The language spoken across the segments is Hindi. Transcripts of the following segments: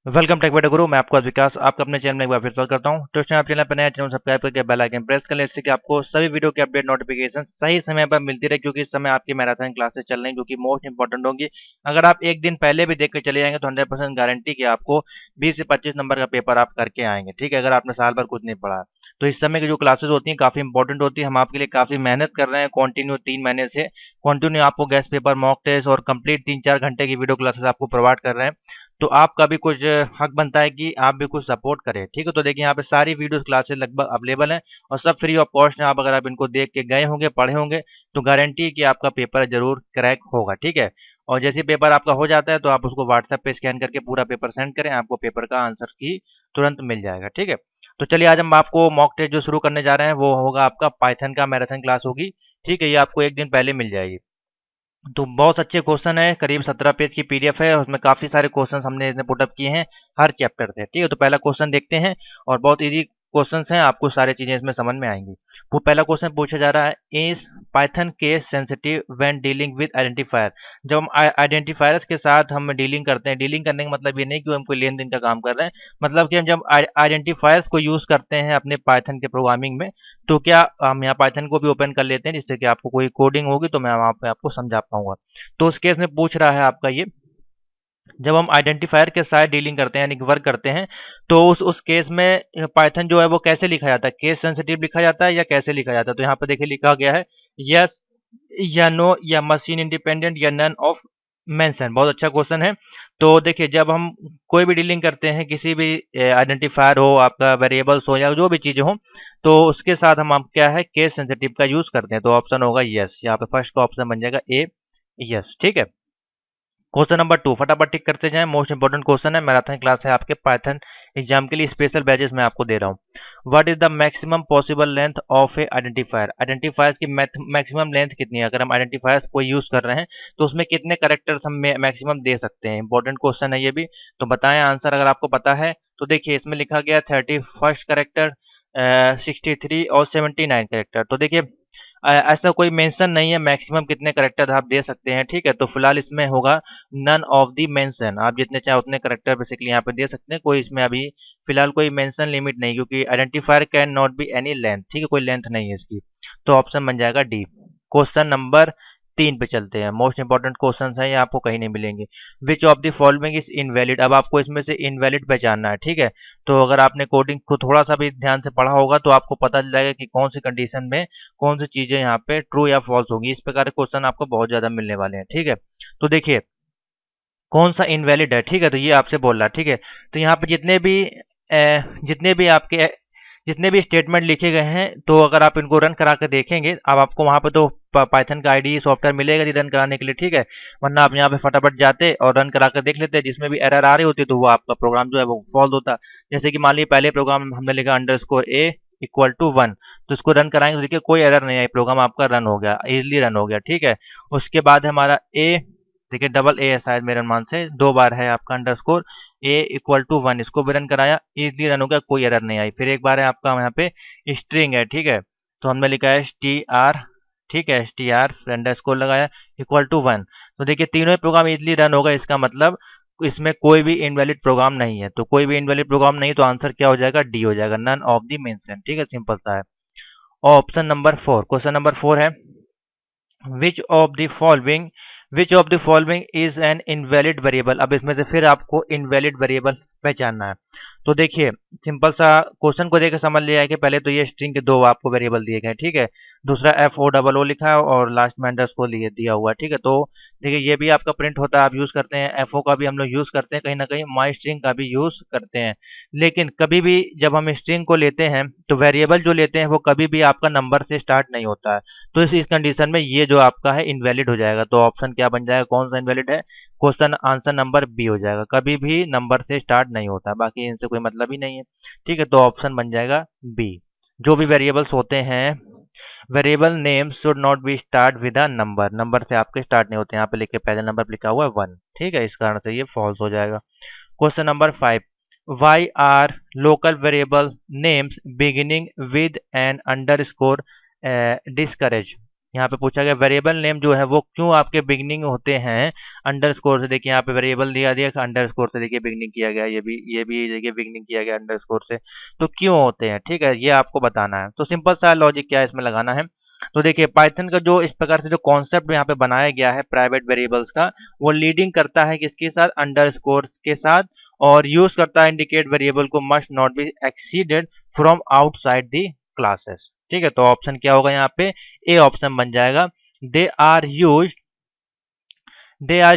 वेलकम टेक बेटा गुरु। मैं आपका विकास आपका अपने चैनल में एक बार फिर स्वागत करता हूं। तो आप चैनल पर नया चैनल सब्सक्राइब करके बेल आइकन प्रेस कर लें, इससे कि आपको सभी वीडियो के अपडेट नोटिफिकेशन सही समय पर मिलती रहे, क्योंकि इस समय आपकी मैराथन क्लासेस चल रही हैं जो कि मोस्ट इंपॉर्टेंट होंगी। अगर आप एक दिन पहले भी देख के चले जाएंगे तो 100% गारंटी कि आपको 20 से 25 नंबर का पेपर आप करके आएंगे। ठीक है, अगर आपने साल भर कुछ नहीं पढ़ा है तो इस समय की जो क्लासेस होती हैं काफी इंपॉर्टेंट होती है। हम आपके लिए काफी मेहनत कर रहे हैं, कंटिन्यू 3 महीने से कंटिन्यू आपको गेस्ट पेपर, मॉक टेस्ट और कंप्लीट 3-4 घंटे की वीडियो क्लासेस आपको प्रोवाइड कर रहे हैं। तो आपका भी कुछ हक बनता है कि आप भी कुछ सपोर्ट करें। ठीक है, तो देखिए यहाँ पे सारी वीडियोस क्लासेस लगभग अवेलेबल हैं और सब फ्री ऑफ कॉस्ट है। आप अगर आप इनको देख के गए होंगे, पढ़े होंगे, तो गारंटी है कि आपका पेपर जरूर क्रैक होगा। ठीक है, और जैसे पेपर आपका हो जाता है तो आप उसको व्हाट्सएप पे स्कैन करके पूरा पेपर सेंड करें, आपको पेपर का आंसर की तुरंत मिल जाएगा। ठीक है, तो चलिए आज हम आपको मॉक टेस्ट जो शुरू करने जा रहे हैं वो होगा आपका पाइथन का मैराथन क्लास होगी। ठीक है, ये आपको एक दिन पहले मिल जाएगी। तो बहुत अच्छे क्वेश्चन है, करीब 17 पेज की पीडीएफ है, उसमें काफी सारे क्वेश्चन हमने इसमें पुटअप किए हैं हर चैप्टर से। ठीक है, तो पहला क्वेश्चन देखते हैं और बहुत इजी क्वेश्चंस हैं, आपको सारी चीजें इसमें समझ में आएंगी। वो पहला क्वेश्चन पूछा जा रहा है, is Python case sensitive when dealing with identifier. जब हम आइडेंटिफायर्स के साथ हम डीलिंग करते हैं, डीलिंग करने का मतलब ये नहीं कि हम कोई लेन देन का काम कर रहे हैं, मतलब कि हम जब आइडेंटिफायर्स को यूज करते हैं अपने पाइथन के प्रोग्रामिंग में, तो क्या हम यहाँ पाइथन को भी ओपन कर लेते हैं जिससे कि आपको कोई कोडिंग होगी तो मैं वहां पे आपको समझा पाऊंगा। तो उस केस में पूछ रहा है आपका ये, जब हम आइडेंटिफायर के साथ डीलिंग करते हैं यानी कि वर्क करते हैं, तो उस केस में पाइथन जो है वो कैसे लिखा जाता है, केस सेंसिटिव लिखा जाता है या कैसे लिखा जाता है। तो यहाँ पे देखिए लिखा गया है यस या नो या मशीन इंडिपेंडेंट या नन ऑफ मेंशन। बहुत अच्छा क्वेश्चन है। तो देखिए जब हम कोई भी डीलिंग करते हैं, किसी भी आइडेंटिफायर हो, आपका वेरिएबल्स हो या जो भी चीजें हो, तो उसके साथ हम आप क्या है केस सेंसिटिव का यूज करते हैं। तो ऑप्शन होगा यस, यहाँ पे फर्स्ट का ऑप्शन बन जाएगा ए, यस। ठीक है, क्वेश्चन नंबर 2 फटाफट टिक करते जाएं, मोस्ट इंपोर्टेंट क्वेश्चन है, मैराथन क्लास है आपके पाइथन एग्जाम के लिए, स्पेशल बैचेस मैं आपको दे रहा हूं। What is the maximum possible length of A identifier. Identifiers की मैक्सिमम लेंथ कितनी है, अगर हम आइडेंटिफायर्स को यूज कर रहे हैं तो उसमें कितने करेक्टर्स हम मैक्सिमम दे सकते हैं। इंपॉर्टेंट क्वेश्चन है ये भी, तो बताएं आंसर अगर आपको पता है। तो देखिए इसमें लिखा गया 31st करेक्टर, 63 और 79 करेक्टर। तो देखिए ऐसा कोई मेंशन नहीं है मैक्सिमम कितने करेक्टर आप दे सकते हैं। ठीक है, तो फिलहाल इसमें होगा नन ऑफ दी मेंशन, आप जितने चाहे उतने करेक्टर बेसिकली यहाँ पे दे सकते हैं, कोई इसमें अभी फिलहाल कोई मेंशन लिमिट नहीं, क्योंकि identifier can not be any length. ठीक है, कोई लेंथ नहीं है इसकी, तो ऑप्शन बन जाएगा डी। क्वेश्चन नंबर 3 पे चलते हैं, मोस्ट इंपॉर्टेंट क्वेश्चन है, ये आपको कहीं नहीं मिलेंगे। विच of the following is invalid. अब आपको इसमें से इनवैलिड पहचानना है। ठीक है, तो अगर आपने कोडिंग को थोड़ा सा भी ध्यान से पढ़ा होगा तो आपको पता चल जाएगा कि कौन सी कंडीशन में कौन सी चीजें यहाँ पे ट्रू या फॉल्स होंगी। इस प्रकार के क्वेश्चन आपको बहुत ज्यादा मिलने वाले हैं। ठीक है, तो देखिए कौन सा इनवैलिड है। ठीक है, तो ये आपसे बोल रहा है। ठीक है, तो यहाँ पे जितने भी स्टेटमेंट लिखे गए हैं, तो अगर आप इनको रन करा के देखेंगे, अब आपको वहां पे तो पाइथन का आईडी सॉफ्टवेयर मिलेगा नहीं रन कराने के लिए। ठीक है, वरना आप यहाँ पे फटाफट जाते और रन करा कर देख लेते, जिसमें भी एरर आ रही होती तो वो आपका प्रोग्राम जो है वो फॉल्स होता। जैसे कि मान लीजिए पहले प्रोग्राम हमने लिखा _a इक्वल टू 1, तो इसको रन कराएंगे तो देखिए कोई एरर नहीं आई, प्रोग्राम आपका रन हो गया, इजिली रन हो गया। ठीक है, उसके बाद हमारा ए, देखिए डबल ए है शायद मेरे अनुमान से, 2 बार है आपका _a इक्वल टू 1, इसको भी रन कराया, इजिली रन हो गया, कोई एरर नहीं आई। फिर एक बार है आपका यहाँ पे स्ट्रिंग है। ठीक है, तो हमने लिखा है str, ठीक है str अंडरस्कोर लगाया इक्वल टू 1, तो देखिए तीनों ही प्रोग्राम इजिली रन होगा। इसका मतलब इसमें कोई भी इनवैलिड प्रोग्राम नहीं है, तो कोई भी इनवैलिड प्रोग्राम नहीं, तो आंसर क्या हो जाएगा, डी हो जाएगा, नन ऑफ द मेंशन। ठीक है, सिंपल सा है। और ऑप्शन नंबर 4, क्वेश्चन नंबर 4 है, which of the following which of the following is an invalid variable. अब इसमें से फिर आपको इनवैलिड वेरिएबल पहचानना है। तो देखिए सिंपल सा क्वेश्चन को देखकर समझ लिया है कि पहले तो ये स्ट्रिंग के 2 आपको वेरिएबल दिए गए। ठीक है, दूसरा FOOO लिखा है और लास्ट में अंडरस्कोर लिए दिया हुआ है। ठीक है, तो देखिए ये भी आपका प्रिंट होता है, आप यूज करते हैं, FO का भी हम लोग यूज करते हैं, कहीं ना कहीं माई स्ट्रिंग का भी यूज करते हैं। लेकिन कभी भी जब हम स्ट्रिंग को लेते हैं तो वेरिएबल जो लेते हैं वो कभी भी आपका नंबर से स्टार्ट नहीं होता है। तो इस कंडीशन में ये जो आपका है इनवैलिड हो जाएगा। तो ऑप्शन क्या बन जाएगा, कौन सा इनवैलिड है, क्वेश्चन आंसर नंबर बी हो जाएगा, कभी भी नंबर से स्टार्ट नहीं होता, बाकी इनसे कोई मतलब ही नहीं है। ठीक है, तो ऑप्शन बन जाएगा बी। जो भी वेरिएबल्स होते हैं, variable name should not be start with a number, number से आपके स्टार्ट नहीं होते। यहाँ पे लिखे पहले नंबर लिखा हुआ है 1। ठीक है, इस कारण से ये फॉल्स हो जाएगा। Question number 5, why are local variable names beginning with an underscore discourage. यहाँ पे पूछा गया वेरिएबल नेम जो है वो क्यों आपके बिगनिंग होते हैं अंडरस्कोर से। देखिए यहाँ पे वेरिएबल दिया अंडरस्कोर से देखिए बिगनिंग किया गया, ये भी देखिए बिगनिंग किया गया अंडरस्कोर से, तो क्यों होते हैं, ठीक है, ये आपको बताना है। तो सिंपल सा लॉजिक क्या है इसमें लगाना है। तो देखिए पाइथन का जो इस प्रकार से जो कॉन्सेप्ट यहाँ पे बनाया गया है प्राइवेट वेरिएबल्स का, वो लीडिंग करता है किसके साथ, अंडरस्कोर के साथ, और यूज करता है इंडिकेट वेरिएबल को must not be exceeded from outside the classes. ठीक है, तो ऑप्शन क्या होगा यहाँ पे, ए ऑप्शन बन जाएगा। They are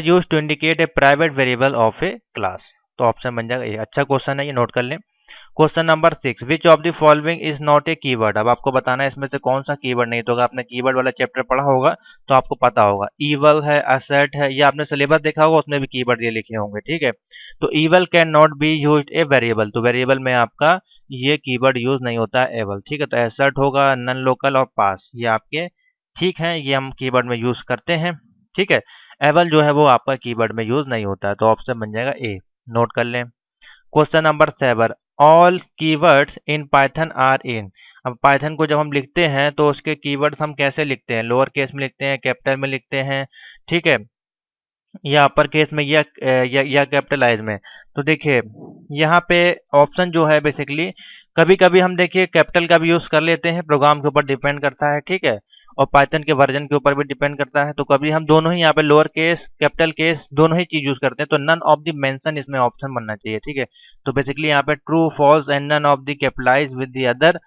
use to indicate a private variable of a class, तो ऑप्शन बन जाएगा ये। अच्छा क्वेश्चन है, ये नोट कर लें। Question number 6, which of the following is not a keyword. अब आपको बताना है इसमें से कौन सा कीवर्ड नहीं। तो अगर आपने कीवर्ड वाला चैप्टर पढ़ा होगा तो आपको पता होगा, ईवल है, असेट है, या आपने सिलेबस देखा होगा उसमें भी कीवर्ड ये लिखे होंगे। ठीक है, तो evil can not be used a variable, तो वेरिएबल में आपका ये कीवर्ड यूज नहीं होता है एवल। ठीक है, तो एसेट होगा, नन लोकल और पास, ये आपके ठीक है, ये हम कीवर्ड में यूज करते हैं। ठीक है, एवल जो है वो आपका कीवर्ड में यूज नहीं होता है, तो ऑप्शन बन जाएगा ए। नोट कर लें। Question number 7, all keywords in Python are in. अब पाइथन को जब हम लिखते हैं तो उसके कीवर्ड्स हम कैसे लिखते हैं, लोअर केस में लिखते हैं, कैपिटल में लिखते हैं, ठीक है, या अपर केस में, या कैपिटलाइज में। तो देखिए यहाँ पे ऑप्शन जो है बेसिकली कभी कभी हम देखिए कैपिटल का भी यूज कर लेते हैं, प्रोग्राम के ऊपर डिपेंड करता है। ठीक है, और पाइथन के वर्जन के ऊपर भी डिपेंड करता है। तो कभी हम दोनों ही यहाँ पे लोअर केस कैपिटल केस दोनों ही चीज यूज करते हैं, तो नन ऑफ द मेंशन इसमें ऑप्शन बनना चाहिए। ठीक है, तो बेसिकली यहाँ पे true false and none of the capitalize with the other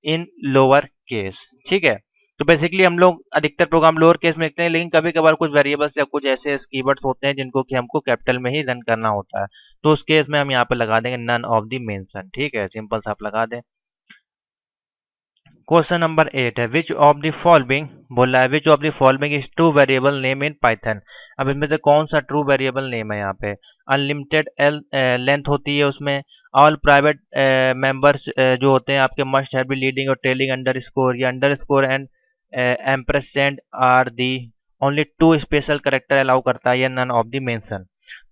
in lower case. ठीक है, तो बेसिकली हम लोग अधिकतर प्रोग्राम लोअर केस में लिखते हैं, लेकिन कभी कभार कुछ वेरिएबल्स या कुछ ऐसे कीवर्ड्स होते हैं जिनको कि हमको कैपिटल में ही रन करना होता है, तो उस केस में हम यहाँ पे लगा देंगे नन ऑफ द मेंशन। ठीक है, सिंपल सा आप लगा दें। क्वेश्चन नंबर 8 है, विच ऑफ द फॉलोइंग बोल रहा है, which of the following is true variable name in Python. अब इनमें से कौन सा ट्रू वेरिएबल नेम है यहाँ पे। अनलिमिटेड लेंथ होती है उसमें, ऑल प्राइवेट मेंबर्स जो होते हैं आपके मस्ट हैव बी लीडिंग और ट्रेलिंग अंडरस्कोर, या underscore and ampersand are the only two special character allow करता है, या नन ऑफ द मेंशन।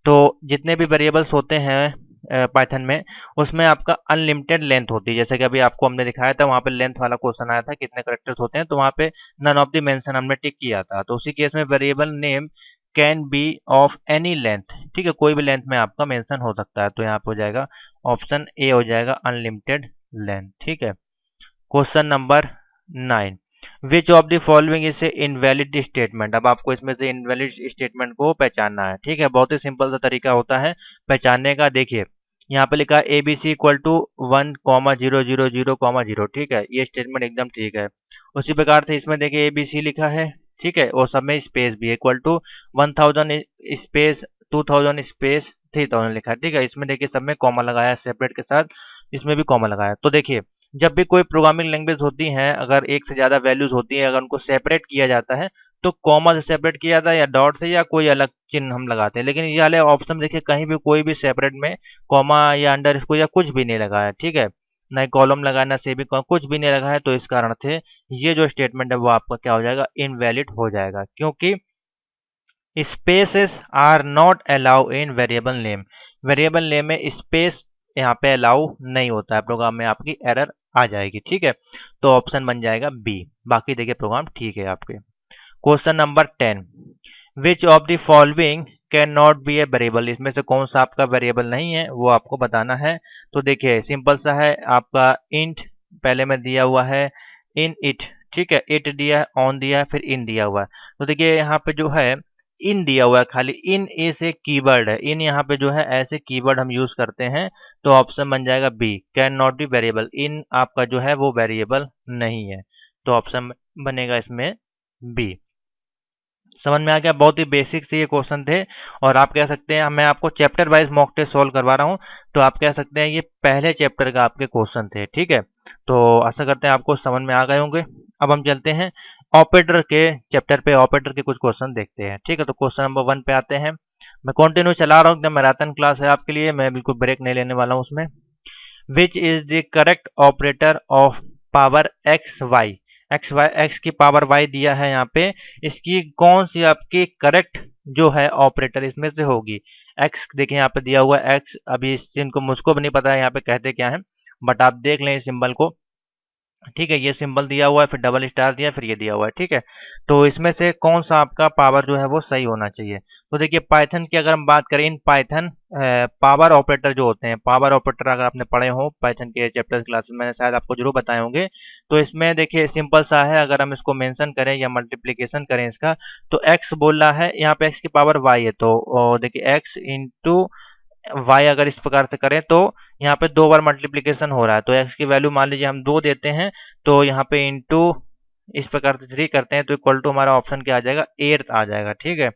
तो जितने भी वेरिएबल्स होते हैं पाइथन में, उसमें आपका अनलिमिटेड लेंथ होती है। जैसे कि अभी आपको हमने दिखाया था, वहां पे लेंथ वाला क्वेश्चन आया था कितने करेक्टर्स होते हैं, तो वहां पे नन ऑफ द मेंशन हमने टिक किया था। तो उसी केस में variable name can be of any length. ठीक है, कोई भी लेंथ में आपका मेंशन हो सकता है, तो यहाँ पे हो जाएगा ऑप्शन ए हो जाएगा अनलिमिटेड लेंथ। ठीक है, question number 9, which of the following is a invalid statement. अब आपको इसमें से इनवैलिड स्टेटमेंट को पहचानना है। ठीक है, बहुत ही सिंपल सा तरीका होता है पहचानने का। देखिए यहाँ पे लिखा है a b c equal to 1,0,0,0,0। ठीक है, ये स्टेटमेंट एकदम ठीक है। उसी प्रकार से इसमें देखिए ए बी सी लिखा है, ठीक है, और सब में स्पेस भी इक्वल टू 1000 स्पेस 2000 स्पेस 3000 लिखा है। ठीक है, इसमें देखिए सब में कॉमा लगाया है सेपरेट के साथ, इसमें भी कॉमा लगाया है। तो देखिए जब भी कोई प्रोग्रामिंग लैंग्वेज होती है, अगर एक से ज्यादा वैल्यूज होती है, अगर उनको सेपरेट किया जाता है तो कॉमा से सेपरेट किया जाता है, या डॉट से, या कोई अलग चिन्ह हम लगाते हैं। लेकिन ये वाले ऑप्शन देखिए कहीं भी कोई भी सेपरेट में कॉमा या अंडरस्कोर या कुछ भी नहीं लगा है। ठीक है, ना कॉलम लगा, ना सेमी कॉलम, कुछ भी नहीं लगा है। तो इस कारण से ये जो स्टेटमेंट है वो आपका क्या हो जाएगा, इनवैलिड हो जाएगा, क्योंकि spaces are not allow in variable name. Variable name में स्पेस यहाँ पे अलाउ नहीं होता है, प्रोग्राम में आपकी एरर आ जाएगी। ठीक है, तो ऑप्शन बन जाएगा बी। बाकी देखिए प्रोग्राम ठीक है आपके। Question number 10, which of the following can not B a variable. इसमें से कौन सा आपका वेरिएबल नहीं है वो आपको बताना है। तो देखिए सिंपल सा है आपका, इंट पहले में दिया हुआ है, इन इट, ठीक है, इट दिया है, ऑन दिया है, फिर इन दिया हुआ है। तो देखिए यहाँ पे जो है इन दिया हुआ है, खाली इन ऐसे कीवर्ड है, इन यहाँ पे जो है ऐसे कीवर्ड हम यूज करते हैं, तो ऑप्शन बन जाएगा B, can not be variable. इन आपका जो है वो वेरिएबल नहीं है, तो ऑप्शन बनेगा इसमें बी। समझ में आ गया, बहुत ही बेसिक से ये क्वेश्चन थे। और आप कह सकते हैं, मैं आपको chapter wise mock test solve करवा रहा हूं, तो आप कह सकते हैं ये पहले चैप्टर का आपके क्वेश्चन थे। ठीक है, तो आशा करते हैं आपको समझ में आ गए होंगे। अब हम चलते हैं ऑपरेटर के चैप्टर पे, ऑपरेटर के कुछ क्वेश्चन देखते हैं। ठीक है, तो क्वेश्चन नंबर 1 पे आते हैं। मैं कंटिन्यू चला रहा हूँ, एकदम मैराथन क्लास है आपके लिए, मैं बिल्कुल ब्रेक नहीं लेने वाला हूँ उसमें। Which is the correct operator of power x y. X की पावर वाई दिया है यहाँ पे, इसकी कौन सी आपकी करेक्ट जो है ऑपरेटर इसमें से होगी। एक्स देखिए यहाँ पे दिया हुआ है एक्स, अभी इनको मुझको भी नहीं पता है यहाँ पे कहते क्या है, बट आप देख लें इस सिंबल को। ठीक है, ये सिंबल दिया हुआ है, फिर डबल स्टार दिया, फिर ये दिया हुआ है। ठीक है, तो इसमें से कौन सा आपका पावर जो है वो सही होना चाहिए। तो देखिए पाइथन की अगर हम बात करें, इन पाइथन पावर ऑपरेटर जो होते हैं, पावर ऑपरेटर अगर आपने पढ़े हो पाइथन के चैप्टर क्लासेस में, शायद आपको जरूर बताए होंगे। तो इसमें देखिए सिंपल सा है, अगर हम इसको मेंशन करें या मल्टीप्लीकेशन करें इसका, तो एक्स बोल रहा है, यहाँ पे एक्स की पावर वाई है, तो देखिए एक्स इंटू वाई अगर इस प्रकार से करें तो यहाँ पे 2 बार मल्टीप्लिकेशन हो रहा है, तो एक्स की वैल्यू मान लीजिए हम 2 देते हैं, तो यहाँ पे इंटू इस प्रकार से 3 करते हैं, तो इक्वल टू हमारा ऑप्शन क्या आ जाएगा, 8 आ जाएगा। ठीक है,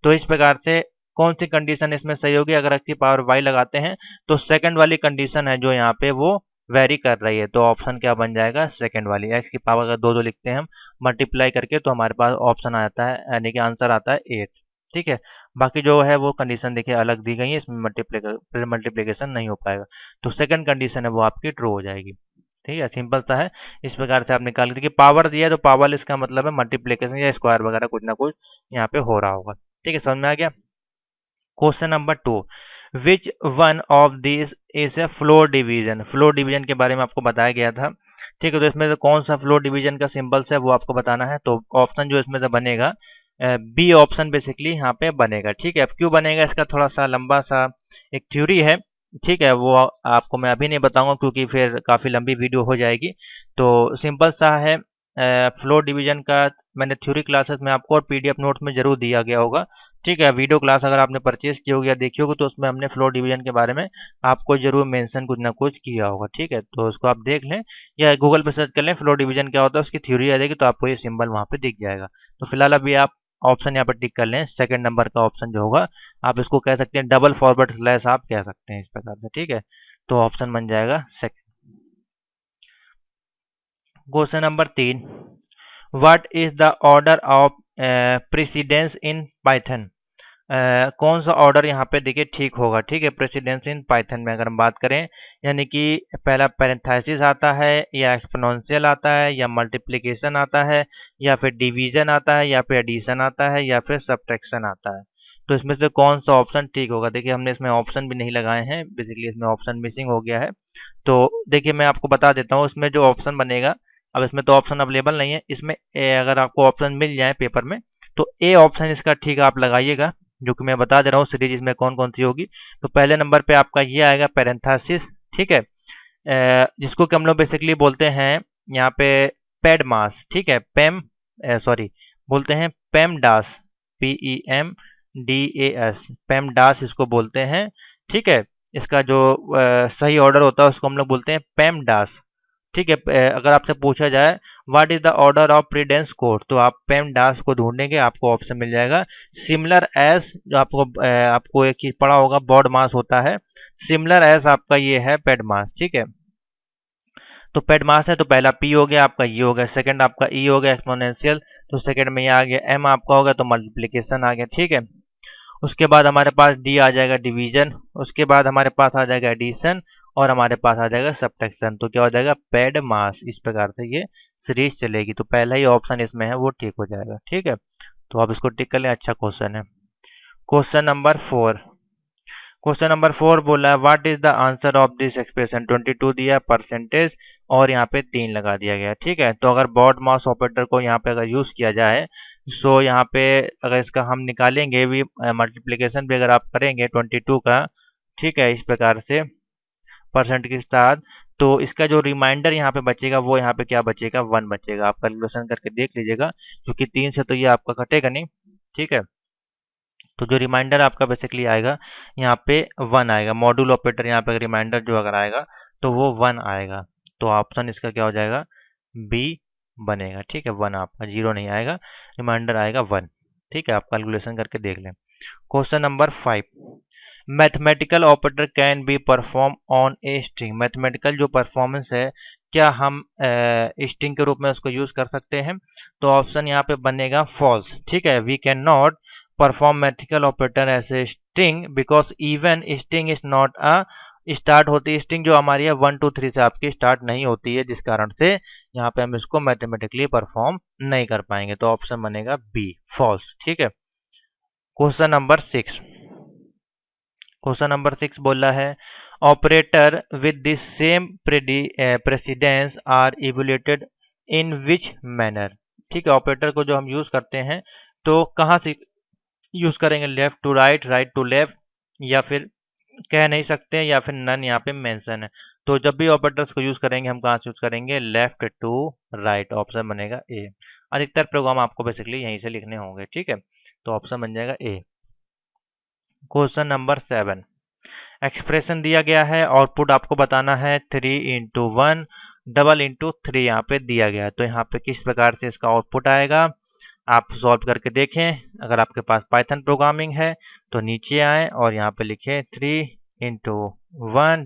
तो इस प्रकार से कौन सी कंडीशन इसमें सही होगी, अगर एक्स की पावर वाई लगाते हैं तो सेकंड वाली कंडीशन है जो यहाँ पे वो वेरी कर रही है, तो ऑप्शन क्या बन जाएगा, सेकंड वाली। एक्स की पावर अगर 2 लिखते हैं हम मल्टीप्लाई करके, तो हमारे पास ऑप्शन आता है, यानी कि आंसर आता है 8। ठीक है, बाकी जो है वो कंडीशन देखिए अलग दी गई है, इसमें मल्टीप्लिकेशन नहीं हो पाएगा, तो सेकंड कंडीशन है वो आपकी ट्रू हो जाएगी। ठीक है, सिंपल सा है, इस प्रकार से आप निकाल के देखिए, पावर दिया है तो पावर इसका मतलब है मल्टीप्लिकेशन या स्क्वायर वगैरह कुछ ना कुछ यहाँ पे हो रहा होगा। ठीक है, समझ में आ गया। Question number 2, which one of this is a floor division. Floor division के बारे में आपको बताया गया था। ठीक है, तो इसमें से कौन सा फ्लोर डिवीजन का सिंबल्स है वो आपको बताना है, तो ऑप्शन जो इसमें से बनेगा बी ऑप्शन बेसिकली यहाँ पे बनेगा। ठीक है, अब क्यों बनेगा इसका थोड़ा सा लंबा सा एक थ्योरी है। ठीक है, वो आपको मैं अभी नहीं बताऊंगा क्योंकि फिर काफ़ी लंबी वीडियो हो जाएगी। तो सिंपल सा है, फ्लोर डिवीजन का मैंने थ्योरी क्लासेस में आपको और पीडीएफ नोट में जरूर दिया गया होगा। ठीक है, वीडियो क्लास अगर आपने परचेज की होगी या देखी होगी तो उसमें हमने फ्लोर डिवीजन के बारे में आपको जरूर मेंशन कुछ ना कुछ किया होगा। ठीक है, तो उसको आप देख लें या गूगल पे सर्च कर लें फ्लोर डिवीजन क्या होता है, उसकी थ्योरी आ जाएगी, तो आपको ये सिंबल वहाँ पे दिख जाएगा। तो फिलहाल अभी आप ऑप्शन यहाँ पर टिक कर लें, सेकंड नंबर का ऑप्शन जो होगा, आप इसको कह सकते हैं डबल फॉरवर्ड स्लैश आप कह सकते हैं इस प्रकार से। ठीक है, तो ऑप्शन बन जाएगा second. Question number 3, what is the order of precedence in Python. कौन सा ऑर्डर यहाँ पे देखिए ठीक होगा। ठीक है, प्रेसिडेंस इन पाइथन में अगर हम बात करें, यानी कि पहला पैरेंथेसिस आता है या एक्सपोनेंशियल आता है या मल्टीप्लिकेशन आता है या फिर डिवीजन आता है या फिर एडिशन आता है या फिर सब्ट्रैक्शन आता है, तो इसमें से कौन सा ऑप्शन ठीक होगा। देखिए हमने इसमें ऑप्शन भी नहीं लगाए हैं, बेसिकली इसमें ऑप्शन मिसिंग हो गया है। तो देखिए मैं आपको बता देता हूँ इसमें जो ऑप्शन बनेगा, अब इसमें तो ऑप्शन अवेलेबल नहीं है, इसमें अगर आपको ऑप्शन मिल जाए पेपर में तो ए ऑप्शन इसका ठीक आप लगाइएगा, जो कि मैं बता दे रहा हूँ सीरीज इसमें कौन कौन सी होगी। तो पहले नंबर पे आपका ये आएगा पैरेंथेसिस। ठीक है, जिसको कि हम लोग बेसिकली बोलते हैं यहाँ पे पेड मास। ठीक है, पेम सॉरी बोलते हैं पेमडास, PEMDAS, पेमडास इसको बोलते हैं। ठीक है, इसका जो सही ऑर्डर होता है उसको हम लोग बोलते हैं पेमडास। ठीक है, अगर आपसे पूछा जाए what is the order of precedence code, तो आप पेमडास को ढूंढेंगे, आपको ऑप्शन मिल जाएगा सिमिलर एस, जो आपको एक चीज पढ़ा होगा बॉड मास होता है, सिमिलर एस आपका ये है पेड मास। ठीक है, तो पेड मास है तो पहला पी हो गया आपका, ये हो गया, सेकंड आपका ई हो गया एक्सपोनेंशियल, तो सेकंड में ये आ गया, एम आपका हो गया तो मल्टीप्लिकेशन आ गया। ठीक है, उसके बाद हमारे पास डी आ जाएगा डिवीजन, उसके बाद हमारे पास आ जाएगा एडिशन और हमारे पास आ जाएगा सब्ट्रैक्शन, तो क्या हो जाएगा पेड मास। इस प्रकार से ये सीरीज चलेगी, तो पहला ही ऑप्शन इसमें है वो ठीक हो जाएगा। ठीक है, तो आप इसको टिक कर लें, अच्छा क्वेश्चन है। क्वेश्चन नंबर 4, क्वेश्चन नंबर 4 बोला है what is the answer of this expression. 22 दिया परसेंटेज और यहाँ पे 3 लगा दिया गया। ठीक है, तो अगर बॉड मास ऑपरेटर को यहाँ पे अगर यूज किया जाए, सो यहाँ पे अगर इसका हम निकालेंगे भी मल्टीप्लिकेशन भी अगर आप करेंगे 22 का, ठीक है, इस प्रकार से परसेंट के साथ, तो इसका जो रिमाइंडर यहाँ पे बचेगा वो यहाँ पे क्या बचेगा, 1 बचेगा। आप कैलकुलेशन करके देख लीजिएगा, क्योंकि 3 से तो ये आपका कटेगा नहीं। ठीक है, तो जो रिमाइंडर आपका बेसिकली आएगा यहाँ पे 1 आएगा, मॉड्यूल ऑपरेटर यहाँ पे रिमाइंडर जो अगर आएगा तो वो 1 आएगा, तो ऑप्शन इसका क्या हो जाएगा, बी बनेगा। ठीक है, 1 आपका, 0 नहीं आएगा, रिमाइंडर आएगा 1। ठीक है, आप कैलकुलेशन करके देख लें। Question number 5, mathematical operator can be perform on a string. Mathematical जो परफॉर्मेंस है क्या हम स्ट्रिंग के रूप में उसको यूज कर सकते हैं, तो ऑप्शन यहाँ पे बनेगा फॉल्स। ठीक है, we can not perform mathematical operator as a string because even string is not a start होती है, स्ट्रिंग जो हमारी है 1 2 3 से आपकी स्टार्ट नहीं होती है, जिस कारण से यहाँ पे हम इसको मैथमेटिकली परफॉर्म नहीं कर पाएंगे, तो ऑप्शन बनेगा बी फॉल्स। ठीक है, क्वेश्चन नंबर 6, क्वेश्चन नंबर 6 बोला है operator with the same precedence are evaluated in which manner. ठीक है, ऑपरेटर को जो हम यूज करते हैं तो कहाँ से यूज करेंगे, left to right, right to left, या फिर कह नहीं सकते, या फिर नन यहाँ पे मेंशन है। तो जब भी ऑपरेटर्स को यूज करेंगे हम कहाँ से यूज करेंगे, लेफ्ट टू राइट, ऑप्शन बनेगा ए। अधिकतर प्रोग्राम आपको बेसिकली यहीं से लिखने होंगे। ठीक है, तो ऑप्शन बन जाएगा ए। क्वेश्चन नंबर 7, एक्सप्रेशन दिया गया है, आउटपुट आपको बताना है 3 × 1 डबल × 3 यहाँ पे दिया गया है। तो यहाँ पे किस प्रकार से इसका आउटपुट आएगा आप सॉल्व करके देखें। अगर आपके पास पाइथन प्रोग्रामिंग है तो नीचे आए और यहाँ पे लिखें 3 × 1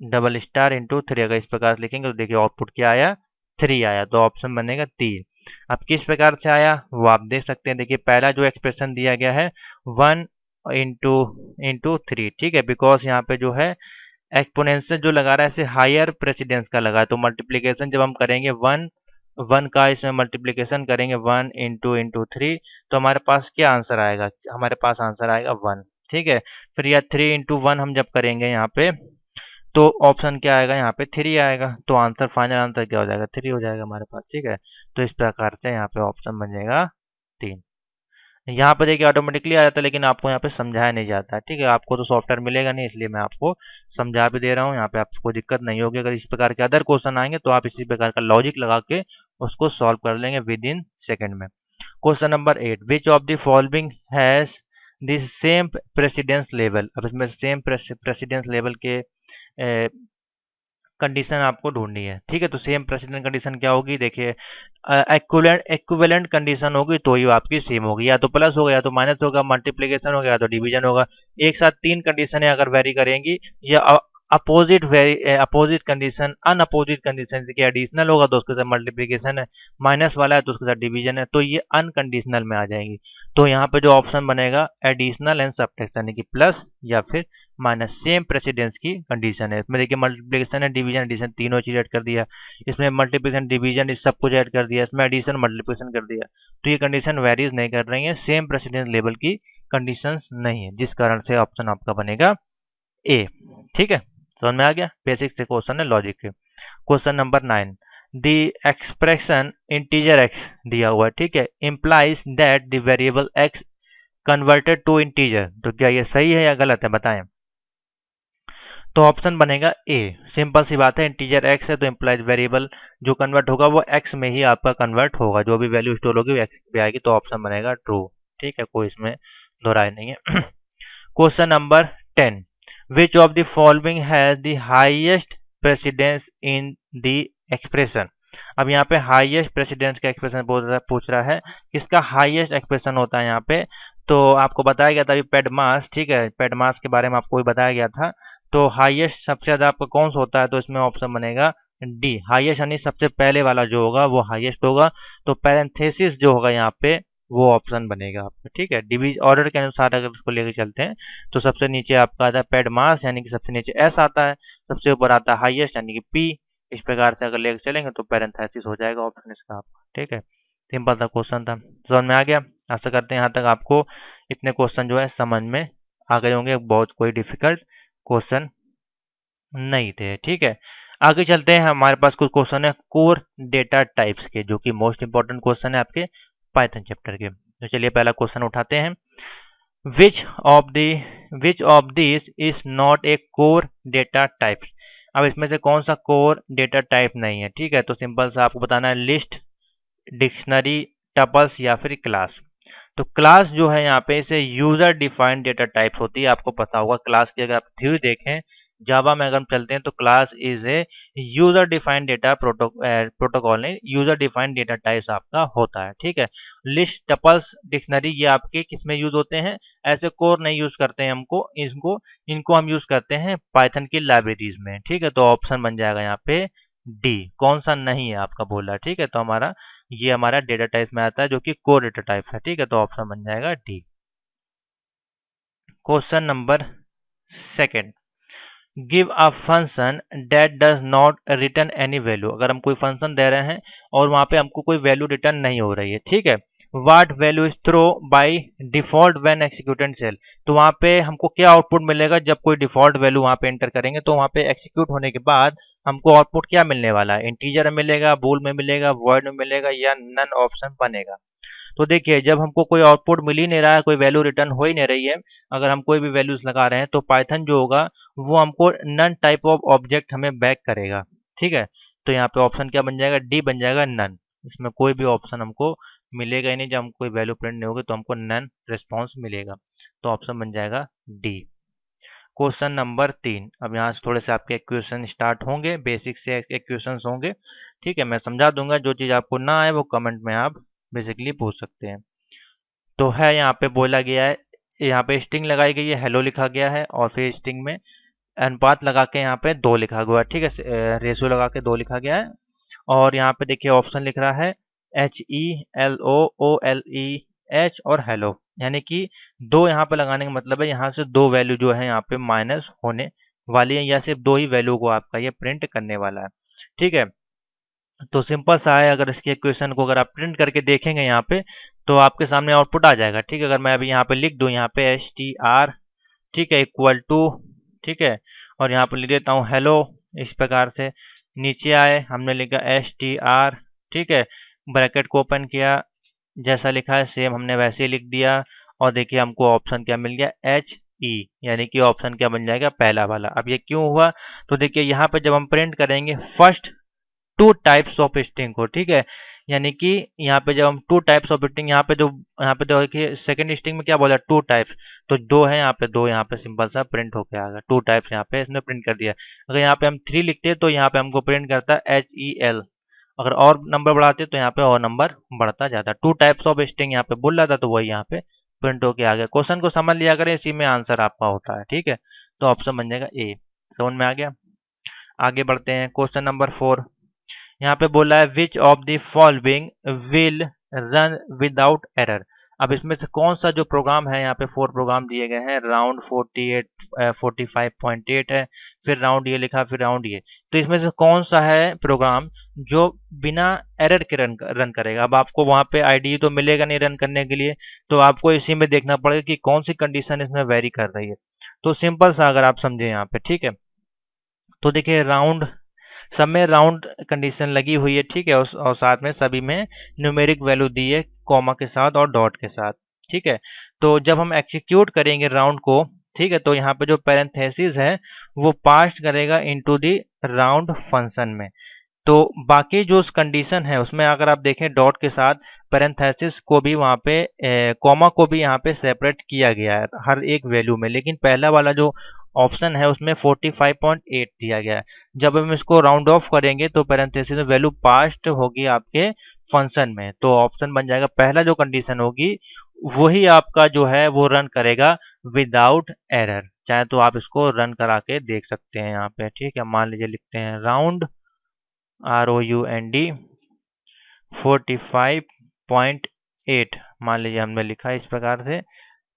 डबल स्टार × 3। अगर इस प्रकार से लिखेंगे तो देखिए आउटपुट क्या आया, 3 आया। तो ऑप्शन बनेगा 3। अब किस प्रकार से आया वो आप देख सकते हैं। देखिए पहला जो एक्सप्रेशन दिया गया है 1 × 3, ठीक है, बिकॉज यहाँ पे जो है एक्सपोनेंशियल जो लगा रहा है ऐसे हायर प्रेसिडेंस का लगा है। तो मल्टीप्लीकेशन जब हम करेंगे 1 का इसमें मल्टीप्लीकेशन करेंगे 1 × 3 तो हमारे पास क्या आंसर आएगा, हमारे पास आंसर आएगा 1। ठीक है, फिर यह 3 × 1 हम जब करेंगे यहाँ पे तो ऑप्शन क्या आएगा, यहाँ पे 3 आएगा। तो आंसर फाइनल आंसर क्या हो जाएगा, 3 हो जाएगा हमारे पास। ठीक है, तो इस प्रकार से यहाँ पे ऑप्शन बन जाएगा 3। यहाँ पे देखिए ऑटोमेटिकली आ जाता है, लेकिन आपको यहाँ पे समझाया नहीं जाता है। ठीक है, आपको तो सॉफ्टवेयर मिलेगा नहीं, इसलिए मैं आपको समझा भी दे रहा हूँ। यहाँ पे आपको कोई दिक्कत नहीं होगी। अगर इस प्रकार के अदर क्वेश्चन आएंगे तो आप इसी प्रकार का लॉजिक लगा के उसको सॉल्व कर लेंगे विद इन सेकेंड में। Question number 8, which of the following has this same precedence level. अब इसमें सेम प्रेसिडेंस लेवल के कंडीशन आपको ढूंढनी है। ठीक है, तो सेम प्रेसिडेंट कंडीशन क्या होगी, देखिए इक्विवेलेंट कंडीशन होगी तो ही आपकी सेम होगी, या तो प्लस होगा या तो माइनस होगा, मल्टीप्लीकेशन होगा या तो डिवीजन होगा। एक साथ 3 कंडीशन अगर वेरी करेंगी, या अपोजिट कंडीशन अनअपोजिट कंडीशन की एडिशनल होगा तो उसके साथ मल्टीप्लीकेशन है, माइनस वाला है तो उसके साथ डिवीजन है, तो ये अनकंडीशनल में आ जाएंगी। तो यहाँ पे जो ऑप्शन बनेगा एडिशनल एंड सब्ट्रैक्शन, यानी कि प्लस या फिर माइनस, सेम प्रेसिडेंस की कंडीशन है। इसमें देखिए मल्टीप्लिकेशन है, डिवीजन एडिशन तीनों चीज ऐड कर दिया, इसमें मल्टीप्लिकेशन डिवीजन इस सब कुछ ऐड कर दिया, इसमें एडिशन मल्टीप्लिकेशन कर दिया। तो ये कंडीशन वेरीज नहीं कर रही है, सेम प्रेसिडेंस लेवल की कंडीशन नहीं है, जिस कारण से ऑप्शन आपका बनेगा ए। ठीक है, समझ में आ गया, बेसिक से क्वेश्चन है लॉजिक के। Question number 9, the expression integer x दिया हुआ है, ठीक है, implies that the variable x converted to integer. तो क्या ये सही है या गलत है, बताएं। तो ऑप्शन बनेगा ए। सिंपल सी बात है, इंटीजर एक्स है तो इंप्लाइज वेरिएबल जो कन्वर्ट होगा वो एक्स में ही आपका कन्वर्ट होगा, जो भी वैल्यू स्टोर होगी वो एक्स पे आएगी। तो ऑप्शन बनेगा ट्रू। ठीक है, कोई इसमें दो राय नहीं है। Question number 10, which of the following has the highest precedence in the expression. अब यहाँ पे हाईएस्ट प्रेसिडेंस का एक्सप्रेशन पूछ रहा है, किसका हाईएस्ट एक्सप्रेशन होता है यहाँ पे। तो आपको बताया गया था अभी पेडमास, ठीक है, पेडमास के बारे में आपको भी बताया गया था। तो हाईएस्ट सबसे ज्यादा आपका कौन सा होता है, तो इसमें ऑप्शन बनेगा डी, हाईएस्ट, यानी सबसे पहले वाला जो होगा वो हाईएस्ट होगा। तो पैरेंथेसिस जो होगा यहाँ पे वो ऑप्शन बनेगा आपका। ठीक है, डिवीज ऑर्डर के अनुसार अगर इसको लेके चलते हैं तो सबसे नीचे आपका आता है पेडमास, यानी कि सबसे नीचे एस आता है, सबसे ऊपर आता है हाईएस्ट यानी कि पी। इस प्रकार से अगर लेके चलेंगे तो पैरेंथेसिस हो जाएगा ऑप्शन इसका आपका। ठीक है, सिंपल सा क्वेश्चन था, समझ में आ गया। आशा करते हैं यहाँ तक आपको इतने क्वेश्चन जो है समझ में आ गए होंगे, बहुत कोई डिफिकल्ट क्वेश्चन नहीं थे। ठीक है, आगे चलते हैं, हमारे पास कुछ क्वेश्चन है कोर डेटा टाइप्स के, जो कि मोस्ट इंपॉर्टेंट क्वेश्चन है आपके पाइथन चैप्टर के। तो चलिए पहला क्वेश्चन उठाते हैं, which of this is not a core data types. अब इसमें से कौन सा कोर डेटा टाइप नहीं है। ठीक है, तो सिंपल सा आपको बताना है, लिस्ट, डिक्शनरी, टपल्स या फिर क्लास। तो क्लास जो है यहाँ पे इसे यूजर डिफाइंड डेटा टाइप्स होती है, आपको पता होगा क्लास की अगर आप थ्योरी देखें जावा में अगर हम चलते हैं तो class is a user defined data protocol नहीं, यूजर डिफाइंड डेटा टाइप्स आपका होता है। ठीक है, लिस्ट, टपल्स, डिक्शनरी ये आपके किस में यूज होते हैं, ऐसे कोर नहीं यूज करते हैं हमको इनको हम यूज करते हैं पाइथन की लाइब्रेरीज में। ठीक है, तो ऑप्शन बन जाएगा यहाँ पे डी, कौन सा नहीं है आपका बोला। ठीक है, तो हमारा डेटा टाइप में आता है जो कि कोर डेटा टाइप है। ठीक है, तो ऑप्शन बन जाएगा D. Question number 2, give a function that does not return any value. अगर हम कोई फंक्शन दे रहे हैं और वहां पे हमको कोई वैल्यू रिटर्न नहीं हो रही है, ठीक है, what value is throw by default when executed cell. तो वहां पे हमको क्या आउटपुट मिलेगा जब कोई डिफॉल्ट वैल्यू वहां पे एंटर करेंगे, तो वहां पे एक्सिक्यूट होने के बाद हमको आउटपुट क्या मिलने वाला है, इंटीजर में मिलेगा, बूल में मिलेगा, वॉइड में मिलेगा, या नन ऑप्शन बनेगा। तो देखिए जब हमको कोई आउटपुट मिल ही नहीं रहा है, कोई वैल्यू रिटर्न हो ही नहीं रही है, अगर हम कोई भी वैल्यूज लगा रहे हैं, तो पाइथन जो होगा वो हमको नन टाइप ऑफ ऑब्जेक्ट हमें बैक करेगा। ठीक है, तो यहाँ पे ऑप्शन क्या बन जाएगा, डी बन जाएगा, नन। इसमें कोई भी ऑप्शन हमको मिलेगा ही नहीं, जब हम कोई वैल्यू प्रिंट नहीं होगी तो हमको नन रिस्पॉन्स मिलेगा। तो ऑप्शन बन जाएगा डी। Question number 3। अब यहाँ से थोड़े से आपके क्वेश्चन स्टार्ट होंगे, बेसिक से क्वेश्चन होंगे। ठीक है, मैं समझा दूंगा, जो चीज़ आपको ना आए वो कमेंट में आप बेसिकली पूछ सकते हैं। तो है यहाँ पे बोला गया है, यहाँ पे स्ट्रिंग लगाई गई है, हेलो लिखा गया है, और फिर स्ट्रिंग में अनुपात लगा के यहाँ पे 2 लिखा हुआ है। ठीक है, रेशियो लगा के 2 लिखा गया है। और यहाँ पे देखिए ऑप्शन लिख रहा है HELOOLEH और हेलो, यानी कि 2 यहाँ पे लगाने का मतलब है यहाँ से 2 वैल्यू जो है यहाँ पे माइनस होने वाली है, या सिर्फ 2 ही वैल्यू को आपका ये प्रिंट करने वाला है। ठीक है, तो सिंपल सा है, अगर इसके इक्वेशन को अगर आप प्रिंट करके देखेंगे यहाँ पे, तो आपके सामने आउटपुट आ जाएगा। ठीक है, अगर मैं अभी यहाँ पे लिख दूँ, यहाँ पे STR, ठीक है, इक्वल टू, ठीक है, और यहाँ पर लिख देता हूँ हेलो, इस प्रकार से नीचे आए, हमने लिखा STR, ठीक है, ब्रैकेट को ओपन किया, जैसा लिखा है सेम हमने वैसे ही लिख दिया, और देखिए हमको ऑप्शन क्या मिल गया, HE, यानी कि ऑप्शन क्या बन जाएगा, पहला वाला। अब ये क्यों हुआ, तो देखिए यहाँ पे जब हम प्रिंट करेंगे फर्स्ट 2 टाइप्स ऑफ स्ट्रिंग को, ठीक है, यानी कि यहाँ पे जब हम 2 टाइप्स ऑफ स्ट्रिंग, यहाँ पे जो यहाँ पे देखिए सेकंड स्ट्रिंग में क्या बोला, 2 टाइप्स, तो 2 है यहाँ पे, 2 यहाँ पे सिंपल सा प्रिंट होके आ गया, 2 टाइप्स यहाँ पे इसने प्रिंट कर दिया। अगर यहाँ पे हम 3 लिखते तो यहाँ पे हमको प्रिंट करता HEL, अगर और नंबर बढ़ाते तो यहाँ पे और नंबर बढ़ता जाता। 2 टाइप्स ऑफ स्ट्रिंग यहाँ पे बोल रहा था, तो वही यहाँ पे प्रिंट होके आ गया। क्वेश्चन को समझ लिया करें, इसी में आंसर आपका होता है। ठीक है, तो ऑप्शन बन जाएगा ए। समझ में आ गया। आगे बढ़ते हैं, क्वेश्चन नंबर 4। यहाँ पे बोला है which of the following will run without error. अब इसमें से कौन सा जो प्रोग्राम है, यहाँ पे 4 प्रोग्राम दिए गए हैं, राउंड 48 45.8 है, फिर राउंड ये लिखा, फिर राउंड ये, तो इसमें से कौन सा है प्रोग्राम जो बिना एरर के रन करेगा। अब आपको वहां पे आईडी तो मिलेगा नहीं रन करने के लिए, तो आपको इसी में देखना पड़ेगा कि कौन सी कंडीशन इसमें वेरी कर रही है। तो सिंपल सा अगर आप समझे यहाँ पे, ठीक है, तो देखिए राउंड, सब में राउंड कंडीशन लगी हुई है। ठीक है, और साथ में सभी में न्यूमेरिक वैल्यू दी है कॉमा के साथ और डॉट के साथ। ठीक है, तो जब हम एक्सिक्यूट करेंगे राउंड को, ठीक है, तो यहाँ पे जो पैरेंथेसिस है वो पास करेगा इनटू द राउंड फंक्शन में। तो बाकी जो कंडीशन है उसमें अगर आप देखें डॉट के साथ पैरेंथेसिस को भी वहाँ पे कॉमा को भी यहाँ पे सेपरेट किया गया है हर एक वैल्यू में, लेकिन पहला वाला जो ऑप्शन है उसमें 45.8 दिया गया है। जब हम इसको राउंड ऑफ करेंगे तो पैरेंथेसिस में वैल्यू पास्ट होगी आपके फंक्शन में, तो ऑप्शन बन जाएगा पहला जो कंडीशन होगी वही आपका जो है वो रन करेगा विदाउट एरर। चाहे तो आप इसको रन करा के देख सकते हैं यहाँ पे। ठीक है, मान लीजिए लिखते हैं राउंड ROUND 45.8, मान लीजिए हमने लिखा है इस प्रकार से,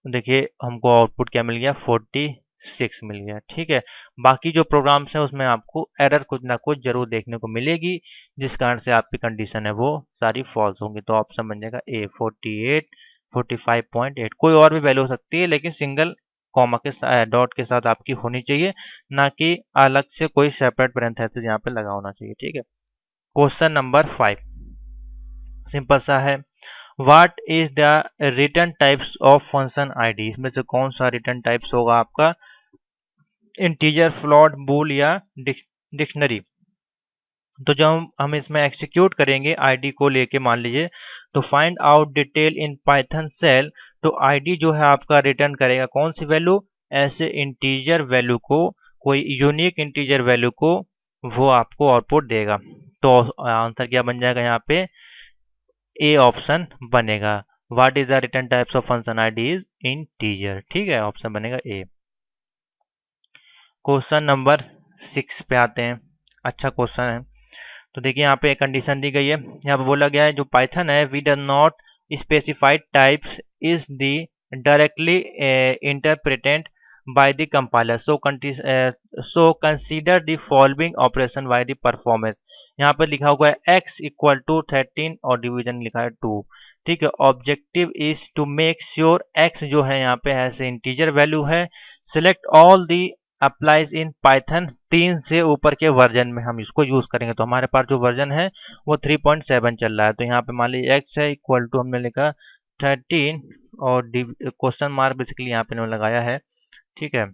देखिए हमको आउटपुट क्या मिल गया, 46 मिल गया। ठीक है, बाकी जो प्रोग्राम्स हैं उसमें आपको एरर कुछ ना कुछ जरूर देखने को मिलेगी, जिस कारण से आपकी कंडीशन है वो सारी फॉल्स होंगी। तो ऑप्शन बन जाएगा ए, 48 45.8। कोई और भी वैल्यू हो सकती है, लेकिन सिंगल कॉमा के साथ डॉट के साथ आपकी होनी चाहिए, ना कि अलग से कोई सेपरेट पैरेंथेसिस यहाँ पे लगा होना चाहिए। ठीक है, क्वेश्चन नंबर 5 सिंपल सा है, what is the return types of function ID. इसमें से कौन सा रिटर्न टाइप्स होगा आपका, इंटीजर, फ्लोट, बूल या डिक्शनरी। तो जब हम इसमें एक्सिक्यूट करेंगे आईडी को लेके, मान लीजिए, तो find out detail in Python cell, तो आईडी जो है आपका रिटर्न करेगा कौन सी वैल्यू, ऐसे इंटीजर वैल्यू को, कोई यूनिक इंटीजर वैल्यू को वो आपको आउटपुट देगा। तो आंसर क्या बन जाएगा यहाँ पे, ए ऑप्शन बनेगा। What is the return types of function ID is integer. ठीक है, ऑप्शन बनेगा ए। क्वेश्चन नंबर 6 पे आते हैं। अच्छा क्वेश्चन है, तो देखिए यहाँ पे एक कंडीशन दी गई है, यहाँ पे बोला गया है जो पाइथन है we does not specified types is the directly interpreted by the compiler, so consider the following operation by the performance। यहाँ पे लिखा हुआ है x इक्वल टू 13 और डिवीजन लिखा है 2। ठीक है। Objective is to make sure x जो है यहाँ पे ऐसे इंटीजर वैल्यू है। Select all the applies in Python, 3 से ऊपर के वर्जन में हम इसको यूज करेंगे। तो हमारे पास जो वर्जन है वो 3.7 चल रहा है। तो यहाँ पे मान लीजिए एक्स है इक्वल टू हमने लिखा 13 और क्वेश्चन मार्क बेसिकली यहाँ पे लगाया है। ठीक है,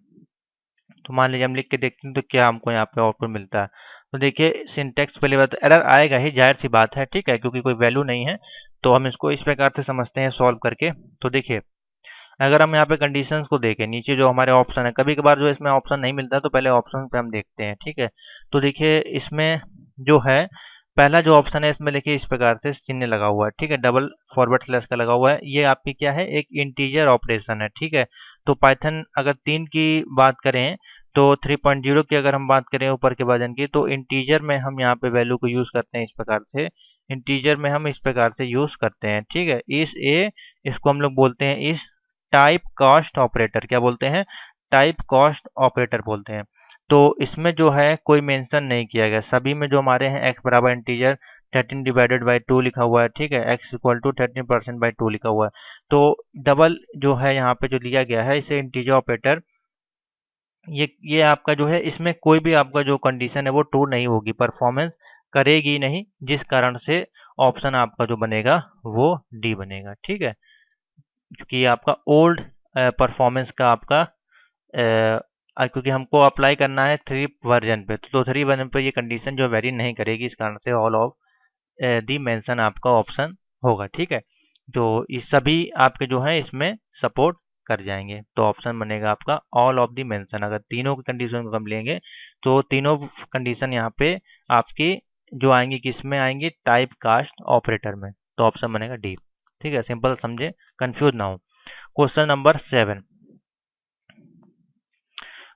तो मान लीजिए हम लिख के देखते हैं तो क्या हमको यहाँ पे आउटपुट मिलता है। तो देखिए सिंटेक्स पहली बात एरर आएगा ही, जाहिर सी बात है। ठीक है, क्योंकि कोई वैल्यू नहीं है। तो हम इसको इस प्रकार से समझते हैं सॉल्व करके। तो देखिए अगर हम यहाँ पे कंडीशंस को देखें, नीचे जो हमारे ऑप्शन है, कभी कभार जो इसमें ऑप्शन नहीं मिलता तो पहले ऑप्शन पे हम देखते हैं। ठीक है, तो देखिए इसमें जो है पहला जो ऑप्शन है इसमें देखिए इस प्रकार से चिन्ह लगा हुआ है। ठीक है, डबल फॉरवर्ड स्लैश का लगा हुआ है। ये आपकी क्या है, एक इंटीजर ऑपरेशन है। ठीक है, तो पाइथन अगर 3 की बात करें तो 3.0 की अगर हम बात करें ऊपर के वर्जन की, तो इंटीजर में हम यहाँ पे वैल्यू को यूज करते हैं इस प्रकार से। इंटीजर में हम इस प्रकार से यूज करते हैं। ठीक है, इसको हम लोग बोलते हैं इस टाइप कास्ट ऑपरेटर। क्या बोलते हैं, टाइप कास्ट ऑपरेटर बोलते हैं। तो इसमें जो है कोई मेंशन नहीं किया गया, सभी में जो हमारे हैं x बराबर इंटीजर 13 डिवाइडेड बाई 2 लिखा हुआ है। ठीक है, x इक्वल टू 13% बाई 2 लिखा हुआ है। तो डबल जो है यहाँ पे जो लिया गया है इसे इंटीजर ऑपरेटर, ये आपका जो है इसमें कोई भी आपका जो कंडीशन है वो ट्रू नहीं होगी, परफॉर्मेंस करेगी नहीं, जिस कारण से ऑप्शन आपका जो बनेगा वो डी बनेगा। ठीक है, क्योंकि ये आपका ओल्ड परफॉर्मेंस का आपका क्योंकि हमको अप्लाई करना है 3 वर्जन पे, तो 3 वर्जन पे ये कंडीशन जो वेरी नहीं करेगी, इस कारण से ऑल ऑफ दी मेंशन आपका ऑप्शन होगा। ठीक है, तो ये सभी आपके जो है इसमें सपोर्ट कर जाएंगे। तो ऑप्शन बनेगा आपका ऑल ऑफ दी मेंशन। अगर तीनों की कंडीशन को हम लेंगे तो तीनों कंडीशन यहाँ पे आपकी जो आएंगी किस में आएंगी, टाइप कास्ट ऑपरेटर में। तो ऑप्शन बनेगा डी। ठीक है, सिंपल समझे, कंफ्यूज ना हो। क्वेश्चन नंबर 7,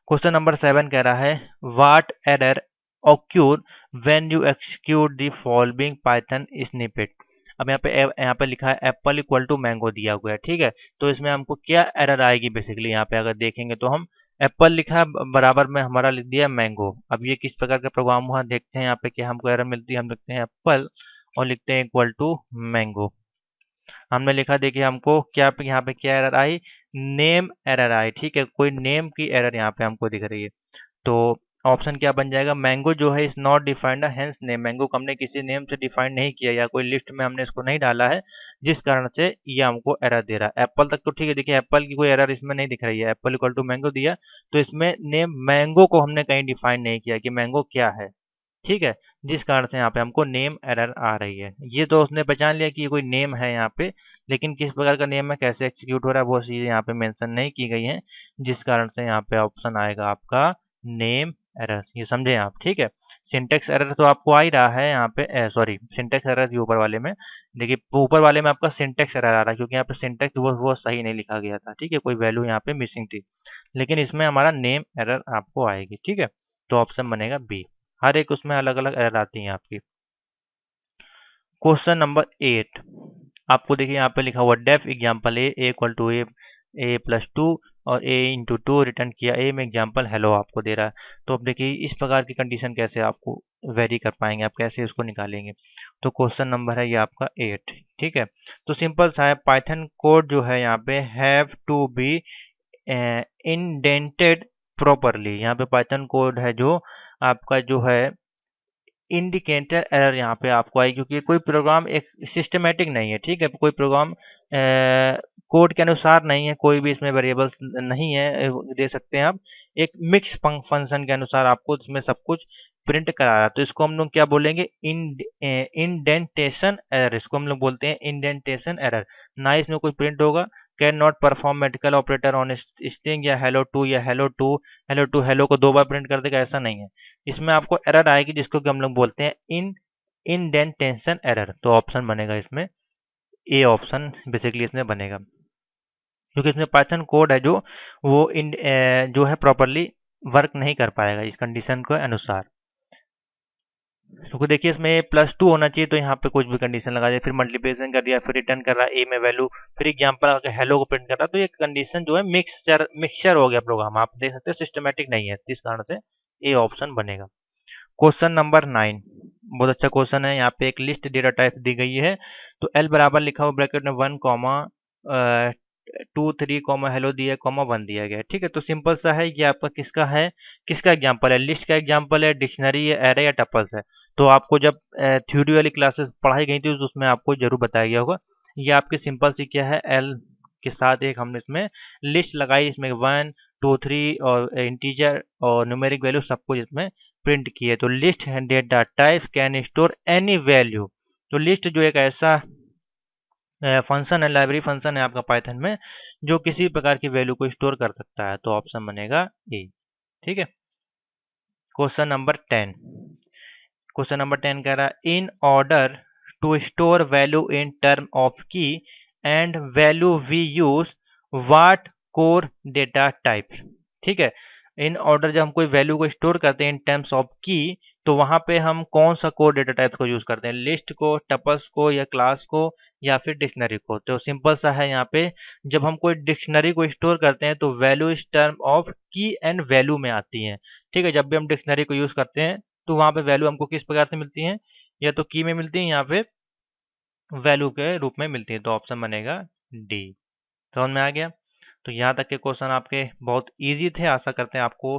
क्वेश्चन नंबर 7 कह रहा है what error occur when you execute the following python snippet। अब यहाँ पे लिखा है एप्पल इक्वल टू मैंगो दिया हुआ है। ठीक है, तो इसमें हमको क्या एरर आएगी, बेसिकली यहाँ पे अगर देखेंगे तो हम एप्पल लिखा है बराबर में हमारा लिख दिया मैंगो। अब ये किस प्रकार का प्रोग्राम हुआ देखते हैं यहाँ पे क्या हमको एरर मिलती है। हम लिखते हैं एप्पल और लिखते हैं इक्वल टू मैंगो। हमने लिखा, देखिए हमको क्या यहाँ पे क्या एरर आई, नेम एरर आई। ठीक है, कोई नेम की एरर यहाँ पे हमको दिख रही है। तो ऑप्शन क्या बन जाएगा, मैंगो जो है is not defined hence name, mango को हमने किसी नेम से डिफाइन नहीं किया या कोई लिस्ट में हमने इसको नहीं डाला है, जिस कारण से ये हमको एरर दे रहा है। एप्पल तक तो ठीक है, देखिए एप्पल की कोई एरर इसमें नहीं दिख रही है, एप्पल इक्वल टू मैंगो दिया, तो इसमें नेम मैंगो को हमने कहीं डिफाइन नहीं किया कि मैंगो क्या है। ठीक है, जिस कारण से यहाँ पे हमको नेम एरर आ रही है। ये तो उसने पहचान लिया कि ये कोई नेम है यहाँ पे, लेकिन किस प्रकार का नेम है, कैसे एक्सिक्यूट हो रहा है, वो चीज़ यहाँ पे मेंशन नहीं की गई है, जिस कारण से यहाँ पे ऑप्शन आएगा आपका नेम एरर। ये समझे आप। ठीक है, सिंटेक्स एरर तो आपको आ ही रहा है यहाँ पे, सॉरी सिंटेक्स एरर ये ऊपर वाले में, देखिए ऊपर वाले में आपका सिंटेक्स एरर आ रहा है क्योंकि यहाँ पे सिंटेक्स वो सही नहीं लिखा गया था। ठीक है, कोई वैल्यू यहाँ पे मिसिंग थी, लेकिन इसमें हमारा नेम एरर आपको आएगी। ठीक है, तो ऑप्शन बनेगा बी। हर एक उसमें अलग अलग एरर आती हैं आपकी। क्वेश्चन नंबर 8, आपको देखिए यहाँ पे लिखा हुआ def example a equal to a plus 2 और ए इंटू 2 रिटर्न किया, ए में एग्जाम्पल हेलो आपको दे रहा है। तो अब देखिए इस प्रकार की कंडीशन कैसे आपको वेरी कर पाएंगे, आप कैसे उसको निकालेंगे। तो क्वेश्चन नंबर है ये आपका 8। ठीक है, तो सिंपल सा है, पाइथन कोड जो है यहाँ पे have to be indented properly. यहाँ पे पाइथन कोड है जो आपका जो है इंडिकेटर एरर यहाँ पे आपको आएगी, क्योंकि कोई प्रोग्राम एक सिस्टमेटिक नहीं है। ठीक है, कोई प्रोग्राम कोड के अनुसार नहीं है, कोई भी इसमें वेरिएबल्स नहीं है दे सकते हैं आप, एक मिक्स फंक्शन के अनुसार आपको इसमें सब कुछ प्रिंट करा रहा है। तो इसको हम लोग क्या बोलेंगे, इंडेंटेशन एरर, इसको हम लोग बोलते हैं इंडेंटेशन एरर। ना इसमें कोई प्रिंट होगा, can not perform medical operator on string या हेलो टू या हेलो को 2 बार प्रिंट कर देगा, ऐसा नहीं है। इसमें आपको एरर आएगी जिसको कि हम लोग बोलते हैं इंडेंटेशन एरर। तो ऑप्शन बनेगा इसमें ए ऑप्शन बेसिकली इसमें बनेगा, क्योंकि इसमें पाइथन कोड है जो वो जो है प्रॉपरली वर्क नहीं कर पाएगा इस कंडीशन के अनुसार। तो देखिए इसमें +2 होना चाहिए, तो यहाँ पे कुछ भी कंडीशन लगा दिया, फिर मल्टीप्लिकेशन कर दिया, फिर रिटर्न कर रहा है ए में वैल्यू, फिर एग्जाम्पल आकर हेलो को प्रिंट कर रहा है। तो ये कंडीशन जो है मिक्सचर हो गया प्रोग्राम, आप देख सकते हैं सिस्टमेटिक नहीं है, इस कारण से ए ऑप्शन बनेगा। क्वेश्चन नंबर 9 बहुत अच्छा क्वेश्चन है। यहाँ पे एक लिस्ट डेटा टाइप दी गई है, तो एल बराबर लिखा हुआ ब्रैकेट में 1 कॉमा 2 3 कॉमा हेलो दिया है कॉमा 1 दिया गया है। ठीक है, तो सिंपल सा है, ये आपका किसका है, किसका एग्जांपल है, लिस्ट का एग्जांपल है, डिक्शनरी है, एरे या टपल्स है। तो आपको जब थ्योरी वाली क्लासेस पढ़ाई गई थी तो उसमें आपको जरूर बताया गया होगा। ये आपकी सिंपल सी क्या है, एल के साथ एक हमने इसमें लिस्ट लगाई, इसमें 1 2 3 और इंटीजर और न्यूमेरिक वैल्यू सब कुछ इसमें प्रिंट किए। तो list data type can store any value. तो लिस्ट जो एक ऐसा फंक्शन है, लाइब्रेरी फंक्शन है आपका पाइथन में, जो किसी प्रकार की वैल्यू को स्टोर कर सकता है। तो ऑप्शन बनेगा ए। ठीक है, क्वेश्चन नंबर 10। क्वेश्चन नंबर 10 कह रहा है in order to store value in term of key and value we use what core data types. ठीक है, इन ऑर्डर जब हम कोई वैल्यू को स्टोर करते हैं इन टर्म्स ऑफ की, तो वहां पे हम कौन सा कोर डेटा टाइप्स को यूज करते हैं, लिस्ट को, टपल्स को, या क्लास को, या फिर डिक्शनरी को। तो सिंपल सा है, यहाँ पे जब हम कोई डिक्शनरी को स्टोर करते हैं तो वैल्यू इस term of key and value में आती है। ठीक है, जब भी हम डिक्शनरी को यूज करते हैं तो वहां पे वैल्यू हमको किस प्रकार से मिलती है, या तो की में मिलती है या फिर वैल्यू के रूप में मिलती है। तो ऑप्शन बनेगा डी। समझ में आ गया। तो यहाँ तक के क्वेश्चन आपके बहुत इजी थे। आशा करते हैं आपको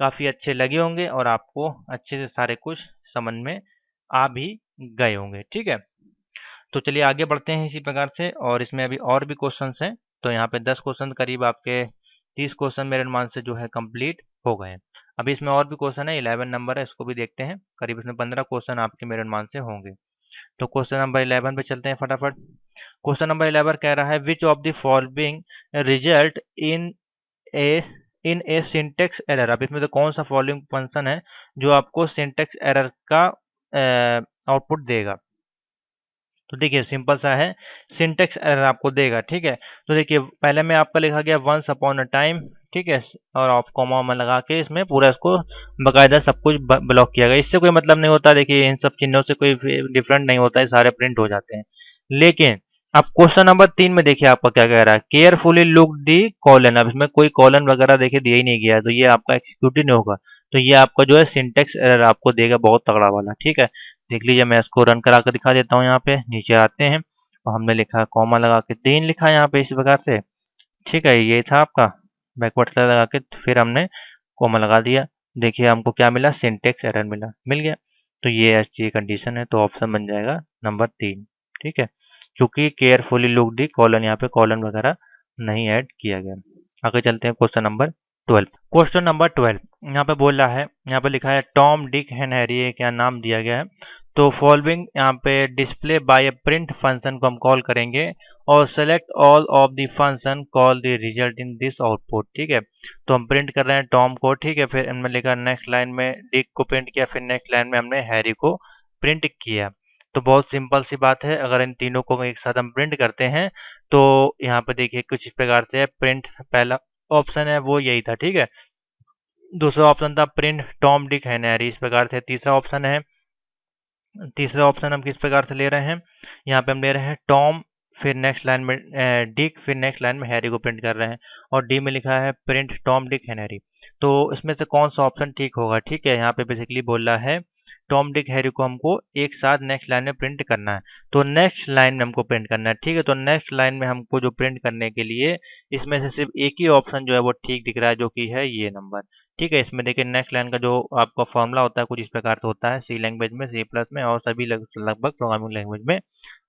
काफ़ी अच्छे लगे होंगे और आपको अच्छे से सारे कुछ समझ में आ भी गए होंगे। ठीक है, तो चलिए आगे बढ़ते हैं इसी प्रकार से। और इसमें अभी और भी क्वेश्चन हैं। तो यहाँ पे 10 क्वेश्चन करीब आपके 30 क्वेश्चन मेरे अनुमान से जो है कंप्लीट हो गए हैं। अभी इसमें और भी क्वेश्चन है, 11 नंबर है, इसको भी देखते हैं। करीब इसमें 15 क्वेश्चन आपके मेरे अनुमान से होंगे। तो क्वेश्चन नंबर 11 पे चलते हैं फटाफट। क्वेश्चन नंबर 11 कह रहा है which of the following result a in a syntax error. अब इसमें तो कौन सा फॉलोइंग फंक्शन है जो आपको सिंटेक्स एरर का आउटपुट देगा। तो देखिए सिंपल सा है, सिंटेक्स एरर आपको देगा। ठीक है, तो देखिए पहले में आपका लिखा गया वंस अपॉन अ टाइम। ठीक है, और ऑफ कॉमा में लगा के इसमें पूरा इसको बकायदा सब कुछ ब्लॉक किया गया। इससे कोई मतलब नहीं होता, देखिए इन सब चिन्हों से कोई डिफरेंट नहीं होता है, सारे प्रिंट हो जाते हैं। लेकिन अब क्वेश्चन नंबर 3 में देखिए आपका क्या कह रहा है, केयरफुली लुक दी कॉलन। अब इसमें कोई कॉलन वगैरह देखिए दिया ही नहीं गया है, तो ये आपका एग्जीक्यूटिव नहीं होगा। तो ये आपका जो है सिंटेक्स एरर आपको देगा बहुत तगड़ा वाला। ठीक है, देख लीजिए, मैं इसको रन करा कर दिखा देता हूँ। यहाँ पे नीचे आते हैं और हमने लिखा कॉमा लगा के 3 लिखा है यहाँ पे इस प्रकार से। ठीक है, ये था आपका बैकवर्ड स्लैश लगा के फिर हमने कॉमा लगा दिया। देखिए हमको क्या मिला, सिंटेक्स एरर मिल गया। तो ये ऐसी कंडीशन है, तो ऑप्शन बन जाएगा नंबर 3। ठीक है, क्योंकि केयरफुली लुक दी कॉलन, यहाँ पे कॉलन वगैरह नहीं ऐड किया गया। आगे चलते हैं क्वेश्चन नंबर 12। क्वेश्चन नंबर 12 यहाँ पे बोल रहा है, यहाँ पे लिखा है टॉम डिक एंड हैरी, क्या नाम दिया गया है। तो फॉलोइंग यहाँ पे डिस्प्ले बाय ए प्रिंट फंक्शन को हम कॉल करेंगे और select all of the function call the result in this output. ठीक है, तो हम प्रिंट कर रहे हैं टॉम को। ठीक है, फिर हमने लिखा नेक्स्ट लाइन में डिक को प्रिंट किया, फिर नेक्स्ट लाइन में हमने हैरी को प्रिंट किया। तो बहुत सिंपल सी बात है, अगर इन तीनों को एक साथ हम प्रिंट करते हैं तो यहाँ पे देखिए कुछ इस प्रकार से प्रिंट, पहला ऑप्शन है वो यही था। ठीक है, दूसरा ऑप्शन था print Tom Dick and Harry, इस प्रकार से। तीसरा ऑप्शन हम किस प्रकार से ले रहे हैं, यहाँ पे हम ले रहे हैं टॉम, फिर नेक्स्ट लाइन में डिक, फिर नेक्स्ट लाइन में हैरी को प्रिंट कर रहे हैं, और डी में लिखा है print Tom Dick and Harry. तो इसमें से कौन सा ऑप्शन ठीक होगा। ठीक है, यहाँ पे बेसिकली बोल रहा है टॉम डिक हैरी को हमको एक साथ नेक्स्ट लाइन में प्रिंट करना है, तो नेक्स्ट लाइन में हमको प्रिंट करना है। ठीक है, तो नेक्स्ट लाइन में हमको जो प्रिंट करने के लिए इसमें से सिर्फ एक ही ऑप्शन जो है वो ठीक दिख रहा है, जो कि है ये नंबर। ठीक है, इसमें देखिए नेक्स्ट लाइन का जो आपका फॉर्मूला होता है कुछ इस प्रकार से होता है, सी लैंग्वेज में, सी प्लस में और सभी लगभग प्रोग्रामिंग लैंग्वेज में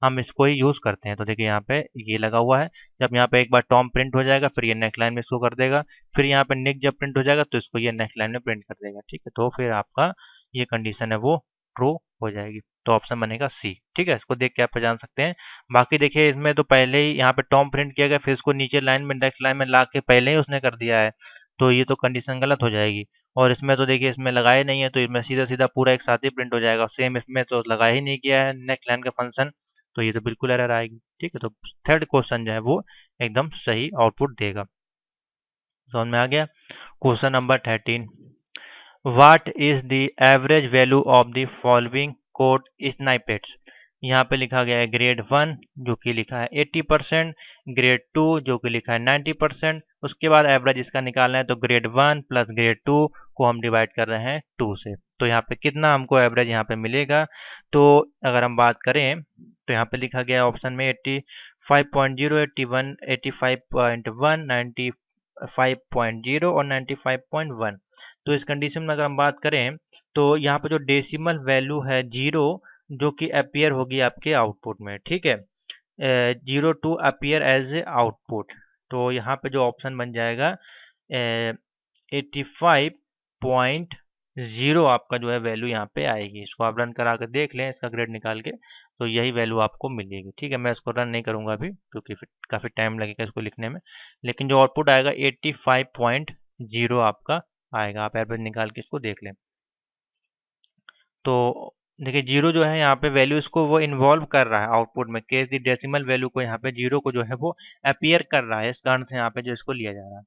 हम इसको ही यूज करते हैं। तो देखिए यहाँ पे ये लगा हुआ है, जब यहाँ पे एक बार टॉम प्रिंट हो जाएगा फिर ये नेक्स्ट लाइन में इसको कर देगा, फिर यहाँ पे निक जब प्रिंट हो जाएगा तो इसको ये नेक्स्ट लाइन में प्रिंट कर देगा। ठीक है, तो फिर आपका ये कंडीशन है वो ट्रू हो जाएगी। तो ऑप्शन बनेगा सी। ठीक है, इसको देख के आप जान सकते हैं। बाकी देखिए इसमें तो पहले ही यहाँ पे टॉम प्रिंट किया गया, फिर इसको नीचे लाइन में नेक्स्ट लाइन में ला के पहले ही उसने कर दिया है, तो ये तो कंडीशन गलत हो जाएगी। और इसमें तो देखिए इसमें लगाया नहीं है, तो इसमें सीधा सीधा पूरा एक साथ ही प्रिंट हो जाएगा। सेम इसमें तो लगाया ही नहीं किया है नेक्स्ट लाइन का फंक्शन, तो ये तो बिल्कुल एरर आएगी। ठीक है, तो थर्ड क्वेश्चन जो है वो एकदम सही आउटपुट देगा। समझ में आ गया। Question number 13, what is the average value of the following code snippets. यहाँ पे लिखा गया है ग्रेड 1 जो कि लिखा है 80%, ग्रेड 2 जो कि लिखा है 90%। उसके बाद एवरेज इसका निकालना है, तो ग्रेड 1 प्लस ग्रेड 2 को हम डिवाइड कर रहे हैं 2 से। तो यहाँ पे कितना हमको एवरेज यहाँ पे मिलेगा। तो अगर हम बात करें तो यहाँ पे लिखा गया ऑप्शन में 85.0, 81, 85.1, 95.0 और 95.1। तो इस कंडीशन में अगर हम बात करें तो यहाँ पे जो डेसिमल वैल्यू है 0, जो कि अपीयर होगी आपके आउटपुट में, ठीक है, 0 to appear as a output. तो यहाँ पे जो ऑप्शन बन जाएगा 85.0 आपका जो है वैल्यू यहाँ पे आएगी। इसको आप रन करा कर देख लें, इसका ग्रेड निकाल के, तो यही वैल्यू आपको मिलेगी। ठीक है, मैं इसको रन नहीं करूँगा अभी क्योंकि फिर काफ़ी टाइम लगेगा इसको लिखने में, लेकिन जो आउटपुट आएगा 85.0 आपका आएगा। आप एवरेज निकाल के इसको देख लें। तो देखिए 0 जो है यहाँ पे वैल्यू इसको वो इन्वॉल्व कर रहा है आउटपुट में, केस दी डेसिमल वैल्यू को यहाँ पे 0 को जो है वो अपीयर कर रहा है, इस कारण से यहाँ पे जो इसको लिया जा रहा है।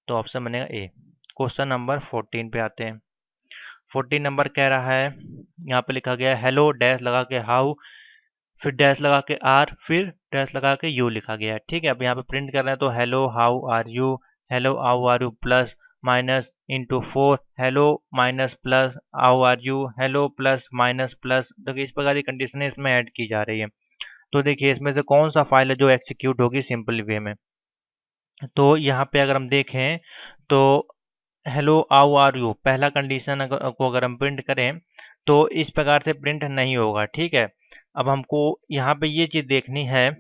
तो ऑप्शन बनेगा ए। क्वेश्चन नंबर 14 पे आते हैं। 14 नंबर कह रहा है, यहाँ पे लिखा गया है हेलो डैश लगा के हाउ, फिर डैश लगा के आर, फिर डैश लगा के यू लिखा गया है। ठीक है, अब यहाँ पे प्रिंट कर रहे हैं तो hello how are you, hello how are you plus minus into 4, hello minus plus how are you, hello plus minus plus. देखिए इस प्रकार की कंडीशन इसमें ऐड की जा रही है। तो देखिए इसमें से कौन सा फाइल है जो एक्सिक्यूट होगी सिंपल वे में। तो यहाँ पे अगर हम देखें तो हेलो हाउ आर यू पहला कंडीशन को अगर हम प्रिंट करें तो इस प्रकार से प्रिंट नहीं होगा। ठीक है, अब हमको यहाँ पे ये चीज़ देखनी है,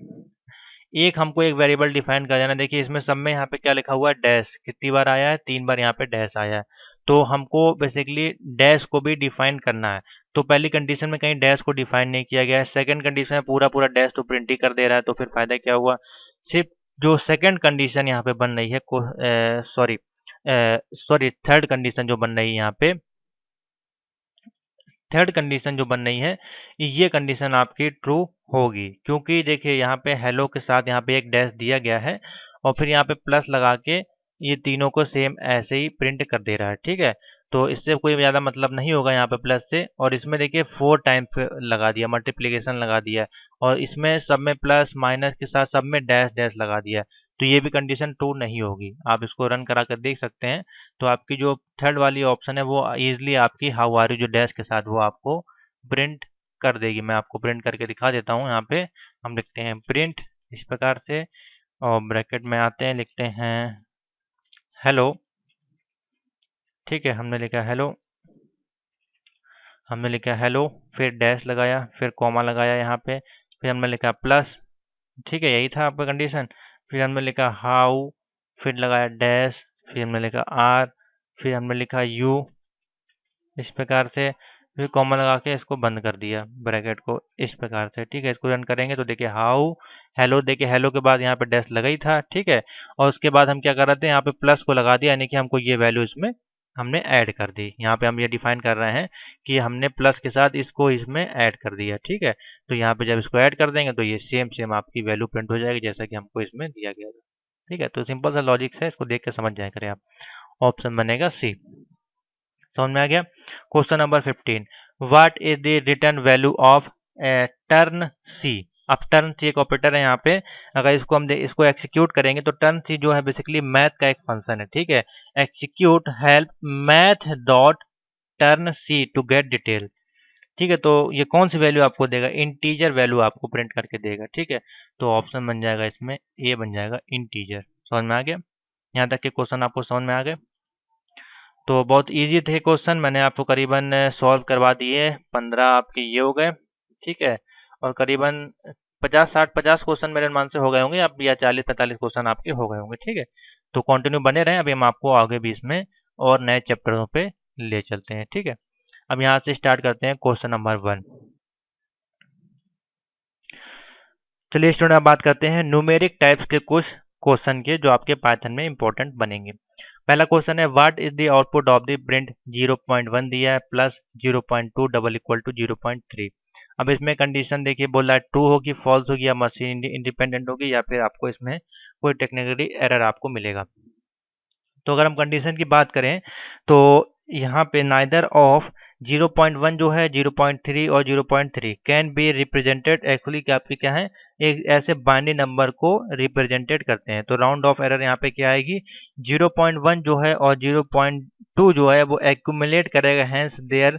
एक हमको एक वेरिएबल डिफाइन कर देना। देखिए इसमें सब में यहाँ पे क्या लिखा हुआ है, डैश कितनी बार आया है, 3 बार यहाँ पे डैश आया है। तो हमको बेसिकली डैश को भी डिफाइन करना है। तो पहली कंडीशन में कहीं डैश को डिफाइन नहीं किया गया है, सेकंड कंडीशन में पूरा पूरा डैश तो प्रिंट ही कर दे रहा है, तो फिर फायदा क्या हुआ। सिर्फ जो सेकंड कंडीशन यहाँ पे बन रही है, सॉरी थर्ड कंडीशन जो बन रही है यहाँ पे, थर्ड कंडीशन जो बन रही है ये कंडीशन आपकी ट्रू होगी, क्योंकि देखिए यहाँ पे हेलो के साथ यहाँ पे एक डैश दिया गया है और फिर यहाँ पे प्लस लगा के ये तीनों को सेम ऐसे ही प्रिंट कर दे रहा है। ठीक है, तो इससे कोई ज़्यादा मतलब नहीं होगा यहाँ पे प्लस से, और इसमें देखिए 4 टाइम्स लगा दिया, मल्टीप्लिकेशन लगा दिया है, और इसमें सब में प्लस माइनस के साथ सब में डैश डैश लगा दिया है, तो ये भी कंडीशन ट्रू नहीं होगी। आप इसको रन करा कर देख सकते हैं, तो आपकी जो थर्ड वाली ऑप्शन है वो इजीली आपकी हाउ आर यू जो डैश के साथ वो आपको प्रिंट कर देगी। मैं आपको प्रिंट करके दिखा देता हूँ। यहाँ पे हम लिखते हैं प्रिंट इस प्रकार से, और ब्रैकेट में आते हैं, लिखते हैं हेलो। ठीक है, हमने लिखा हेलो, फिर डैश लगाया, फिर कॉमा लगाया यहाँ पे, फिर हमने लिखा प्लस। ठीक है, यही था आपका कंडीशन। फिर हमने लिखा हाउ, फिर लगाया डैश, फिर हमने लिखा आर, फिर हमने लिखा यू इस प्रकार से, फिर कॉमा लगा के इसको बंद कर दिया ब्रैकेट को इस प्रकार से। ठीक है, इसको रन करेंगे तो देखिए हाउ हेलो, देखिए हेलो के बाद यहाँ पे डैश लगा ही था। ठीक है, और उसके बाद हम क्या कर रहे थे, यहाँ पे प्लस को लगा दिया, यानी कि हमको ये वैल्यू इसमें हमने ऐड कर दी। यहाँ पे हम ये डिफाइन कर रहे हैं कि हमने प्लस के साथ इसको इसमें ऐड कर दिया। ठीक है, तो यहाँ पे जब इसको ऐड कर देंगे तो ये सेम सेम आपकी वैल्यू प्रिंट हो जाएगी जैसा कि हमको इसमें दिया गया था। ठीक है, तो सिंपल सा लॉजिक है, इसको देख के समझ जाया करें आप। ऑप्शन बनेगा सी। समझ में आ गया। Question number 15, what is the return value of turn C. अब टर्न सी एक ऑपरेटर है यहाँ पे, अगर इसको हम इसको एक्सिक्यूट करेंगे तो टर्न सी जो है बेसिकली मैथ का एक फंक्शन है। ठीक है, execute help math dot turn c to get detail. ठीक है, तो ये कौन सी वैल्यू आपको देगा, इंटीजर वैल्यू आपको प्रिंट करके देगा। ठीक है, तो ऑप्शन बन जाएगा इसमें ए बन जाएगा इंटीजर। समझ में आ गया, यहाँ तक के क्वेश्चन आपको समझ में आ गए। तो बहुत इजी थे क्वेश्चन, मैंने आपको करीबन सॉल्व करवा दिए, 15 आपके ये हो गए। ठीक है, और करीबन 50 क्वेश्चन मेरे अनुमान से हो गए होंगे, अब या 40-45 क्वेश्चन आपके हो गए होंगे। ठीक है, तो कंटिन्यू बने रहें, अभी हम आपको आगे भी इसमें और नए चैप्टरों पे ले चलते हैं। ठीक है, अब यहाँ से स्टार्ट करते हैं क्वेश्चन नंबर 1। चलिए स्टूडेंट अब बात करते हैं न्यूमेरिक टाइप्स के कुछ क्वेश्चन के जो आपके पाइथन में इंपॉर्टेंट बनेंगे। पहला क्वेश्चन है what is the output of the print 0.1 दिया है प्लस 0.2 डबल इक्वल टू 0.3। अब इसमें कंडीशन देखिए बोल रहा है ट्रू होगी, फॉल्स होगी, या मशीन इंडिपेंडेंट होगी, या फिर आपको इसमें कोई टेक्निकली एरर आपको मिलेगा। तो अगर हम कंडीशन की बात करें तो यहाँ पे नाइदर ऑफ 0.1 जो है 0.3 और 0.3 कैन बी रिप्रेजेंटेड एक्चुअली क्या आपके क्या है, एक ऐसे बाइनरी नंबर को रिप्रेजेंटेड करते हैं। तो राउंड ऑफ एरर यहाँ पे क्या आएगी, 0.1 जो है और 0.2 जो है वो एक्यूमुलेट करेगा, हैंस देयर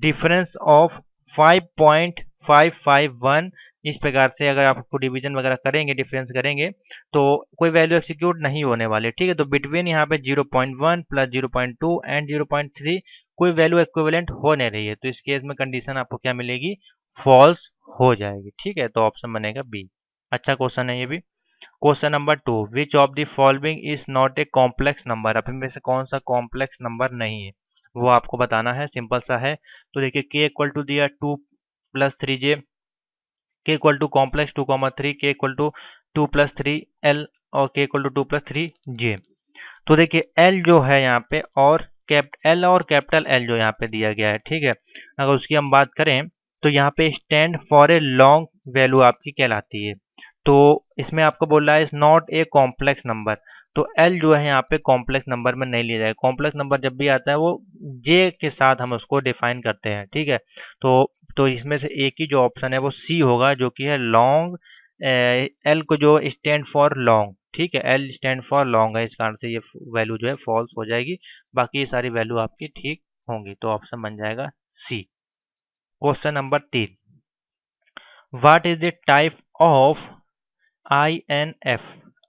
डिफरेंस ऑफ 5.551। इस प्रकार से अगर आपको डिवीजन वगैरह करेंगे, डिफरेंस करेंगे, तो कोई वैल्यू एक्सिक्यूट नहीं होने वाली, ठीक है। तो बिटवीन यहाँ पे 0.1 प्लस 0.2 एंड 0.3 कोई वैल्यू इक्विवेलेंट हो नहीं रही है, तो इस केस में कंडीशन आपको क्या मिलेगी, फॉल्स हो जाएगी, ठीक है। तो ऑप्शन बनेगा बी। अच्छा क्वेश्चन है ये भी। Question number 2, which of the following is not a complex number. अब इनमें से कौन सा कॉम्प्लेक्स नंबर नहीं है वो आपको बताना है, सिंपल सा है। तो देखिए k इक्वल टू दिया 2 plus 3j, k equal to complex 2,3, k equal to 2 plus 3l और k equal to 2 plus 3j। तो देखिए L जो है यहाँ पे और L और कैपिटल L जो यहाँ पे दिया गया है, ठीक है। अगर उसकी हम बात करें तो यहाँ पे stand for a long value आपकी कहलाती है। तो इसमें आपको बोल रहा है is not a complex number, तो L जो है यहाँ पे कॉम्प्लेक्स नंबर में नहीं लिया जाएगा। कॉम्प्लेक्स नंबर जब भी आता है वो J के साथ हम उसको डिफाइन करते हैं, ठीक है। तो इसमें से एक ही जो ऑप्शन है वो C होगा, जो कि है लॉन्ग। L को जो स्टैंड फॉर लॉन्ग, ठीक है, L स्टैंड फॉर लॉन्ग है, इस कारण से ये वैल्यू जो है फॉल्स हो जाएगी। बाकी ये सारी वैल्यू आपकी ठीक होंगी, तो ऑप्शन बन जाएगा C. Question number 3, what is the type of INF।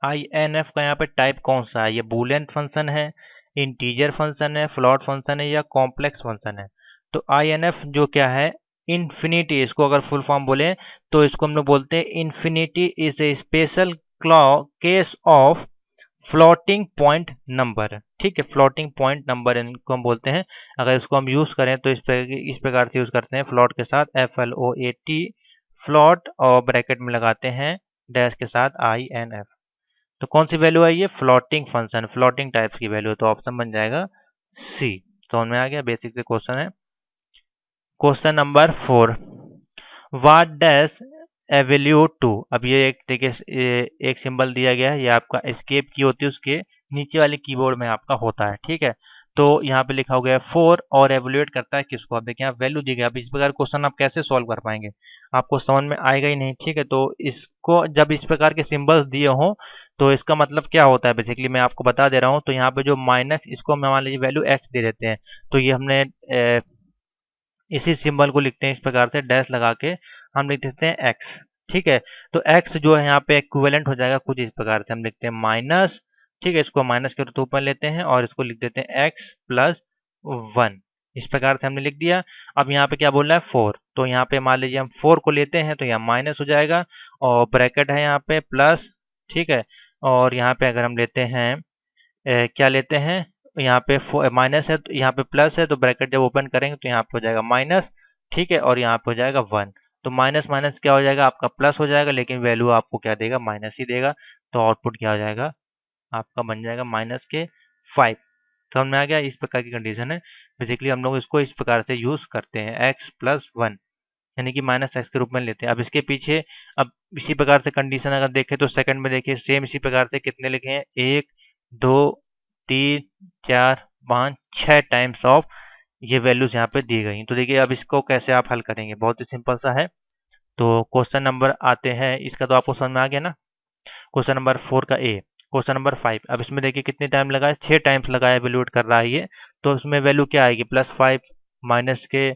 INF का यहाँ पे टाइप कौन सा है, ये बूलियन फंक्शन है, इंटीजर फंक्शन है, फ्लोट फंक्शन है, या कॉम्प्लेक्स फंक्शन है। तो INF जो क्या है, इन्फिनिटी, इसको अगर फुल फॉर्म बोले तो इसको हम लोग बोलते हैं infinity is a special case of floating point number, ठीक है। फ्लोटिंग पॉइंट नंबर इनको हम बोलते हैं। अगर इसको हम यूज करें तो इस प्रकार से यूज करते हैं, फ्लोट के साथ FLOAT, फ्लोट, और ब्रैकेट में लगाते हैं डैश के साथ INF। तो कौन सी वैल्यू है ये, फ्लोटिंग फंक्शन, फ्लोटिंग टाइप्स की वैल्यू, तो ऑप्शन बन जाएगा सी। समझ में आ गया, बेसिक से क्वेश्चन है। Question number 4, what dash evaluate to. अब ये एक देखिए एक सिंबल दिया गया है, ये आपका एस्केप की होती है, उसके नीचे वाले कीबोर्ड में आपका होता है, ठीक है। तो यहाँ पे लिखा हो गया 4 और एवल्यूएट करता है किसको। अब देखिए यहाँ वैल्यू दी गई, अब इस प्रकार क्वेश्चन आप कैसे सॉल्व कर पाएंगे, आपको समझ में आएगा ही नहीं, ठीक है। तो इसको जब इस प्रकार के सिंबल्स दिए हों तो इसका मतलब क्या होता है, बेसिकली मैं आपको बता दे रहा हूँ। तो यहाँ पे जो माइनस, इसको हम मान लीजिए वैल्यू x दे देते हैं, तो ये हमने इसी सिंबल को लिखते हैं इस प्रकार से डैश लगा के, हम लिख देते हैं x, ठीक है। तो x जो है यहाँ पे इक्विवेलेंट हो जाएगा कुछ इस प्रकार से, हम लिखते हैं माइनस, ठीक है, इसको माइनस के रूप में लेते हैं और इसको लिख देते हैं x प्लस 1। इस प्रकार से हमने लिख दिया। अब यहाँ पे क्या बोल रहा है 4, तो यहाँ पे मान लीजिए हम 4 को लेते हैं तो यहाँ माइनस हो जाएगा और ब्रैकेट है यहाँ पे प्लस, ठीक है। और यहाँ पे अगर हम लेते हैं क्या लेते हैं, यहाँ पे माइनस है तो यहाँ पे प्लस है, तो ब्रैकेट जब ओपन करेंगे तो यहाँ पे हो जाएगा माइनस, ठीक है, और यहाँ पे हो जाएगा 1। तो माइनस माइनस क्या हो जाएगा, आपका प्लस हो जाएगा, लेकिन वैल्यू आपको क्या देगा, माइनस ही देगा। तो आउटपुट क्या हो जाएगा, आपका बन जाएगा माइनस के 5। समझ में आ गया, इस प्रकार की कंडीशन है। बेसिकली हम लोग इसको इस प्रकार से यूज करते हैं, x प्लस 1 यानी कि माइनस एक्स के रूप में लेते हैं। अब इसके पीछे, अब इसी प्रकार से कंडीशन अगर देखें तो सेकंड में देखिए सेम इसी प्रकार से कितने लिखे हैं, 1 2 3 4 5 6 टाइम्स ऑफ ये वैल्यूज यहाँ पे दी गई। तो देखिए अब इसको कैसे आप हल करेंगे, बहुत ही सिंपल सा है। तो क्वेश्चन नंबर आते हैं इसका, तो आपको समझ में आ गया ना। क्वेश्चन नंबर 4 का ए। क्वेश्चन नंबर 5, अब इसमें देखिए कितने टाइम लगा है, 6 टाइम्स लगा है, एवेल्यूएट कर रहा है ये। तो इसमें वैल्यू क्या आएगी, +5 माइनस के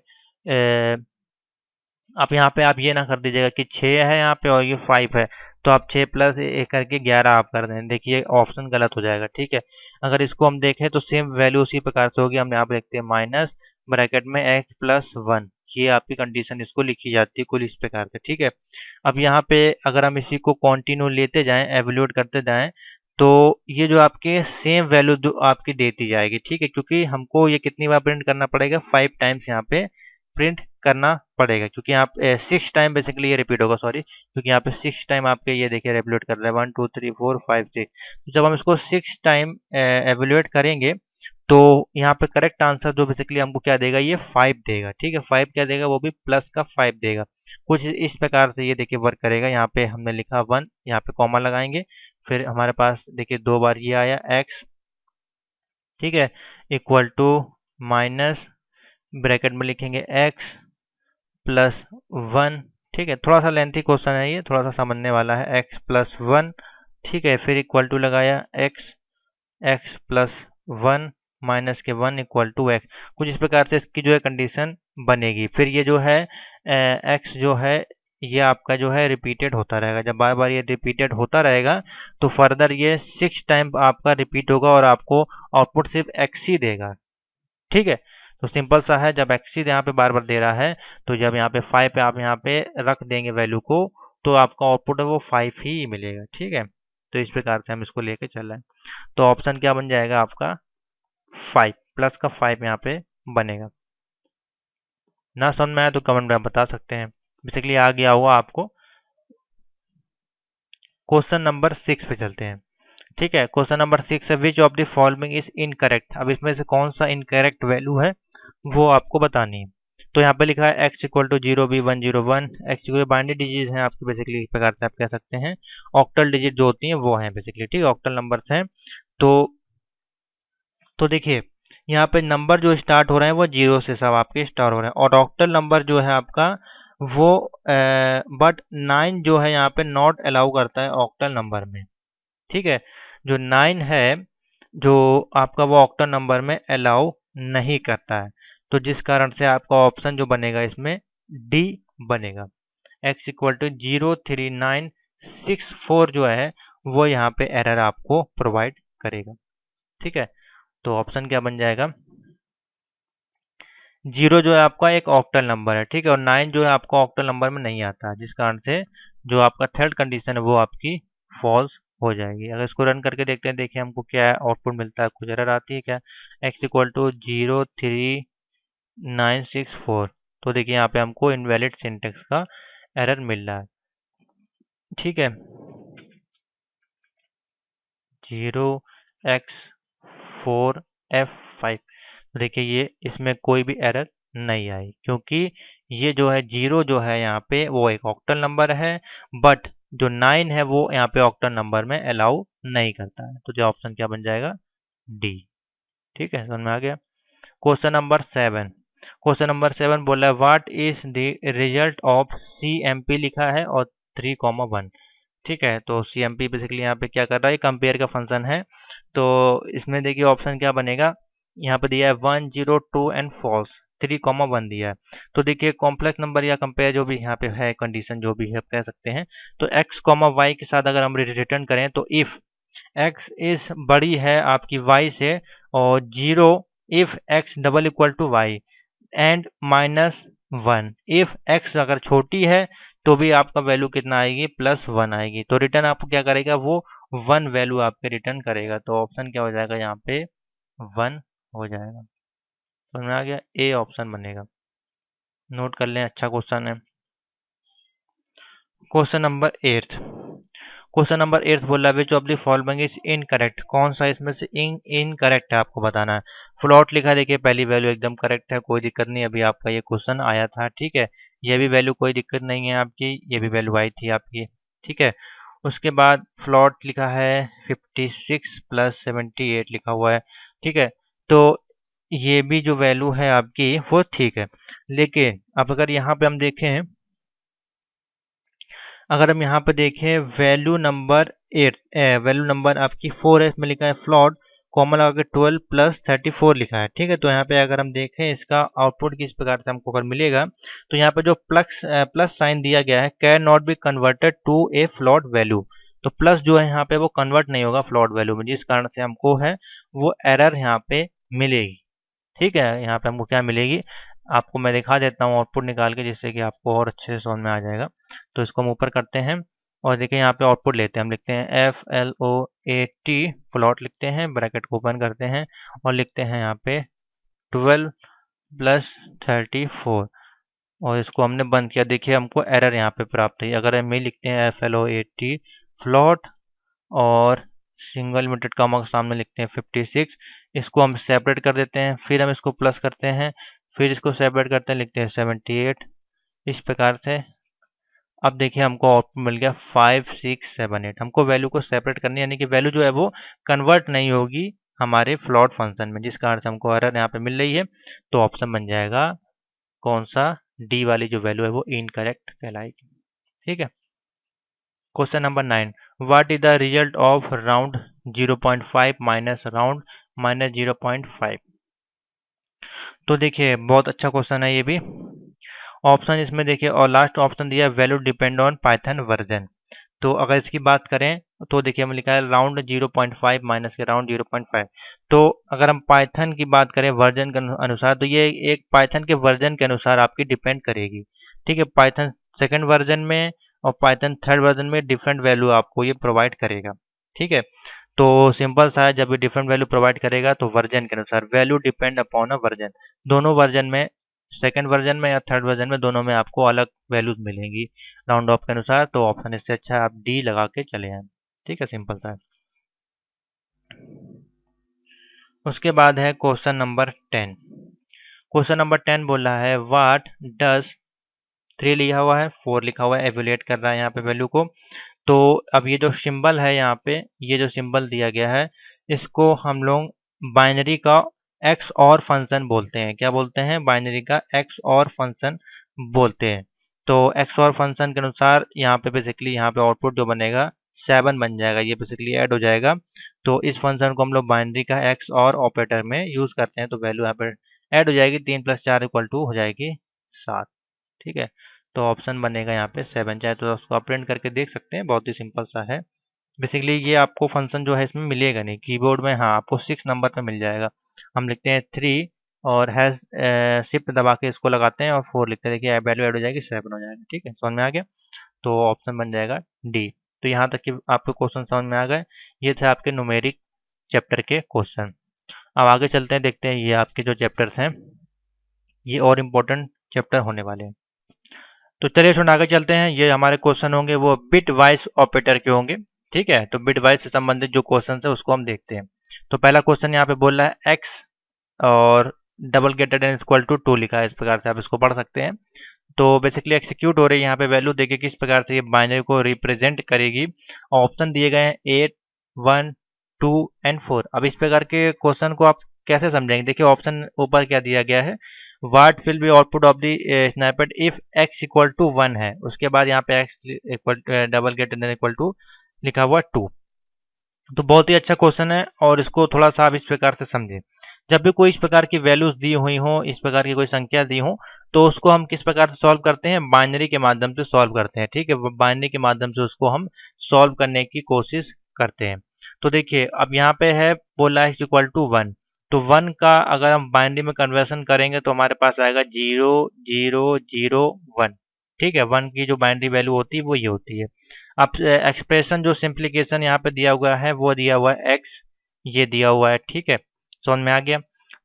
अब यहाँ पे आप ये ना कर दीजिएगा कि 6 है यहाँ पे और ये 5 है, तो आप 6 प्लस एक करके 11 आप कर दें, देखिए ऑप्शन गलत हो जाएगा, ठीक है। अगर इसको हम देखें तो सेम वैल्यू उसी प्रकार से होगी, हम यहाँ पे लिखते हैं माइनस ब्रैकेट में x प्लस 1, ये आपकी कंडीशन इसको लिखी जाती है कुल इस प्रकार से, ठीक है। अब यहाँ पे अगर हम इसी को कंटिन्यू लेते जाएं, एवल्यूएट करते जाएं, तो ये जो आपके सेम वैल्यू आपकी देती जाएगी, ठीक है, क्योंकि हमको ये कितनी बार प्रिंट करना पड़ेगा, 5 टाइम्स यहाँ पे प्रिंट करना पड़ेगा, क्योंकि यहाँ पे 6 टाइम बेसिकली ये रिपीट होगा, सॉरी, क्योंकि यहाँ पे 6 टाइम आपके ये देखिए एवेल्यूएट कर रहे हैं, 1 2 3 4 5 6। तो जब हम इसको 6 टाइम एवेल्यूएट करेंगे तो यहाँ पे करेक्ट आंसर जो बेसिकली हमको क्या देगा, ये 5 देगा, ठीक है। 5 क्या देगा, वो भी प्लस का 5 देगा, कुछ इस प्रकार से ये देखिए वर्क करेगा। यहाँ पे हमने लिखा 1, यहाँ पे कॉमा लगाएंगे, फिर हमारे पास देखिए 2 बार ये आया x, ठीक है, इक्वल टू माइनस ब्रैकेट में लिखेंगे x प्लस 1। ठीक है, थोड़ा सा लेंथी क्वेश्चन है ये, थोड़ा सा समझने वाला है। x प्लस 1, ठीक है, फिर इक्वल टू लगाया x प्लस 1 माइनस के 1 इक्वल टू x। कुछ इस प्रकार से इसकी जो है कंडीशन बनेगी। फिर ये जो है x जो है ये आपका जो है रिपीटेड होता रहेगा। जब बार बार ये रिपीटेड होता रहेगा तो फर्दर ये 6 टाइम आपका रिपीट होगा और आपको आउटपुट सिर्फ x ही देगा। ठीक है, तो सिंपल सा है, जब x ही यहाँ पे बार बार दे रहा है तो जब यहाँ पे 5 पे आप यहाँ पे रख देंगे वैल्यू को तो आपका आउटपुट है वो 5 ही मिलेगा। ठीक है, तो इस प्रकार से हम इसको लेके चल रहे हैं। तो ऑप्शन क्या बन जाएगा आपका 5, प्लस का 5 यहाँ पे बनेगा। ना समझ में आया तो कमेंट में आप बता सकते हैं। बेसिकली आ गया हुआ आपको। क्वेश्चन नंबर 6 पे चलते हैं। ठीक है, क्वेश्चन नंबर 6 है which of the following is incorrect. अब इसमें से कौन सा इनकरेक्ट वैल्यू है वो आपको बतानी है। तो यहाँ पे लिखा है x equal to 0b101। x equal binary digit हैं आपके, बेसिकली इस प्रकार से आप कह सकते हैं। ऑक्टल डिजिट जो होती हैं वो हैं बेसिकली, ठीक है, ऑक्टल नंबर्स हैं। तो देखिए यहाँ पे नंबर जो स्टार्ट हो रहे हैं वो 0 से सब आपके स्टार्ट हो रहे हैं और ऑक्टल नंबर जो है आपका वो बट 9 जो है यहाँ पे नॉट अलाउ करता है ऑक्टल नंबर में। ठीक है, जो 9 है जो आपका वो ऑक्टल नंबर में अलाउ नहीं करता है। तो जिस कारण से आपका ऑप्शन जो बनेगा इसमें डी बनेगा। x इक्वल टू 03964 जो है वो यहाँ पे एरर आपको प्रोवाइड करेगा। ठीक है, तो ऑप्शन क्या बन जाएगा, 0 जो है आपका एक ऑक्टल नंबर है। ठीक है, और 9 जो है आपका ऑक्टल नंबर में नहीं आता है, जिस कारण से जो आपका थर्ड कंडीशन है वो आपकी फॉल्स हो जाएगी। अगर इसको रन करके देखते हैं, देखिए हमको क्या आउटपुट मिलता है, कुछ एरर आती है क्या, x इक्वल टू 03964। तो देखिए यहाँ पे हमको इनवैलिड सिंटेक्स का एरर मिल रहा है। ठीक है, 0x4f5। तो देखिए ये इसमें कोई भी एरर नहीं आई क्योंकि ये जो है 0 जो है यहाँ पे वो एक ऑक्टल नंबर है, बट जो 9 है वो यहाँ पे ऑक्टल नंबर में अलाउ नहीं करता है। तो जो ऑप्शन क्या बन जाएगा, डी। ठीक है, समझ में आ गया। क्वेश्चन नंबर 7, क्वेश्चन नंबर 7 बोला है what is the result of CMP लिखा है और 3,1। ठीक है, तो CMP बेसिकली यहाँ पे क्या कर रहा है, कंपेयर का फंक्शन है। तो इसमें देखिए ऑप्शन क्या बनेगा, यहाँ पे दिया है 1 0 2 एंड फॉल्स, 3,1 दिया है। तो देखिए कॉम्प्लेक्स नंबर या कंपेयर जो भी यहाँ पे है कंडीशन जो भी है कह सकते हैं। तो x y के साथ अगर हम रिटर्न करें तो इफ x इज बड़ी है आपकी y से और 0 if x double equal to y and -1 if x अगर छोटी है तो भी आपका वैल्यू कितना आएगी, +1 आएगी। तो रिटर्न आपको क्या करेगा, वो 1 वैल्यू आपके रिटर्न करेगा। तो ऑप्शन क्या हो जाएगा यहाँ पे 1 हो जाएगा। समझ में आ गया, ए ऑप्शन बनेगा। नोट कर लें, अच्छा क्वेश्चन है। क्वेश्चन नंबर 8, क्वेश्चन नंबर 8 बोल रहा है which of the following is incorrect. कौन सा इसमें से इनकरेक्ट है आपको बताना है। फ्लॉट लिखा है, देखिए पहली वैल्यू एकदम करेक्ट है, कोई दिक्कत नहीं। अभी आपका ये क्वेश्चन आया था। ठीक है, ये भी वैल्यू कोई दिक्कत नहीं है आपकी, ये भी वैल्यू आई थी आपकी। ठीक है, उसके बाद फ्लॉट लिखा है 56 + 78 लिखा हुआ है। ठीक है, तो ये भी जो वैल्यू है आपकी वो ठीक है। लेकिन अब अगर यहाँ पे हम देखें, अगर हम यहाँ पे देखें वैल्यू नंबर 8, वैल्यू नंबर आपकी 4 में लिखा है फ्लॉट, कॉमन लगा के 12 + 34 लिखा है। ठीक है, तो यहाँ पे अगर हम देखें इसका आउटपुट किस प्रकार से हमको अगर मिलेगा, तो यहाँ पे जो प्लस साइन दिया गया है can not be converted to a float value. तो प्लस जो है यहाँ पे वो कन्वर्ट नहीं होगा फ्लॉट वैल्यू में, जिस कारण से हमको है वो एरर यहाँ पे मिलेगी। ठीक है, यहाँ पे हमको क्या मिलेगी, आपको मैं दिखा देता हूँ आउटपुट निकाल के, जिससे कि आपको और अच्छे से समझ में आ जाएगा। तो इसको हम ऊपर करते हैं और देखिए यहाँ पे आउटपुट लेते हैं। हम लिखते हैं FLOAT प्लॉट लिखते हैं, ब्रैकेट को ओपन करते हैं और लिखते हैं यहाँ पे 12 + 34 और इसको हमने बंद किया। देखिए हमको एरर यहाँ पे प्राप्त हुई। अगर हम ये लिखते हैं FLOAT प्लॉट और सिंगल इन्वर्टेड कॉमा के सामने लिखते हैं 56, इसको हम सेपरेट कर देते हैं, फिर हम इसको प्लस करते हैं, फिर इसको सेपरेट करते हैं, लिखते हैं 78। इस प्रकार से अब देखिए हमको आउटपुट मिल गया 5678। हमको वैल्यू को सेपरेट करनी है, यानी कि वैल्यू जो है वो कन्वर्ट नहीं होगी हमारे फ्लॉट फंक्शन में, जिस कारण से हमको एरर यहाँ पे मिल रही है। तो ऑप्शन बन जाएगा कौन सा, डी वाली जो वैल्यू है वो इनकरेक्ट कहलाएगी। ठीक है। Question number 9, what is the result of round 0.5 minus round minus 0.5। तो देखिए बहुत अच्छा क्वेश्चन है ये भी। ऑप्शन इसमें देखिए, और लास्ट ऑप्शन दिया value depend on Python version. तो अगर इसकी बात करें तो देखिए हम लिखा है राउंड 0.5 माइनस के राउंड 0.5। तो अगर हम पाइथन की बात करें वर्जन के अनुसार, तो ये एक पाइथन के वर्जन के अनुसार आपकी डिपेंड करेगी। ठीक है, पाइथन सेकंड वर्जन में और पाइथन थर्ड वर्जन में डिफरेंट वैल्यू आपको ये प्रोवाइड करेगा। ठीक है, तो सिंपल सा है, जब ये डिफरेंट वैल्यू प्रोवाइड करेगा तो वर्जन के अनुसार value depend upon a version. दोनों वर्जन में, सेकंड वर्जन में या थर्ड वर्जन में, दोनों में आपको अलग वैल्यूज मिलेंगी राउंड ऑफ के अनुसार। तो ऑप्शन इससे अच्छा है आप डी लगा के चले आए। ठीक है, सिंपल सा है। उसके बाद है क्वेश्चन नंबर 10। क्वेश्चन नंबर 10 बोल रहा है व्हाट डज 3 लिखा हुआ है, 4 लिखा हुआ है, एवेल्युएट कर रहा है यहाँ पे वैल्यू को। तो अब ये जो सिंबल है यहाँ पे, ये जो सिंबल दिया गया है, इसको हम लोग बाइनरी का एक्स और फंक्शन बोलते हैं। क्या बोलते हैं? बाइनरी का एक्स और फंक्शन बोलते हैं। तो एक्स और फंक्शन के अनुसार यहाँ पे बेसिकली यहाँ पे आउटपुट जो बनेगा 7 बन जाएगा, ये बेसिकली ऐड हो जाएगा। तो इस फंक्शन को हम लोग बाइनरी का एक्स और ऑपरेटर में यूज करते हैं, तो वैल्यू यहाँ पे ऐड हो जाएगी, 3 + 4 = हो जाएगी 7। ठीक है, तो ऑप्शन बनेगा यहाँ पे 7। चाहे तो उसको आप प्रिंट करके देख सकते हैं, बहुत ही सिंपल सा है। बेसिकली ये आपको फंक्शन जो है इसमें मिलेगा नहीं कीबोर्ड में, हाँ आपको 6 नंबर पे मिल जाएगा। हम लिखते हैं 3 और हैश शिफ्ट दबा के इसको लगाते हैं और 4 लिखते हैं, देखिए वैल्यू ऐड हो जाएगी 7 हो जाएगा। ठीक है, समझ में आ गया? तो ऑप्शन बन जाएगा डी। तो यहाँ तक कि आपके क्वेश्चन समझ में आ गए। ये थे आपके न्यूमेरिक चैप्टर के क्वेश्चन। अब आगे चलते हैं, देखते हैं ये आपके जो चैप्टर्स हैं ये और इम्पोर्टेंट चैप्टर होने वाले हैं। तो चलिए थोड़ा आगे चलते हैं। ये हमारे क्वेश्चन होंगे वो बिट वाइज ऑपरेटर के होंगे। ठीक है, तो बिट वाइज से संबंधित जो क्वेश्चन है उसको हम देखते हैं। तो पहला क्वेश्चन यहाँ पे बोल रहा है एक्स और double greater than equal to 2 लिखा है, इस प्रकार से आप इसको पढ़ सकते हैं। तो बेसिकली एक्सिक्यूट हो रही है यहाँ पे वैल्यू, देखिए किस प्रकार से ये बाइनरी को रिप्रेजेंट करेगी। ऑप्शन दिए गए हैं 8, 1, 2 एंड 4। अब इस प्रकार के क्वेश्चन को आप कैसे समझेंगे? देखिए ऑप्शन ऊपर क्या दिया गया है, what will be output of the snippet if x = 1 है, उसके बाद यहाँ पे x equal double greater than equal to लिखा हुआ 2। तो बहुत ही अच्छा क्वेश्चन है और इसको थोड़ा सा आप इस प्रकार से समझें। जब भी कोई इस प्रकार की वैल्यूज दी हुई हो, इस प्रकार की कोई संख्या दी हो, तो उसको हम किस प्रकार से सॉल्व करते हैं? बाइनरी के माध्यम से सॉल्व करते हैं। ठीक है, बाइनरी के माध्यम से उसको हम सॉल्व करने की कोशिश करते हैं। तो देखिए अब यहाँ पे है बोला है =1, तो 1 का अगर हम बाइनरी में कन्वर्सन करेंगे तो हमारे पास आएगा 0 0 0 1। ठीक है, 1 की जो बाइनरी वैल्यू होती है वो ये होती है। अब एक्सप्रेशन जो सिंप्लीकेशन यहाँ पे दिया हुआ है वो दिया हुआ है x, ये दिया हुआ है। ठीक है, समझ में आ गया?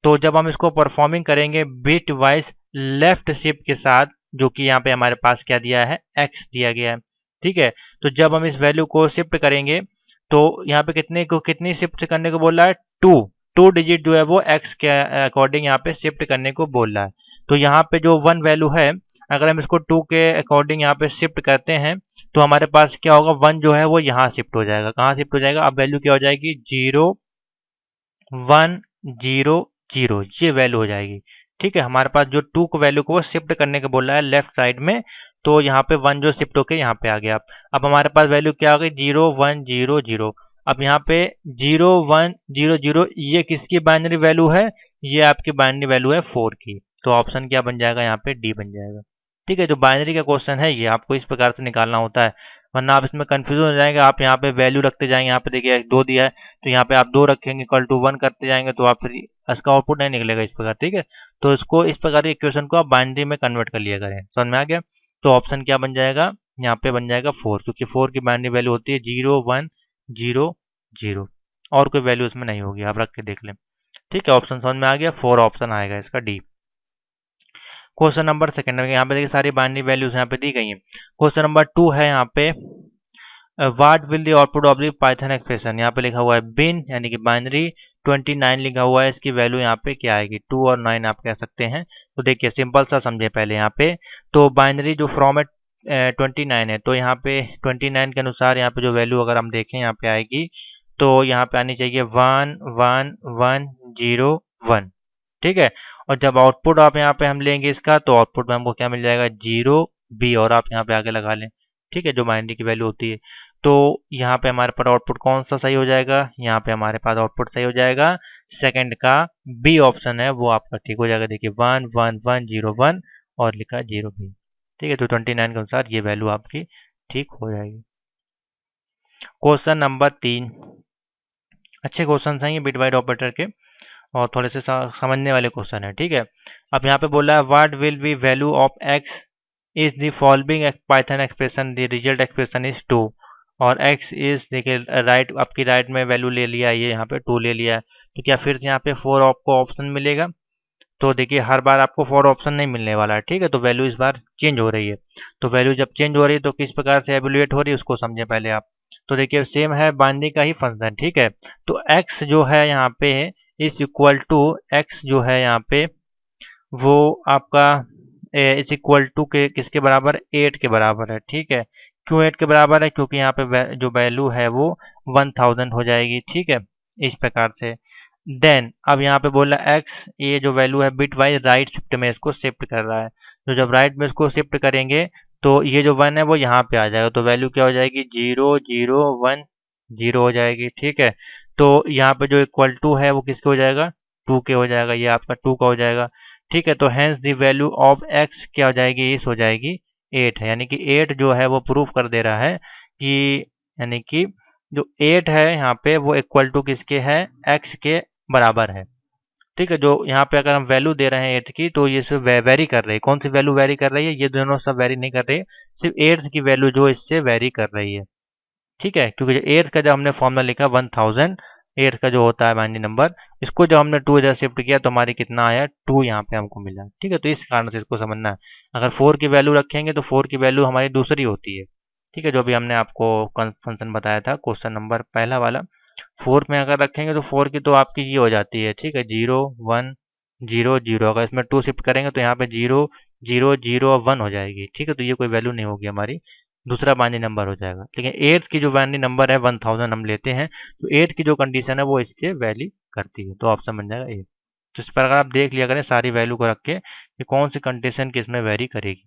तो जब हम इसको परफॉर्मिंग करेंगे बिट वाइज लेफ्ट शिफ्ट के साथ, जो कि यहाँ पे हमारे पास क्या दिया है, x दिया गया है। ठीक है, तो जब हम इस वैल्यू को शिफ्ट करेंगे तो यहाँ पे कितनी शिफ्ट करने को बोल रहा है? 2 डिजिट जो है वो x के अकॉर्डिंग यहाँ पे शिफ्ट करने को बोल रहा है। तो यहाँ पे जो 1 वैल्यू है, अगर हम इसको 2 के अकॉर्डिंग यहाँ पे शिफ्ट करते हैं तो हमारे पास क्या होगा, 1 जो है वो यहाँ शिफ्ट हो जाएगा। कहाँ शिफ्ट हो जाएगा? अब वैल्यू क्या हो जाएगी? 0 1 0 0, ये वैल्यू हो जाएगी। ठीक है, हमारे पास जो 2 को वैल्यू को वो शिफ्ट करने को बोल रहा है लेफ्ट साइड में, तो यहाँ पे 1 जो शिफ्ट होके यहाँ पे आ गया। अब हमारे पास वैल्यू क्या आ गई? 0 1 0 0। अब यहाँ पे 0 1 0 0 ये किसकी बाइनरी वैल्यू है? ये आपकी बाइनरी वैल्यू है 4 की। तो ऑप्शन क्या बन जाएगा? यहाँ पे डी बन जाएगा। ठीक है, जो बाइनरी का क्वेश्चन है ये आपको इस प्रकार से निकालना होता है, वरना आप इसमें कंफ्यूजन हो जाएंगे। आप यहाँ पे वैल्यू रखते जाएंगे, यहाँ पे देखिए 2 दिया है तो यहाँ पे आप 2 रखेंगे =1 करते जाएंगे तो आप फिर इसका आउटपुट नहीं निकलेगा इस प्रकार। ठीक है, तो इसको इस प्रकार के इक्वेशन को आप बाइनरी में कन्वर्ट कर लिया करें। समझ में आ गया? तो ऑप्शन क्या बन जाएगा? यहाँ पे बन जाएगा 4, क्योंकि 4 की बाइनरी वैल्यू होती है 0 1 0 0, और कोई वैल्यू इसमें नहीं होगी, आप रख के देख लें। ठीक है, ऑप्शन समझ में आ गया, 4 ऑप्शन आएगा इसका डी। क्वेश्चन नंबर सेकंड में यहाँ पे देखिए सारी बाइनरी वैल्यूज यहाँ पे दी गई हैं। क्वेश्चन नंबर 2 है यहाँ पे what will the output of the Python expression, यहाँ पे लिखा हुआ है बिन यानी कि बाइनरी 29 लिखा हुआ है, इसकी वैल्यू यहाँ पे क्या आएगी? 2 और 9 आप कह सकते हैं। तो देखिए सिंपल सा समझे पहले यहाँ पे, तो बाइनरी जो फॉर्मेट 29 है, तो यहाँ पे 29 के अनुसार यहाँ पे जो वैल्यू अगर हम देखें यहाँ पे आएगी तो यहाँ पे आनी चाहिए 1 1 1 0 1, ठीक है। और जब आउटपुट आप यहाँ पे हम लेंगे इसका, तो आउटपुट में हमको क्या मिल जाएगा 0 B, और आप यहाँ पे आगे लगा लें, ठीक है, जो बाइनरी की वैल्यू होती है। तो यहाँ पे हमारे पास आउटपुट कौन सा सही हो जाएगा, यहाँ पे हमारे पास आउटपुट सही हो जाएगा सेकंड का बी ऑप्शन है वो आपका ठीक हो जाएगा। देखिए 1 1 1 0 1 और लिखा 0B, ठीक है। तो 29 के अनुसार ये वैल्यू आपकी ठीक हो जाएगी। क्वेश्चन नंबर 3, अच्छे क्वेश्चन हैं ये बिट वाइड ऑपरेटर के, और थोड़े से समझने वाले क्वेश्चन है, ठीक है। अब यहाँ पे बोला है what will B value of x is the following Python expression, the result expression is 2, और x इज, देखिए राइट, आपकी राइट में वैल्यू ले लिया, ये यहाँ पे 2 ले लिया है, तो क्या फिर से यहाँ पे 4 आपको ऑप्शन मिलेगा? तो देखिए हर बार आपको 4 ऑप्शन नहीं मिलने वाला है, ठीक है। तो वैल्यू इस बार चेंज हो रही है, तो वैल्यू जब चेंज हो रही है तो किस प्रकार से एवेल्युएट हो रही है उसको समझे पहले आप। तो देखिए सेम है बाइनरी का ही फंक्शन, ठीक है। तो x जो है यहाँ पे इज इक्वल टू, x जो है यहाँ पे वो आपका इज इक्वल टू के किसके बराबर, 8 के बराबर है, ठीक है। क्यों 8 के बराबर है? क्योंकि यहाँ पे जो वैल्यू है वो 1000 हो जाएगी, ठीक है, इस प्रकार से। देन अब यहाँ पे बोला x, ये जो वैल्यू है बिट वाइज राइट शिफ्ट में इसको शिफ्ट कर रहा है, तो जब राइट में इसको शिफ्ट करेंगे तो ये जो 1 है वो यहाँ पे आ जाएगा, तो वैल्यू क्या हो जाएगी 0 0 1 0 हो जाएगी, ठीक है। तो यहाँ पे जो इक्वल टू है वो किसके हो जाएगा, 2 के हो जाएगा, ये आपका 2 का हो जाएगा, ठीक है। तो hence the value of x क्या हो जाएगी, इस हो जाएगी 8 है, यानी कि 8 जो है वो प्रूफ कर दे रहा है कि, यानी कि जो 8 है यहाँ पे वो इक्वल टू किसके है, x के बराबर है, ठीक है। जो यहाँ पे अगर हम वैल्यू दे रहे हैं 8 की, तो ये सिर्फ वेरी कर रही है, कौन सी वैल्यू वेरी कर रही है, ये दोनों सब वेरी नहीं कर रही है, सिर्फ 8 की वैल्यू जो इससे वेरी कर रही है, ठीक है। क्योंकि 8 का जब हमने फॉर्मूला लिखा 1000, 8 का जो होता है बाइनरी नंबर, इसको जब हमने 2 इधर शिफ्ट किया तो हमारी कितना आया, 2 यहाँ पे हमको मिला, ठीक है। तो इस कारण से इसको समझना है। अगर 4 की वैल्यू रखेंगे तो 4 की वैल्यू हमारी दूसरी होती है, ठीक है, जो भी हमने आपको फंक्शन बताया था क्वेश्चन नंबर पहला वाला। 4 में अगर रखेंगे तो 4 की तो आपकी ये हो जाती है, ठीक है, 0 1 0 0, अगर इसमें 2 शिफ्ट करेंगे तो यहाँ पे 0 0 0 और 1 हो जाएगी, ठीक है। तो ये कोई वैल्यू नहीं होगी हमारी, दूसरा बाइनरी नंबर हो जाएगा। लेकिन 8 की जो बाइनरी नंबर है 1000 हम लेते हैं, तो 8 की जो कंडीशन है वो इसके वैली करती है, तो ऑप्शन बन जाएगा ए। तो इस पर अगर आप देख लिया करें सारी वैल्यू को रख के कि कौन सी कंडीशन किसमें वेरी करेगी।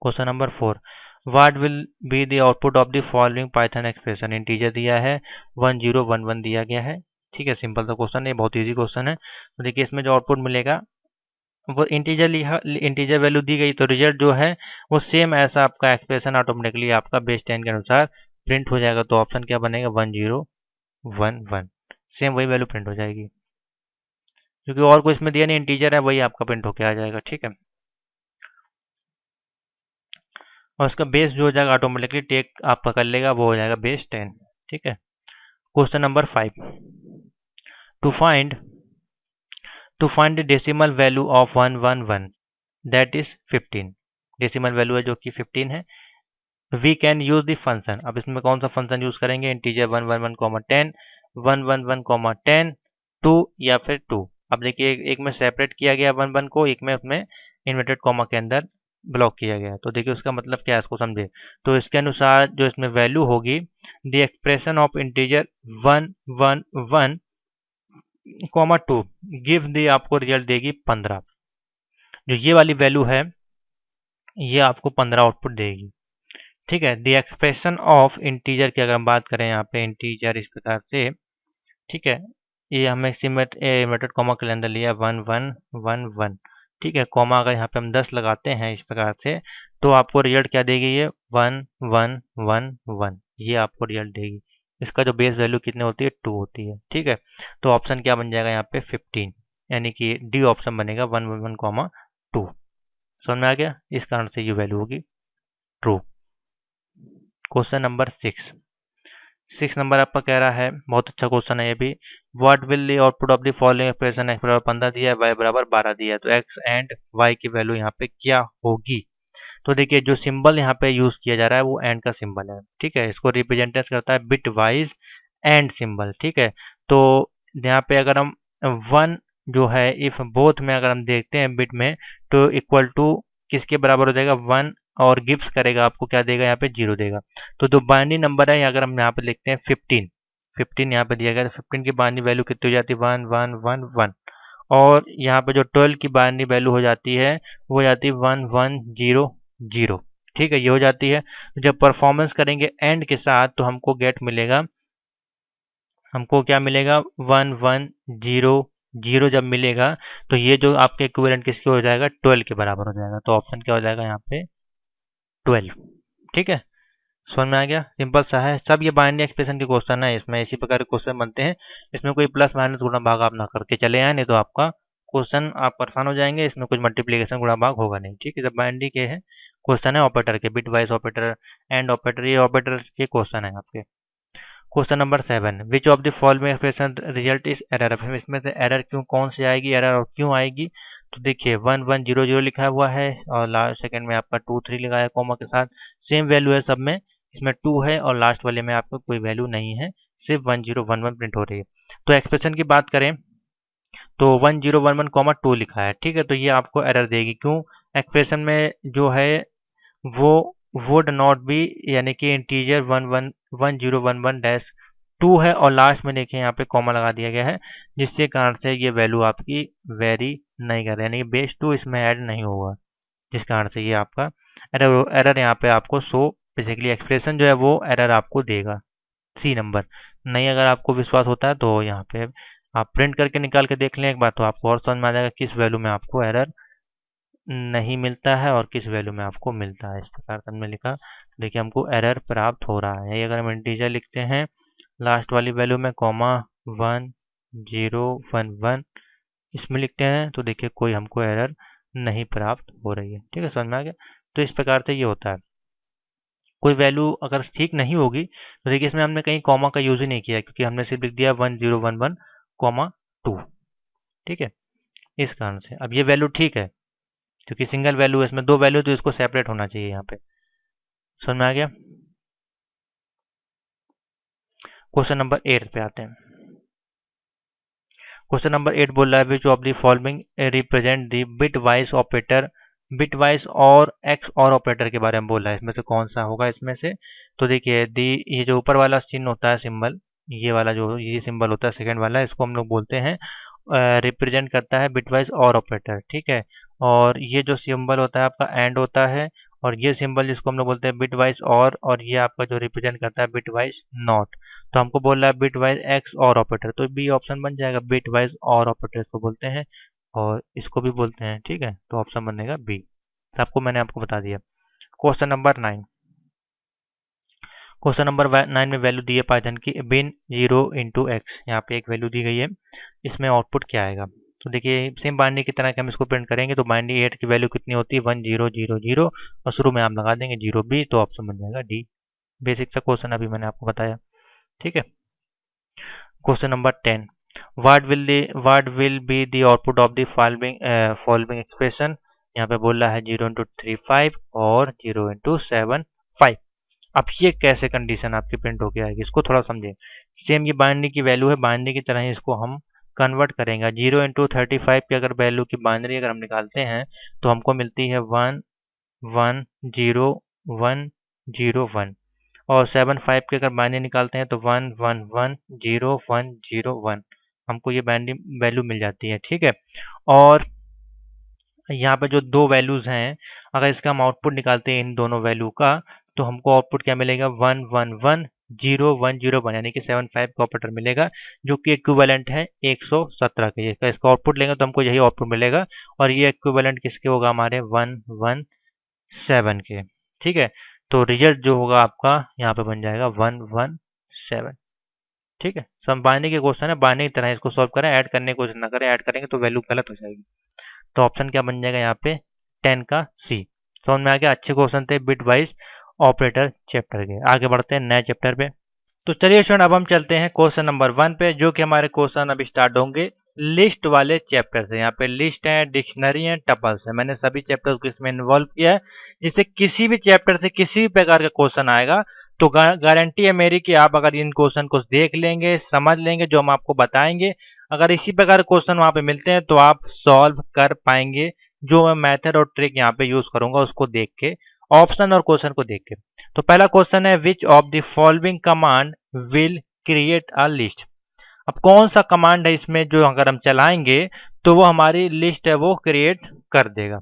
Question number 4, what will be the output of the following Python expression, integer दिया है 1011 दिया गया है, ठीक है। सिंपल सा क्वेश्चन है, बहुत ईजी क्वेश्चन है। तो देखिए इसमें जो आउटपुट मिलेगा वो इंटीजर लिखा, इंटीजर वैल्यू दी गई, तो रिजल्ट जो है वो सेम ऐसा आपका एक्सप्रेशन ऑटोमेटिकली आपका बेस 10 के अनुसार प्रिंट हो जाएगा। तो ऑप्शन क्या बनेगा 1011, सेम वही वैल्यू प्रिंट हो जाएगी, क्योंकि और कोई इसमें दिया नहीं, इंटीजर है, वही आपका प्रिंट होके आ जाएगा, ठीक है। और उसका बेस जो हो जाएगा ऑटोमेटिकली टेक आपका कर लेगा, वो हो जाएगा बेस 10, ठीक है। Question number 5, to find the decimal value of 111 that is 15, decimal value है जो कि 15 है। We can use the function, अब इसमें कौन सा फंक्शन यूज करेंगे, इंटीजर 111, 10 10 2 या फिर 2। अब देखिए एक में सेपरेट किया गया 11 को, एक में उसमें इन्वर्टेड कॉमा के अंदर ब्लॉक किया गया, तो देखिए उसका मतलब क्या है इसको समझे। तो इसके अनुसार जो इसमें वैल्यू होगी, the expression of integer 111 comma 2 give दी आपको रिजल्ट देगी 15, जो ये वाली वैल्यू है ये आपको 15 आउटपुट देगी, ठीक है। द एक्सप्रेशन ऑफ इंटीजर की अगर हम बात करें यहाँ पे इंटीजर इस प्रकार से, ठीक है, ये हमें इन्वर्टेड कॉमा के अंदर लिया 1111, ठीक है। कॉमा अगर यहाँ पे हम 10 लगाते हैं इस प्रकार से, तो आपको रिजल्ट क्या देगी, ये 1111, ये आपको रिजल्ट देगी। इसका जो बेस वैल्यू कितनी होती है 2 होती है, ठीक है। तो ऑप्शन क्या बन जाएगा यहाँ पे 15, यानी कि डी ऑप्शन बनेगा 111,2। समझ में आ गया, इस कारण से ये वैल्यू होगी ट्रू। क्वेश्चन नंबर 6 नंबर आपका कह रहा है, बहुत अच्छा क्वेश्चन है ये भी, what will the output of the following expression, x बराबर 15 दिया है, वाई बराबर 12 दिया है, तो एक्स एंड वाई की वैल्यू यहाँ पे क्या होगी। तो देखिए जो सिंबल यहाँ पे यूज किया जा रहा है वो एंड का सिंबल है, ठीक है, इसको रिप्रेजेंटेशन करता है बिट वाइज एंड सिंबल, ठीक है। तो यहाँ पे अगर हम 1 जो है इफ बोथ में अगर हम देखते हैं बिट में, तो इक्वल टू किसके बराबर हो जाएगा 1, और गिव्स करेगा आपको क्या देगा यहाँ पे 0 देगा। तो जो बाइनरी नंबर है अगर हम यहाँ पे लिखते हैं 15, 15 यहाँ पे दिया गया, तो 15 की बाइनरी वैल्यू कितनी हो जाती है 1 1 1 1। और यहाँ पे जो 12 की बाइनरी वैल्यू हो जाती है वो हो जाती है 1 1 0 0। ठीक है, ये हो जाती है। जब परफॉर्मेंस करेंगे एंड के साथ तो हमको गेट मिलेगा, हमको क्या मिलेगा 1 1 0 0। जब मिलेगा तो ये जो आपके इक्विवेलेंट किसके हो जाएगा 12 के बराबर हो जाएगा। तो ऑप्शन क्या हो जाएगा यहाँ पे 12। ठीक है, समझ में आ गया, सिंपल सा है। सब ये बाइनरी एक्सप्रेशन के क्वेश्चन है, इसमें इसी प्रकार के क्वेश्चन बनते हैं। इसमें कोई प्लस माइनस गुणा भाग आप ना करके चले आए, नहीं तो आपका क्वेश्चन आप परेशान हो जाएंगे। इसमें कुछ मल्टीप्लीकेशन गुणा भाग होगा नहीं। ठीक है, जब बाइनरी के है क्वेश्चन है ऑपरेटर के, bit wise operator, and operator, ये ऑपरेटर के क्वेश्चन है आपके। Question number 7, which of the following expression result is error. इसमें से एरर क्यों, कौन सी आएगी एरर और क्यों आएगी। तो देखिए 1 1 0 0 लिखा हुआ है और लास्ट सेकंड में आपका 2 3 लिखा है कॉमा के साथ, सेम वैल्यू है सब में। इसमें 2 है और लास्ट वाले में आपको कोई वैल्यू नहीं है, सिर्फ 1 0 1 1 प्रिंट हो रही है। तो एक्सप्रेशन की बात करें तो 1 0 1 1 कॉमा 2 लिखा है। ठीक है, तो ये आपको एरर देगी। क्यों, एक्सप्रेशन में जो है वो वुड नॉट बी, यानी कि इंटीजर 1 1 1 0 1 1 डैश 2 है और लास्ट में देखिए यहाँ पे कॉमा लगा दिया गया है, जिसके कारण से ये वैल्यू आपकी वेरी नहीं कर रहा है, यानी कि बेस 2 इसमें ऐड नहीं होगा, जिस कारण से ये आपका एरर एरर यहाँ पे आपको शो, बेसिकली एक्सप्रेशन जो है वो एरर आपको देगा। C number. नहीं, अगर आपको विश्वास होता है तो यहाँ पे आप प्रिंट करके निकाल के देख लें एक बार, तो आपको और समझ में आ जाएगा किस वैल्यू में आपको एरर नहीं मिलता है और किस वैल्यू में आपको मिलता है। इस प्रकार से हमने लिखा, देखिए हमको एरर प्राप्त हो रहा है। अगर हम इंटीजर लिखते हैं लास्ट वाली वैल्यू में कॉमा 1 0 1 1 इसमें लिखते हैं तो देखिए कोई हमको एरर नहीं प्राप्त हो रही है। ठीक है, समझ में आ गया। तो इस प्रकार से ये होता है। कोई वैल्यू अगर ठीक नहीं होगी तो देखिए इसमें हमने कहीं कॉमा का यूज ही नहीं किया, क्योंकि हमने सिर्फ लिख दिया 1 0 1 1 कॉमा 2। ठीक है, इस कारण से अब ये वैल्यू ठीक है, क्योंकि सिंगल वैल्यू है, इसमें दो वैल्यू तो इसको सेपरेट होना चाहिए यहाँ पे। समझ में आ गया। क्वेश्चन नंबर 8 पे आते हैं। क्वेश्चन नंबर 8 बोल रहा है which of the following represent the bit wise operator. Bit wise और एक्स और ऑपरेटर के बारे में बोल रहा है, इसमें से कौन सा होगा इसमें से। तो देखिए दी, ये जो ऊपर वाला चिन्ह होता है सिंबल, ये वाला जो ये सिंबल होता है सेकंड वाला, इसको हम लोग बोलते हैं रिप्रेजेंट करता है बिटवाइज और ऑपरेटर। ठीक है, और ये जो सिंबल होता है आपका एंड होता है, और ये सिंबल जिसको हम लोग बोलते हैं बिटवाइज और ये आपका जो रिप्रेजेंट करता है बिटवाइज नॉट। तो हमको बोल रहा है बिटवाइज एक्स और ऑपरेटर, तो बी ऑप्शन बन जाएगा, बिटवाइज और ऑपरेटर इसको बोलते हैं और इसको भी बोलते हैं। ठीक है, तो ऑप्शन बनेगा बी। तो आपको मैंने आपको बता दिया। Question number 9। क्वेश्चन नंबर 9 में वैल्यू दी है पाइथन की बिन 0 इंटू एक्स। यहाँ पे एक वैल्यू दी गई है, इसमें आउटपुट क्या आएगा। तो देखिए सेम बाइनरी की तरह कि हम इसको प्रिंट करेंगे, तो बाइनरी 8 की वैल्यू कितनी होती है 1 0 0 0 और शुरू में आप लगा देंगे 0 बी, तो ऑप्शन बन जाएगा डी। बेसिक सा क्वेश्चन अभी मैंने आपको बताया। ठीक है, question number 10, what will be the output of the following expression. यहाँ पे बोल रहा है 0 इंटू 3 5 और 0 इंटू 7 5। अब ये कैसे कंडीशन आपकी प्रिंट होके आएगी, इसको थोड़ा समझें। सेम ये बाइनरी की वैल्यू है, बाइनरी की तरह ही इसको हम कन्वर्ट करेंगे। 0 इंटू 35 की अगर वैल्यू की बाइनरी अगर हम निकालते हैं तो हमको मिलती है 1 1 0 1 0 1, और 7 5 की अगर बाइनरी निकालते हैं तो 1 1 1 0 1 0 1, हमको ये बाइनरी वैल्यू मिल जाती है। ठीक है, और यहाँ पे जो दो वैल्यूज हैं, अगर इसका हम आउटपुट निकालते हैं इन दोनों वैल्यू का, तो हमको आउटपुट क्या मिलेगा 1 1 1 0 1 0 1, यानी कि 7 5 का ऑपरेटर मिलेगा, जो कि इक्विवेलेंट है 117 के। इसका आउटपुट लेंगे तो हमको यही आउटपुट मिलेगा, और ये इक्विवेलेंट किसके होगा हमारे 1 1 7 के। ठीक है, तो रिजल्ट जो होगा आपका यहाँ पे बन जाएगा 1 1 7। ठीक है, सब बाइनरी के क्वेश्चन है, बाइनरी की तरह इसको सॉल्व करें, ऐड करने की कोशिश ना करें, ऐड करेंगे तो वैल्यू गलत हो जाएगी। तो ऑप्शन क्या बन जाएगा यहाँ पे 10 का सी। समझ में आ गया। अच्छे क्वेश्चन थे बिट वाइज ऑपरेटर चैप्टर के। आगे बढ़ते हैं नए चैप्टर पे। तो चलिए स्टूडेंट, अब हम चलते हैं क्वेश्चन नंबर 1 पे, जो कि हमारे क्वेश्चन अभी स्टार्ट होंगे लिस्ट वाले चैप्टर से। यहाँ पे लिस्ट है, डिक्शनरी है, टपल्स है। मैंने सभी चैप्टर्स को इसमें इन्वॉल्व किया है, जिससे किसी भी चैप्टर से किसी भी प्रकार का क्वेश्चन आएगा तो गारंटी है मेरी कि आप अगर इन क्वेश्चन को देख लेंगे, समझ लेंगे जो हम आपको बताएंगे, अगर इसी प्रकार क्वेश्चन वहां पे मिलते हैं तो आप सॉल्व कर पाएंगे। जो मैं मेथड और ट्रिक यहाँ पे यूज करूंगा उसको देख के, ऑप्शन और क्वेश्चन को देख के। तो पहला क्वेश्चन है which of the following command will create a list. अब कौन सा कमांड है इसमें जो अगर हम चलाएंगे तो वो हमारी लिस्ट है वो क्रिएट कर देगा।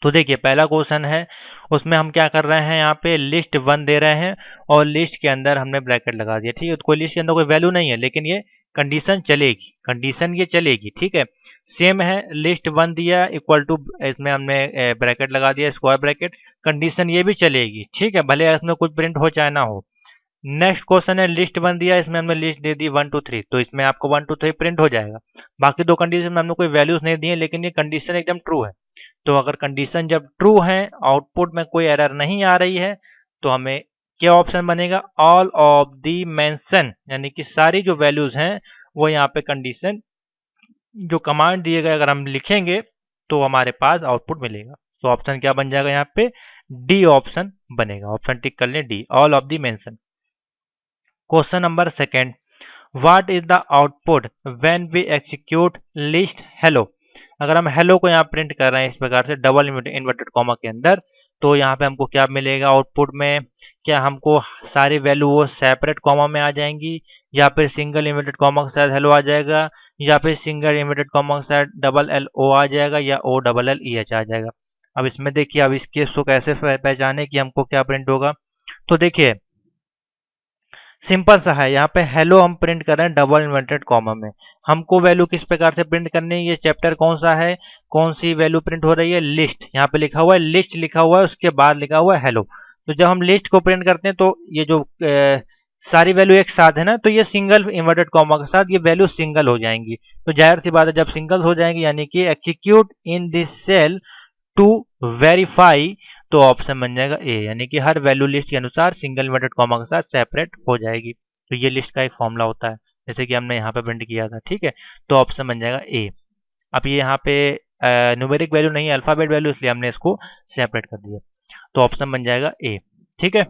तो देखिए पहला क्वेश्चन है, उसमें हम क्या कर रहे हैं, यहाँ पे लिस्ट 1 दे रहे हैं और लिस्ट के अंदर हमने ब्रैकेट लगा दिया, ठीक है। तो कोई लिस्ट के अंदर कोई वैल्यू नहीं है, लेकिन ये कंडीशन चलेगी, कंडीशन ये चलेगी, ठीक है। सेम है, लिस्ट 1 दिया इक्वल टू, इसमें हमने ब्रैकेट लगा दिया, स्क्वायर ब्रैकेट, कंडीशन ये भी चलेगी, ठीक है, भले इसमें कुछ प्रिंट हो चाहे ना हो। नेक्स्ट क्वेश्चन है, लिस्ट 1 दिया, इसमें हमने लिस्ट दे दी 1 2 3, तो इसमें आपको 1 2 3 प्रिंट हो जाएगा। बाकी दो कंडीशन में हमने कोई वैल्यूज नहीं दी है, लेकिन ये कंडीशन एकदम ट्रू है। तो अगर कंडीशन जब ट्रू है, आउटपुट में कोई एरर नहीं आ रही है, तो हमें क्या ऑप्शन बनेगा, ऑल ऑफ दी मेंशन, यानी कि सारी जो वैल्यूज हैं वो यहाँ पे कंडीशन जो कमांड दिए गए अगर हम लिखेंगे तो हमारे पास आउटपुट मिलेगा। तो ऑप्शन क्या बन जाएगा, यहाँ पे डी ऑप्शन बनेगा। ऑप्शन टिक कर लें, D, all of the mention. Question number second, what is the output when we execute list hello. अगर हम हेलो को यहाँ प्रिंट कर रहे हैं इस प्रकार से डबल इन्वर्टेड कॉमा के अंदर, तो यहाँ पे हमको क्या मिलेगा आउटपुट में, क्या हमको सारी वैल्यू वो सेपरेट कॉमा में आ जाएंगी, या फिर सिंगल इन्वर्टेड कॉमा के साथ हेलो आ जाएगा, या फिर सिंगल इन्वर्टेड कॉमा के साथ डबल एल ओ आ जाएगा, या O double L E H आ जाएगा। अब इसमें देखिए, अब इस केस को कैसे पहचाने कि हमको क्या प्रिंट होगा। तो देखिए सिंपल सा है, यहाँ पे हेलो हम प्रिंट कर रहे हैं डबल इन्वर्टेड कॉमा में। हमको वैल्यू किस प्रकार से प्रिंट करनी है, ये चैप्टर कौन सा है, कौन सी वैल्यू प्रिंट हो रही है, लिस्ट। यहाँ पे लिखा हुआ है लिस्ट, लिखा हुआ है, उसके बाद लिखा हुआ है हेलो। तो जब हम लिस्ट को प्रिंट करते हैं तो ये जो सारी वैल्यू एक साथ है ना, तो ये सिंगल इन्वर्टेड कॉमा के साथ ये वैल्यू सिंगल हो जाएंगी। तो जाहिर सी बात है, जब सिंगल हो जाएंगी यानी कि execute in this cell to verify, तो ऑप्शन बन जाएगा ए, यानी कि हर वैल्यू लिस्ट के अनुसार सिंगल इन्वर्टेड कॉमा के साथ सेपरेट हो जाएगी। तो ये लिस्ट का एक फॉर्मूला होता है, जैसे कि हमने यहाँ पे प्रिंट किया था, ठीक है। तो ऑप्शन बन जाएगा ए। अब ये यहाँ पे न्यूमेरिक वैल्यू नहीं है, अल्फाबेट वैल्यू, इसलिए हमने इसको सेपरेट कर दिया। तो ऑप्शन बन जाएगा ए, ठीक है।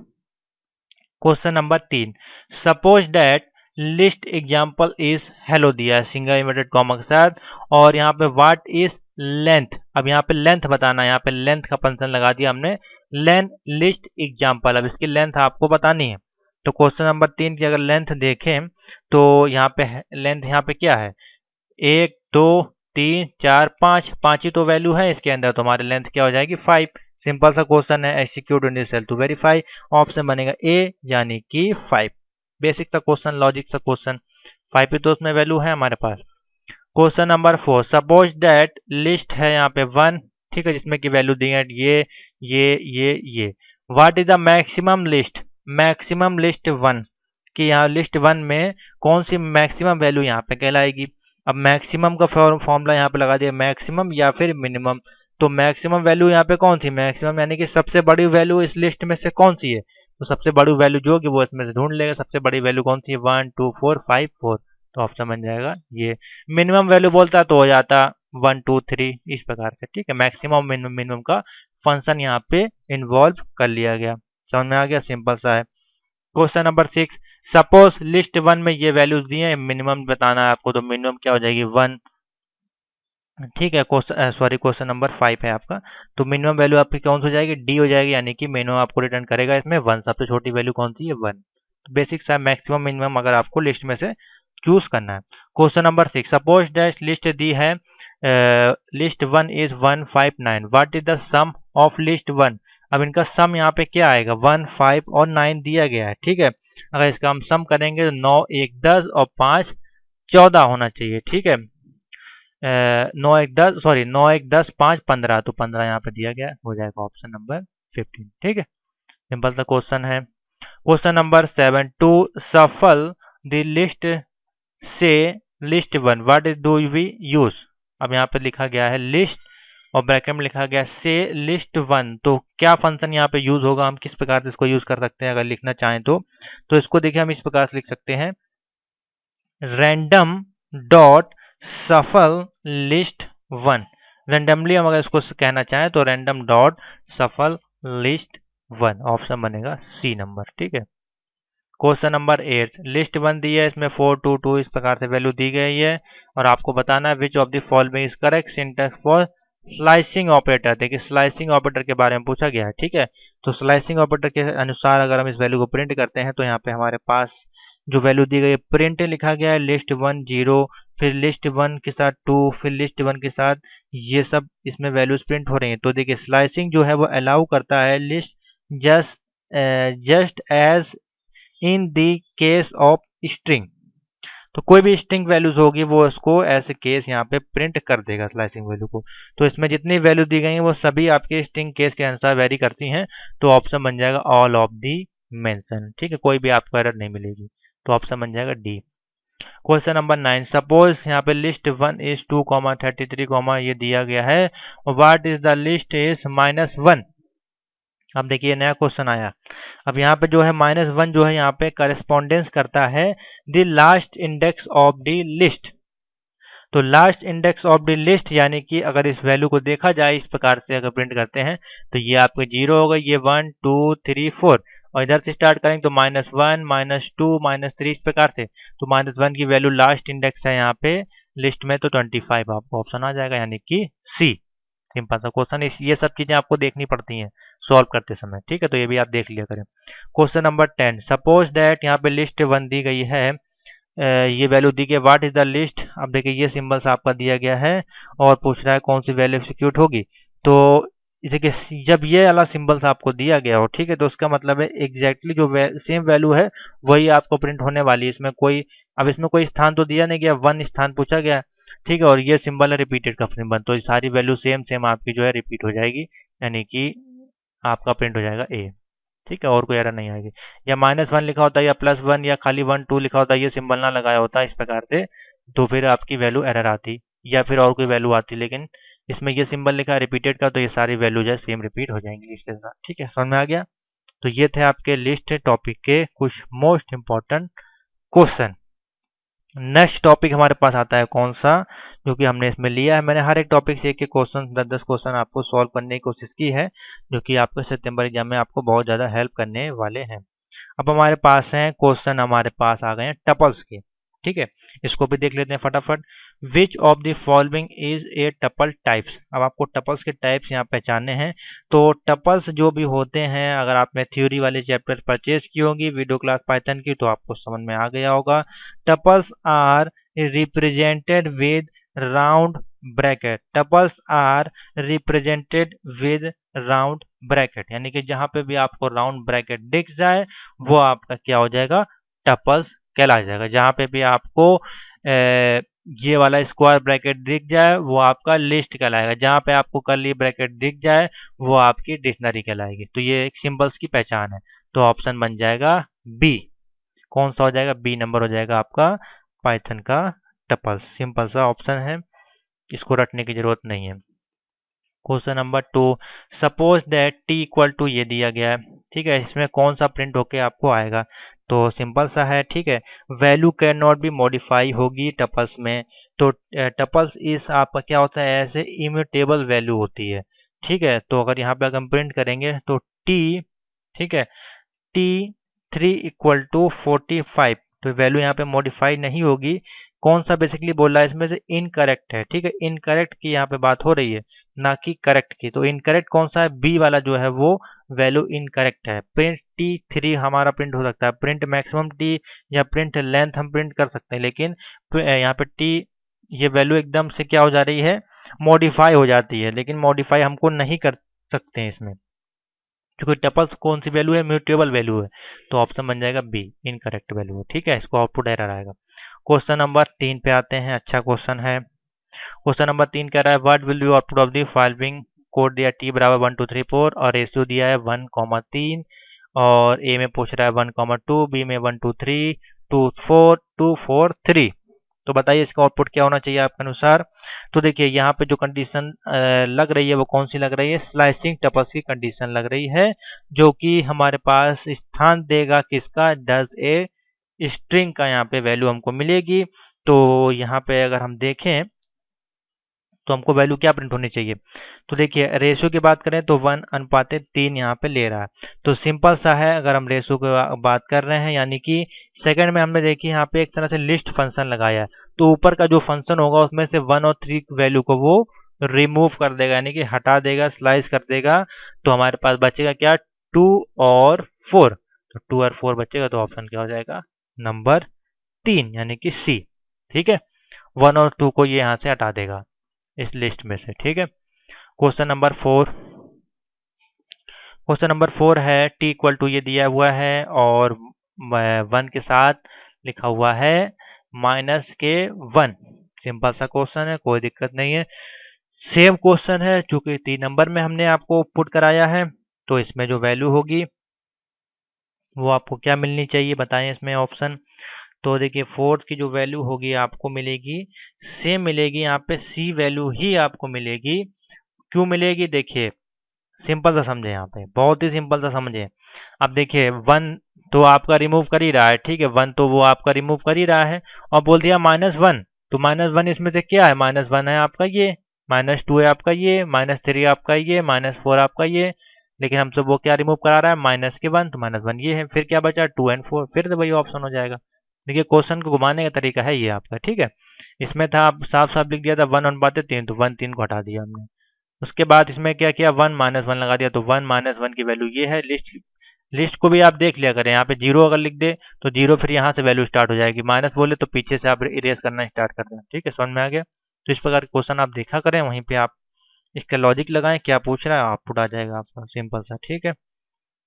Question number 3, suppose that list example is hello दिया है सिंगल इन्वर्टेड कॉमा के साथ, और यहाँ पे व्हाट इज लेंथ। अब यहाँ पे लेंथ बताना है, यहाँ पे लेंथ का फंक्शन लगा दिया हमने, लेंथ लिस्ट एग्जाम्पल। अब इसकी लेंथ आपको बतानी है। तो क्वेश्चन नंबर 3 की अगर लेंथ देखें तो यहाँ पे लेंथ यहाँ पे क्या है, 1 2 3 4 5, 5 ही तो वैल्यू है इसके अंदर, तो हमारी लेंथ क्या हो जाएगी 5। सिंपल सा क्वेश्चन है, execute in this cell to verify, option बनेगा ए, यानी कि 5। बेसिक सा क्वेश्चन, लॉजिक सा क्वेश्चन, 5 ही तो उसमें वैल्यू है हमारे पास। Question number 4, suppose that list है यहाँ पे 1, ठीक है, जिसमें की वैल्यू दी है ये। What is the maximum list, maximum list 1 कि यहाँ लिस्ट 1 में कौन सी मैक्सिमम वैल्यू यहाँ पे कहलाएगी। अब मैक्सिमम का फॉर्मूला यहाँ पे लगा दिया, मैक्सिमम या फिर मिनिमम। तो मैक्सिमम वैल्यू यहाँ पे कौन सी, मैक्सिमम यानी कि सबसे बड़ी वैल्यू इस लिस्ट में से कौन सी है, तो सबसे बड़ी वैल्यू जो होगी वो इसमें से ढूंढ लेगा, सबसे बड़ी वैल्यू कौन सी है, 1 2 4 5 4। तो ऑप्शन बन जाएगा ये। मिनिमम वैल्यू बोलता तो हो जाता 1 2 3 इस प्रकार से, ठीक है। मैक्सिमम मिनिमम का फंक्शन यहाँ पे इन्वॉल्व कर लिया गया, समझ में आ गया, सिंपल सा है। क्वेश्चन नंबर 6, सपोज लिस्ट 1 में ये वैल्यूज दी है, मिनिमम बताना है आपको, तो मिनिमम क्या हो जाएगी 1, ठीक है। क्वेश्चन नंबर 5 है आपका, तो मिनिमम वैल्यू आपकी कौन सी हो जाएगी, डी हो जाएगी, यानी कि मिनिमम आपको रिटर्न करेगा इसमें 1, सबसे छोटी वैल्यू कौन सी है 1। बेसिक सा मैक्सिमम मिनिमम अगर आपको लिस्ट में से चूज करना है। Question number 6, suppose that list दी है list 1 is 159, what is the sum of list 1। अब इनका सम यहाँ पे क्या आएगा, 1 5 और 9 दिया गया है, ठीक है। अगर इसका हम सम करेंगे तो 9 1 10 और 5 14 होना चाहिए, ठीक है। 9 1 10 सॉरी 9 1 10 5 15, तो 15 यहाँ पे दिया गया, हो जाएगा ऑप्शन नंबर 15, ठीक है। सिंपल सा क्वेश्चन है। Question number 7, to shuffle the list से list 1, what do we use. अब यहाँ पे लिखा गया है लिस्ट और ब्रैकेट में लिखा गया से लिस्ट 1, तो क्या फंक्शन यहाँ पे यूज होगा, हम किस प्रकार से इसको यूज कर सकते हैं अगर लिखना चाहें तो इसको देखिए हम इस प्रकार से लिख सकते हैं, रैंडम डॉट सफल लिस्ट 1। रैंडमली हम अगर इसको कहना चाहें तो रैंडम डॉट सफल लिस्ट 1, ऑप्शन बनेगा सी नंबर, ठीक है। क्वेश्चन नंबर 8, लिस्ट 1 दी है, इसमें 4 2 2 इस प्रकार से वैल्यू दी गई है, और आपको बताना है which of the following is correct syntax for slicing operator. देखिए स्लाइसिंग ऑपरेटर के बारे में पूछा गया है, ठीक है। तो स्लाइसिंग ऑपरेटर के अनुसार अगर हम इस वैल्यू को प्रिंट करते हैं तो यहाँ पे हमारे पास जो वैल्यू दी गई है प्रिंट लिखा गया है लिस्ट 1 0, फिर लिस्ट 1 के साथ 2, फिर लिस्ट 1 के साथ ये सब इसमें वैल्यूज प्रिंट हो रही हैं। तो देखिए स्लाइसिंग जो है वो अलाउ करता है list just just as in the case of string. तो कोई भी स्ट्रिंग वैल्यूज होगी वो उसको ऐसे केस यहाँ पे प्रिंट कर देगा स्लाइसिंग वैल्यू को। तो इसमें जितनी वैल्यू दी गई है वो सभी आपके स्ट्रिंग केस के अनुसार वेरी करती हैं। तो ऑप्शन बन जाएगा ऑल ऑफ दी मेंशन। ठीक है, कोई भी आपको एरर नहीं मिलेगी। तो ऑप्शन बन जाएगा डी। क्वेश्चन नंबर 9, सपोज यहाँ पे लिस्ट 1 इज 2,33, ये दिया गया है। What is the list is -1। अब देखिए नया क्वेश्चन आया। अब यहाँ पे जो है -1 जो है यहाँ पे करस्पॉन्डेंस करता है the last index of the list. तो last index of the list यानी कि अगर इस वैल्यू को देखा जाए इस प्रकार से अगर प्रिंट करते हैं तो ये आपके 0 होगा, ये 1 2 3 4, और इधर से स्टार्ट करेंगे तो -1 -2 -3 इस प्रकार से। तो -1 की वैल्यू लास्ट इंडेक्स है यहाँ पे लिस्ट में, तो 25 आपको ऑप्शन आ जाएगा यानी कि सी। सिंपल सा क्वेश्चन, ये सब चीजें आपको देखनी पड़ती हैं सॉल्व करते समय। ठीक है, तो ये भी आप देख लिया करें। क्वेश्चन नंबर 10, सपोज दैट यहाँ पे लिस्ट 1 दी गई है, ये वैल्यू दी गई, व्हाट इज द लिस्ट। अब देखिए ये सिंबल्स आपका दिया गया है और पूछ रहा है कौन सी वैल्यू एग्जीक्यूट होगी। तो देखिए जब ये वाला सिंबल्स आपको दिया गया हो, ठीक है, तो उसका मतलब है एग्जैक्टली जो सेम वैल्यू है वही आपको प्रिंट होने वाली है। इसमें कोई, अब इसमें कोई स्थान तो दिया नहीं गया, 1 स्थान पूछा गया, ठीक है, और ये सिंबल है रिपीटेड का सिंबल, तो ये सारी वैल्यू सेम सेम आपकी जो है रिपीट हो जाएगी, यानी कि आपका प्रिंट हो जाएगा ए। ठीक है, और कोई एरर नहीं आएगी। या -1 लिखा होता है या +1 या खाली 1 2 लिखा होता है, ये सिंबल ना लगाया होता इस प्रकार से, तो फिर आपकी वैल्यू एरर आती या फिर और कोई वैल्यू आती। लेकिन इसमें ये सिंबल लिखा है रिपीटेड का, तो ये सारी वैल्यू जो है सेम रिपीट हो जाएंगी इसके साथ। ठीक है, समझ में आ गया। तो ये थे आपके लिस्ट टॉपिक के कुछ most important question. Next topic हमारे पास आता है कौन सा, जो कि हमने इसमें लिया है। मैंने हर एक टॉपिक से एक एक क्वेश्चन 10-10 क्वेश्चन आपको सॉल्व करने की कोशिश की है, जो कि आपके सितंबर एग्जाम में आपको बहुत ज़्यादा हेल्प करने वाले हैं। अब हमारे पास हैं क्वेश्चन, हमारे पास आ गए हैं टपल्स के। ठीक है, इसको भी देख लेते हैं फटाफट। विच of the following is a tuple types. अब आपको टपल्स के टाइप्स यहाँ पहचानने हैं। तो टपल्स जो भी होते हैं, अगर आपने थ्योरी वाले चैप्टर परचेज की होगी वीडियो क्लास पाइथन की, तो आपको समझ में आ गया होगा। Tuples are represented with round bracket. Tuples are represented with round bracket, यानी कि जहां पे भी आपको राउंड ब्रैकेट दिख जाए वो आपका क्या हो जाएगा, टपल्स कहला जाएगा। जहां पे भी आपको ये वाला स्क्वायर ब्रैकेट दिख जाए वो आपका लिस्ट कहलाएगा। जहां पे आपको कर्ली ब्रैकेट दिख जाए वो आपकी डिक्शनरी कहलाएगी। तो ये एक सिंबल्स की पहचान है। तो ऑप्शन बन जाएगा बी। कौन सा हो जाएगा, बी नंबर हो जाएगा आपका पाइथन का टपल्स। सिंपल सा ऑप्शन है, इसको रटने की जरूरत नहीं है। Question number 2, suppose that t equal to, ये दिया गया है, ठीक है, इसमें कौन सा प्रिंट होके आपको आएगा। तो सिंपल सा है, ठीक है, value can not B modify होगी टपल्स में। तो टपल्स इस आपका क्या होता है, ऐसे इम्यूटेबल वैल्यू होती है। ठीक है, तो अगर यहाँ पे अगर हम प्रिंट करेंगे तो टी, ठीक है, T3 इक्वल टू 45, तो वैल्यू यहाँ पे मॉडिफाई नहीं होगी। कौन सा बेसिकली बोल रहा है इसमें से, इनकरेक्ट है। ठीक है, इनकरेक्ट की यहाँ पे बात हो रही है, ना कि करेक्ट की। तो इनकरेक्ट कौन सा है, बी वाला जो है वो वैल्यू इनकरेक्ट है। प्रिंट T3 हमारा प्रिंट हो सकता है, प्रिंट मैक्सिमम टी या प्रिंट लेंथ हम प्रिंट कर सकते हैं, लेकिन यहाँ पे टी ये वैल्यू एकदम से क्या हो जा रही है, मॉडिफाई हो जाती है, लेकिन मॉडिफाई हमको नहीं कर सकते हैं इसमें, क्योंकि टपल्स कौन सी वैल्यू है, म्यूटेबल वैल्यू है। तो ऑप्शन बन जाएगा बी, इनकरेक्ट वैल्यू है। ठीक है, इसको आउटपुट एरर आएगा। क्वेश्चन नंबर 3 पे आते हैं, अच्छा क्वेश्चन है। क्वेश्चन नंबर 3 कह रहा है what will be output of the following. Code दिया टी बराबर 1 2 3 4 और रेशियो दिया है 1,3, और ए में पूछ रहा है 1,2, बी में 1 2 3 2 4 2 4 3। तो बताइए इसका आउटपुट क्या होना चाहिए आपके अनुसार। तो देखिए यहाँ पे जो कंडीशन लग रही है वो कौन सी लग रही है, स्लाइसिंग टपल्स की कंडीशन लग रही है, जो कि हमारे पास स्थान देगा किसका, डज ए स्ट्रिंग का यहाँ पे वैल्यू हमको मिलेगी। तो यहाँ पे अगर हम देखें तो हमको वैल्यू क्या प्रिंट होनी चाहिए। तो देखिए रेशियो की बात करें तो 1:3 यहाँ पे ले रहा है। तो सिंपल सा है, अगर हम रेशियो की बात कर रहे हैं, यानी कि सेकंड में हमने देखी यहाँ पे एक तरह से लिस्ट फंक्शन लगाया है, तो ऊपर का जो फंक्शन होगा उसमें से 1 और 3 वैल्यू को वो रिमूव कर देगा, यानी कि हटा देगा, स्लाइस कर देगा। तो हमारे पास बचेगा क्या, 2 और 4। तो 2 और 4 बचेगा, तो ऑप्शन क्या हो जाएगा, नंबर 3 यानी कि सी। ठीक है, 1 और 2 को ये यहाँ से हटा देगा इस लिस्ट में से। ठीक है, क्वेश्चन नंबर 4 है टी इक्वल टू ये दिया हुआ है और 1 के साथ लिखा हुआ है -के 1। सिंपल सा क्वेश्चन है, कोई दिक्कत नहीं है। सेम क्वेश्चन है, चूंकि 3 नंबर में हमने आपको पुट कराया है तो इसमें जो वैल्यू होगी वो आपको क्या मिलनी चाहिए बताएं इसमें ऑप्शन। तो देखिए फोर्थ की जो वैल्यू होगी आपको मिलेगी, सेम मिलेगी, यहाँ पे सी वैल्यू ही आपको मिलेगी। क्यों मिलेगी देखिए, सिंपल सा समझे, यहाँ पे बहुत ही सिंपल सा समझे। अब देखिए 1 तो आपका रिमूव कर ही रहा है, ठीक है, 1 तो वो आपका रिमूव कर ही रहा है और बोल दिया -1, तो -1 इसमें से क्या है, -1 है आपका ये, -2 है आपका ये, -3 आपका ये, -4 आपका ये, लेकिन हमसे वो क्या रिमूव करा रहा है, -1, तो -1 ये है, फिर क्या बचा 2 एंड 4, फिर तो वही ऑप्शन हो जाएगा। देखिए क्वेश्चन को घुमाने का तरीका है ये आपका। ठीक है, इसमें था आप साफ साफ लिख दिया था 1 बातें 3, तो 1 3 को हटा दिया हमने। उसके बाद इसमें क्या किया, 1 -1 लगा दिया, तो 1 -1 की वैल्यू ये है। लिस्ट लिस्ट को भी आप देख लिया करें, यहाँ पे 0 अगर लिख दे तो 0 फिर यहाँ से वैल्यू स्टार्ट हो जाएगी, माइनस बोले तो पीछे से आप इरेज करना स्टार्ट कर दें। ठीक है, समझ में आ गया। तो इस प्रकार क्वेश्चन आप देखा करें, वहीं पे आप इसका लॉजिक लगाएं, क्या पूछ रहा है आउटपुट आ जाएगा आपका, सिंपल सा। ठीक है,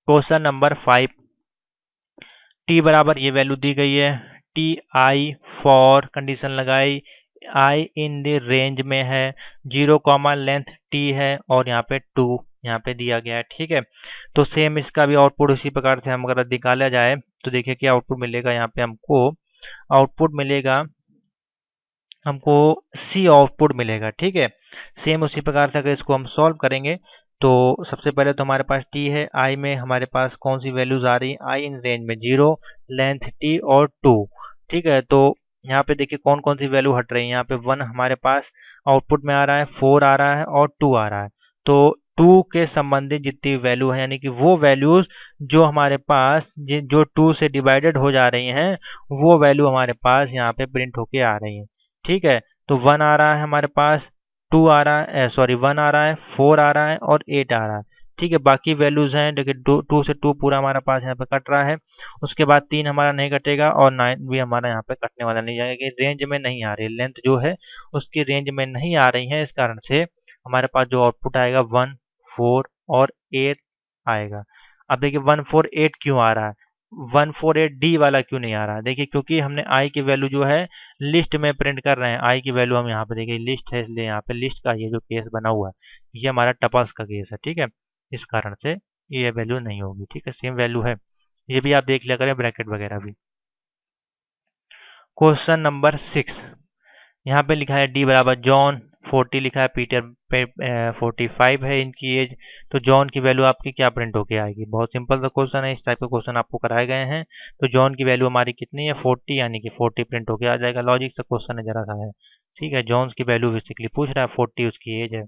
क्वेश्चन नंबर 5, टी बराबर ये वैल्यू दी गई है, टी आई फॉर कंडीशन लगाई, आई इन द रेंज में है, 0 लेंथ टी है और यहाँ पे 2 यहाँ पे दिया गया है। ठीक है, तो सेम इसका भी आउटपुट उसी प्रकार से हम अगर निकाला जाए तो देखिए क्या आउटपुट मिलेगा, यहाँ पे हमको आउटपुट मिलेगा, हमको सी आउटपुट मिलेगा। ठीक है, सेम उसी प्रकार से अगर इसको हम सॉल्व करेंगे तो सबसे पहले तो हमारे पास टी है, आई में हमारे पास कौन सी वैल्यूज आ रही है, आई इन रेंज में 0 लेंथ टी और 2। ठीक है, तो यहाँ पे देखिए कौन कौन सी वैल्यू हट रही है, यहाँ पे 1 हमारे पास आउटपुट में आ रहा है, 4 आ रहा है और 2 आ रहा है। तो 2 के संबंधित जितनी वैल्यू है यानी कि वो वैल्यूज जो हमारे पास जो 2 से डिवाइडेड हो जा रही हैं वो वैल्यू हमारे पास यहाँ पे प्रिंट होके आ रही है। ठीक है, तो 1 आ रहा है हमारे पास, 2 आ रहा है, सॉरी 1 आ रहा है, 4 आ रहा है और 8 आ रहा है। ठीक है, बाकी वैल्यूज हैं, देखिए 2 से 2 पूरा हमारा पास यहाँ पे कट रहा है, उसके बाद 3 हमारा नहीं कटेगा और 9 भी हमारा यहाँ पे कटने वाला नहीं जाएगा, रेंज में नहीं आ रही, लेंथ जो है उसकी रेंज में नहीं आ रही है, इस कारण से हमारे पास जो आउटपुट आएगा 1 4 और 8 आएगा। अब देखिए 148 क्यों आ रहा है, 148 डी वाला क्यों नहीं आ रहा है, देखिए क्योंकि हमने आई की वैल्यू जो है लिस्ट में प्रिंट कर रहे हैं, आई की वैल्यू हम यहाँ पे देखिए लिस्ट है, इसलिए यहाँ पे लिस्ट का ये जो केस बना हुआ है ये हमारा टपल्स का केस है। ठीक है, इस कारण से ये वैल्यू नहीं होगी। ठीक है, सेम वैल्यू है, ये भी आप देख लिया करें ब्रैकेट वगैरह भी। क्वेश्चन नंबर 6, यहाँ पे लिखा है डी बराबर जॉन 40 लिखा है, पीटर पे 45 है इनकी एज, तो जॉन की वैल्यू आपकी क्या प्रिंट होके आएगी। बहुत सिंपल सा क्वेश्चन है, इस टाइप का क्वेश्चन आपको कराए गए हैं। तो जॉन की वैल्यू हमारी कितनी है 40, यानी कि 40 प्रिंट होके आ जाएगा। लॉजिक से क्वेश्चन है जरा सा है। ठीक है, जॉन्स की वैल्यू बेसिकली पूछ रहा है, 40 उसकी एज है।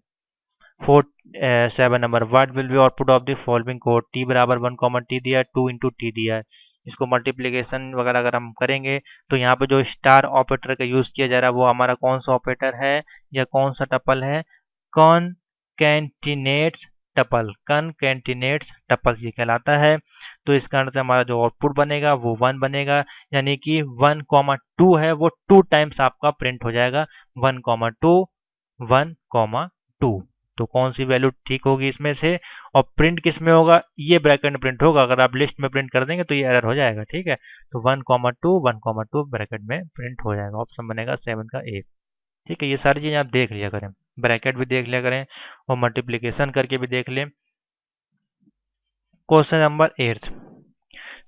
7 number, what will be output of the following code, T बराबर 1 टी दिया है, 2 इंटू टी दिया है, इसको मल्टीप्लीकेशन वगैरह अगर हम करेंगे तो यहाँ पे जो स्टार ऑपरेटर का यूज किया जा रहा है वो हमारा कौन सा ऑपरेटर है या कौन सा टपल है, कॉनकैटिनेट्स टपल, कॉनकैटिनेट्स टपल्स ये कहलाता है। तो इस कारण से हमारा जो आउटपुट बनेगा वो 1 बनेगा, यानी कि 1, 2 है वो 2 टाइम्स आपका प्रिंट हो जाएगा, 1, 2 1, 2। तो कौन सी वैल्यू ठीक होगी इसमें से, और प्रिंट किस में होगा, ये ब्रैकेट में प्रिंट होगा, अगर आप लिस्ट में प्रिंट कर देंगे तो ये एरर हो जाएगा। ठीक है, तो 1, 2 ब्रैकेट में प्रिंट हो जाएगा, ऑप्शन बनेगा 7 का ए। ठीक है, ये सारी चीजें आप देख लिया करें, ब्रैकेट भी देख लिया करें और मल्टीप्लीकेशन करके भी देख लें। क्वेश्चन नंबर 8,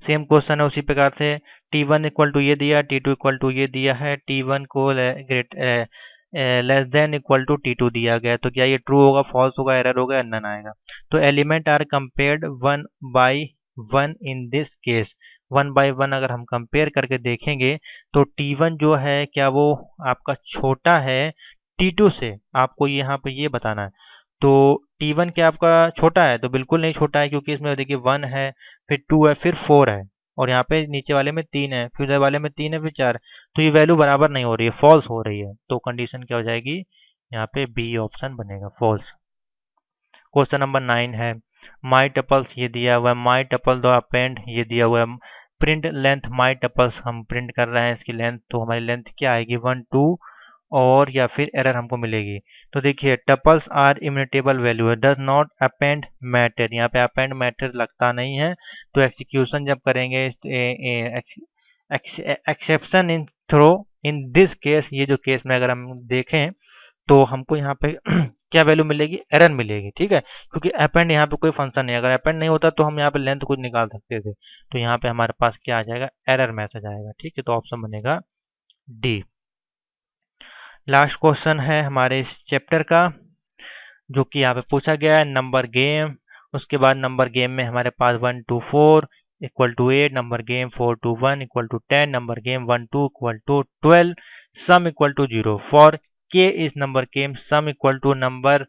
सेम क्वेश्चन है उसी प्रकार से, T1 इक्वल टू ये दिया, T2 इक्वल टू ये दिया है, T1 को less than equal to T2 दिया गया, तो क्या ये ट्रू होगा, फॉल्स होगा, एरर होगा या नन आएगा। तो element are compared 1 by 1 in this case, 1 by 1 अगर हम कंपेयर करके देखेंगे तो T1 जो है क्या वो आपका छोटा है T2 से, आपको यहाँ पे ये बताना है। तो T1 क्या आपका छोटा है, तो बिल्कुल नहीं छोटा है, क्योंकि इसमें देखिए 1 है, फिर 2 है, फिर 4 है, और यहाँ पे नीचे वाले में 3 है, फिर उधर वाले में 3 है, फिर 4, तो ये वैल्यू बराबर नहीं हो रही है, फॉल्स हो रही है, तो कंडीशन क्या हो जाएगी, यहाँ पे बी ऑप्शन बनेगा, फॉल्स। क्वेश्चन नंबर 9 है, माई टपल्स ये दिया हुआ है, माई टपल द अपेंड ये दिया हुआ है, प्रिंट लेंथ माई टपल्स, हम प्रिंट कर रहे हैं इसकी लेंथ, तो हमारी लेंथ क्या आएगी 1 2, और या फिर एरर हमको मिलेगी। तो देखिए tuples are immutable value, does not append matter, यहाँ पे अपेंड मैटर लगता नहीं है। तो एक्सिक्यूशन जब करेंगे, exception in throw in this case, ये जो केस में अगर हम देखें तो हमको यहाँ पे क्या वैल्यू मिलेगी, एरर मिलेगी। ठीक है, क्योंकि अपेंड यहाँ पे कोई फंक्शन नहीं, अगर अपेंड नहीं होता तो हम यहाँ पे लेंथ कुछ निकाल सकते थे। तो यहाँ पे हमारे पास क्या आ जाएगा, एरर मैसेज आएगा। ठीक है, तो ऑप्शन बनेगा डी। लास्ट क्वेश्चन है हमारे इस चैप्टर का, जो कि यहाँ पे पूछा गया है नंबर गेम। उसके बाद नंबर गेम में हमारे पास 1 2 4 equal to 8, number game 4 2 1 equal to 10, number game 1 2 equal to 12, sum equal to 0 for k इस number game, sum equal to number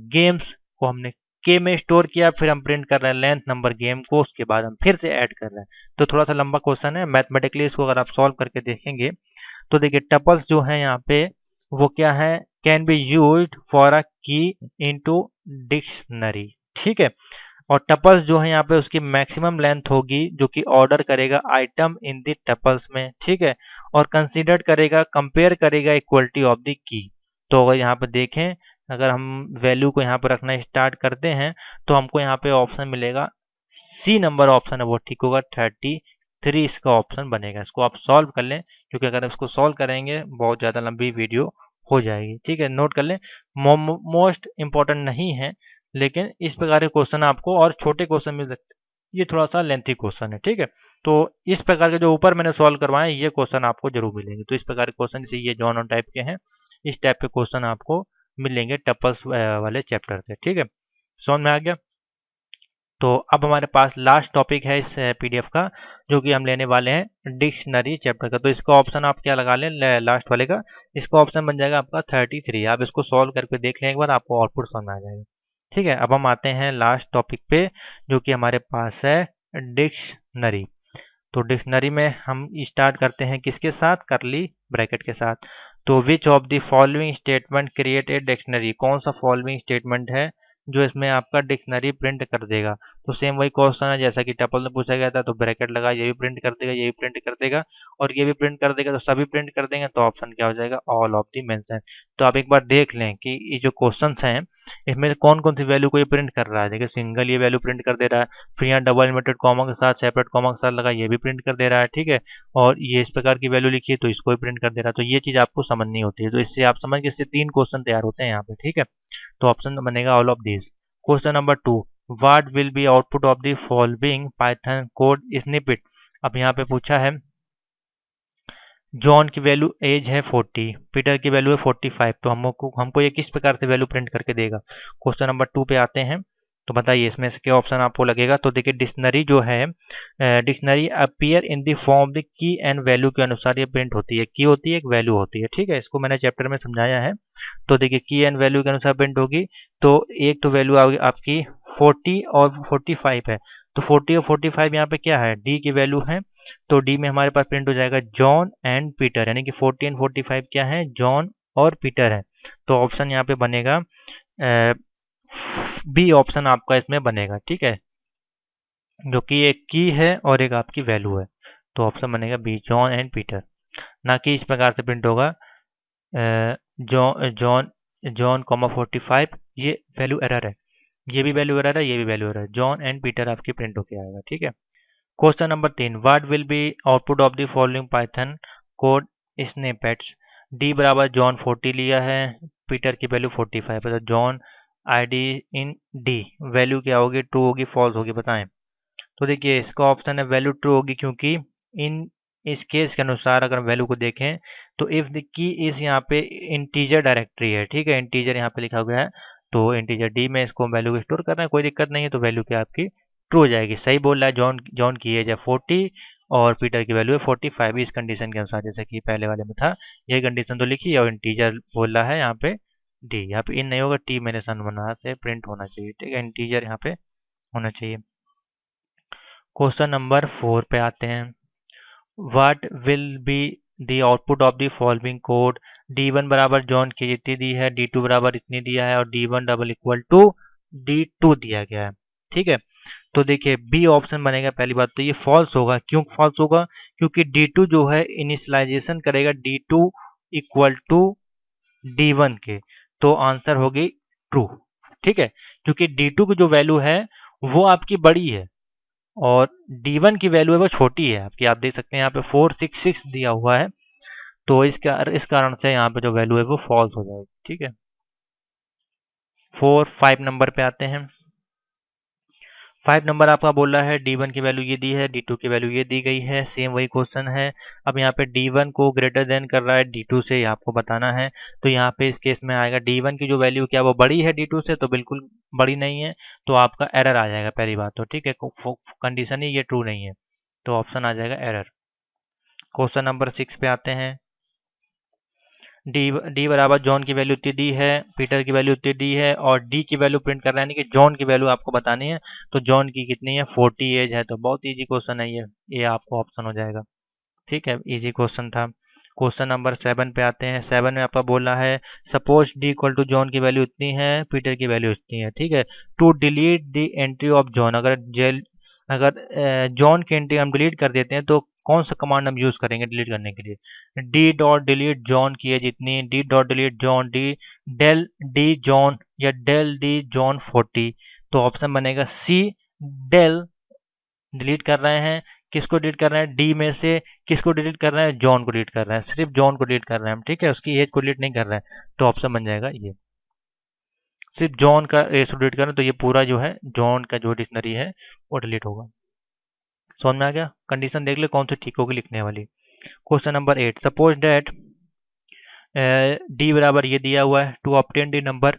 games को हमने के में स्टोर किया, फिर हम प्रिंट कर रहे हैं लेंथ नंबर गेम को, उसके बाद हम फिर से ऐड कर रहे हैं। तो थोड़ा सा लंबा क्वेश्चन है मैथमेटिकली, इसको अगर आप सॉल्व करके देखेंगे तो देखिए टपल्स जो है यहाँ पे वो क्या है, can be used for a की इनटू डिक्शनरी। ठीक है, और टपल्स जो है यहाँ पे उसकी मैक्सिमम लेंथ होगी जो कि ऑर्डर करेगा आइटम इन द टपल्स में। ठीक है, और कंसीडर करेगा, कंपेयर करेगा इक्वलिटी ऑफ द की। तो अगर यहाँ पे देखें, अगर हम वैल्यू को यहाँ पे रखना स्टार्ट करते हैं तो हमको यहाँ पे ऑप्शन मिलेगा, सी नंबर ऑप्शन है वो ठीक होगा, 33 इसका ऑप्शन बनेगा। इसको आप सॉल्व कर लें, क्योंकि अगर इसको सॉल्व करेंगे बहुत ज़्यादा लंबी वीडियो हो जाएगी। ठीक है, नोट कर लें, मोस्ट इंपॉर्टेंट नहीं है, लेकिन इस प्रकार के क्वेश्चन आपको और छोटे क्वेश्चन मिल सकते हैं, ये थोड़ा सा लेंथी क्वेश्चन है। ठीक है, तो इस प्रकार के जो ऊपर मैंने सॉल्व करवाए ये क्वेश्चन आपको जरूर मिलेंगे। तो इस प्रकार के क्वेश्चन, जैसे ये जॉन ऑन टाइप के हैं, इस टाइप के क्वेश्चन आपको मिलेंगे टपल्स वाले चैप्टर से। ठीक है, समझ में आ गया। तो अब हमारे पास लास्ट टॉपिक है इस पीडीएफ का, जो कि हम लेने वाले हैं डिक्शनरी चैप्टर का। तो इसका ऑप्शन आप क्या लगा लें, लास्ट वाले का, इसका ऑप्शन बन जाएगा आपका 33। आप इसको सॉल्व करके देख लें एक बार, आपको आउटपुट समझ आ जाएगा। ठीक है, अब हम आते हैं लास्ट टॉपिक पे, जो कि हमारे पास है डिक्शनरी। तो डिक्शनरी में हम स्टार्ट करते हैं किसके साथ, करली ब्रैकेट के साथ। तो विच of the following statement create a dictionary, कौन सा फॉलोइंग स्टेटमेंट है जो इसमें आपका डिक्शनरी प्रिंट कर देगा। तो सेम वही क्वेश्चन है जैसा कि टपल में पूछा गया था, तो ब्रैकेट लगा, ये भी प्रिंट कर देगा, ये भी प्रिंट कर देगा, और ये भी प्रिंट कर देगा, तो सभी प्रिंट कर देंगे। तो ऑप्शन क्या हो जाएगा, ऑल ऑफ दी मेंशन। तो आप एक बार देख लें कि ये जो क्वेश्चन हैं इसमें कौन कौन सी वैल्यू को ये प्रिंट कर रहा है। देखिए सिंगल ये वैल्यू प्रिंट कर दे रहा है, फिर यहाँ डबल इन्वर्टेड कॉमा के साथ सेपरेट कॉमा के साथ लगा, ये भी प्रिंट कर दे रहा है। ठीक है, और ये इस प्रकार की वैल्यू लिखी है तो इसको भी प्रिंट कर दे रहा है। तो ये चीज आपको समझनी होती है। तो इससे आप समझ के, इससे 3 क्वेश्चन तैयार होते हैं यहाँ पे। ठीक है, तो ऑप्शन बनेगा all of this. Question number 2, what will be output of the following Python code snippet. अब यहाँ पे पूछा है जॉन की वैल्यू एज है 40, पीटर की वैल्यू है 45, तो हमको ये किस प्रकार से वैल्यू प्रिंट करके देगा। क्वेश्चन नंबर 2 पे आते हैं, तो बताइए इसमें से क्या ऑप्शन आपको लगेगा। तो देखिए डिक्शनरी जो है, dictionary appear in the form the key and value के अनुसार ये प्रिंट होती है। की होती है, एक वैल्यू होती है। ठीक है, इसको मैंने चैप्टर में समझाया है। तो देखिए की एंड वैल्यू के अनुसार प्रिंट होगी। तो एक तो वैल्यू आपकी 40 और 45 है, तो 40 और 45 यहाँ पे क्या है, डी की वैल्यू है। तो डी में हमारे पास प्रिंट हो जाएगा जॉन एंड पीटर, यानी कि 40 एंड 45 क्या है, जॉन और पीटर है। तो ऑप्शन यहाँ पे बनेगा बी ऑप्शन आपका इसमें बनेगा। ठीक है, जो कि एक की है और एक आपकी वैल्यू है। तो ऑप्शन बनेगा बी, जॉन एंड पीटर। ना कि इस प्रकार से प्रिंट होगा जॉन जॉन कॉमा 45, ये वैल्यू एरर है, ये भी वैल्यू एरर है, ये भी वैल्यू एरर है। जॉन एंड पीटर आपकी प्रिंट होके आएगा। ठीक है, question number 3, what will be output of the following Python code snippets. D बराबर जॉन 40 लिया है, पीटर की वैल्यू 45 है, तो जॉन आईडी इन डी वैल्यू क्या होगी, ट्रू होगी, फॉल्स होगी, बताएं। तो देखिए इसका ऑप्शन है वैल्यू ट्रू होगी, क्योंकि इन इस केस के अनुसार अगर वैल्यू को देखें तो इफ द की इस यहाँ पे इंटीजर डायरेक्टरी है। ठीक है, इंटीजर यहाँ पे लिखा हुआ है, तो इंटीजर डी में इसको वैल्यू को स्टोर करना है, कोई दिक्कत नहीं है। तो वैल्यू क्या आपकी ट्रू हो जाएगी। सही बोल रहा है, जॉन जॉन की एज है 40 और पीटर की वैल्यू है 45 इस कंडीशन के अनुसार, जैसे कि पहले वाले में था। ये कंडीशन तो लिखी है, और इंटीजर बोल रहा है यहाँ पे डी, यहाँ पे इन नहीं होगा, टी मैंने सन बना से प्रिंट होना चाहिए। ठीक है, इंटीजर यहाँ पे होना चाहिए। क्वेश्चन नंबर 4 पे आते हैं, what will be the output of the following code. D1 बराबर जॉन की जितनी दी है, D2 बराबर इतनी दिया है, और D1 double equal to D2 दिया गया है। ठीक है, तो देखिए बी ऑप्शन बनेगा। पहली बात तो ये फॉल्स होगा। क्यों फॉल्स होगा? क्योंकि D2 जो है इनिशियलाइजेशन करेगा D2 इक्वल टू D1 के, तो आंसर होगी ट्रू। ठीक है, क्योंकि D2 की जो वैल्यू है वो आपकी बड़ी है और D1 की वैल्यू है वो छोटी है आपकी। आप देख सकते हैं यहाँ पे 466 दिया हुआ है, तो इस कारण से यहाँ पे जो वैल्यू है वो फॉल्स हो जाएगी। ठीक है, 5 नंबर पे आते हैं। 5 नंबर आपका बोल रहा है D1 की वैल्यू ये दी है, D2 की वैल्यू ये दी गई है, सेम वही क्वेश्चन है। अब यहाँ पे D1 को ग्रेटर देन कर रहा है D2 से, ये आपको बताना है। तो यहाँ पे इस केस में आएगा D1 की जो वैल्यू क्या वो बड़ी है D2 से? तो बिल्कुल बड़ी नहीं है, तो आपका एरर आ जाएगा पहली बात तो। ठीक है, कंडीशन ही ये ट्रू नहीं है, तो ऑप्शन आ जाएगा एरर। क्वेश्चन नंबर 6 पे आते हैं। डी बराबर जॉन की वैल्यू इतनी दी है, पीटर की वैल्यू इतनी दी है और डी की वैल्यू प्रिंट कर रहा है, यानी कि जॉन की वैल्यू आपको बतानी है। तो जॉन की कितनी है? 40 एज है, तो बहुत इजी क्वेश्चन है ये आपको ऑप्शन हो जाएगा। ठीक है, इजी क्वेश्चन था। क्वेश्चन नंबर 7 पे आते हैं। 7 में आपका बोला है suppose d equal to John की वैल्यू इतनी है, पीटर की वैल्यू इतनी है। ठीक है, to delete the entry of John, अगर जॉन की एंट्री हम डिलीट कर देते हैं तो कौन सा कमांड हम यूज करेंगे डिलीट करने के लिए? डी डॉट डिलीट जॉन की है जितनी, d dot delete John, d del d John या डेल डी जॉन 40। तो ऑप्शन बनेगा सी, डेल। डिलीट कर रहे हैं, किसको डिलीट कर रहे हैं? डी में से किसको डिलीट कर रहे हैं? जॉन को डिलीट कर रहे हैं, सिर्फ जॉन को डिलीट कर रहे हैं हम। ठीक है, उसकी एज को डिलीट नहीं कर रहे हैं, तो ऑप्शन बन जाएगा ये, सिर्फ जॉन का एज को डिलीट कर रहे हैं, तो ये पूरा जो है जॉन का जो डिक्शनरी है वो डिलीट होगा। समझ में आ गया? कंडीशन देख ले कौन सी ठीक होगी लिखने वाली। Question number 8, suppose that d बराबर ये दिया हुआ है, to obtain d number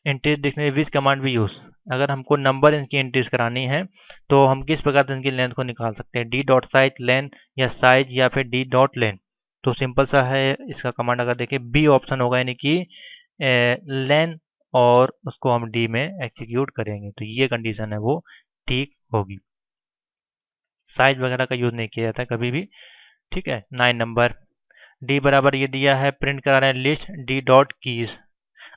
entry dictionary which command भी यूज। अगर हमको नंबर इनकी एंट्रीज करानी है तो हम किस प्रकार से इनकी लेंथ को निकाल सकते हैं? डी डॉट साइज लेन या साइज या फिर डी डॉट लेन। तो सिंपल सा है इसका कमांड, अगर देखें बी ऑप्शन होगा, यानी कि लेन, और उसको हम डी में एक्सिक्यूट करेंगे, तो ये कंडीशन है वो ठीक होगी। साइज वगैरह का यूज नहीं किया जाता कभी भी। ठीक है, 9 नंबर, डी बराबर ये दिया है, प्रिंट करा रहे हैं लिस्ट डी डॉट कीज।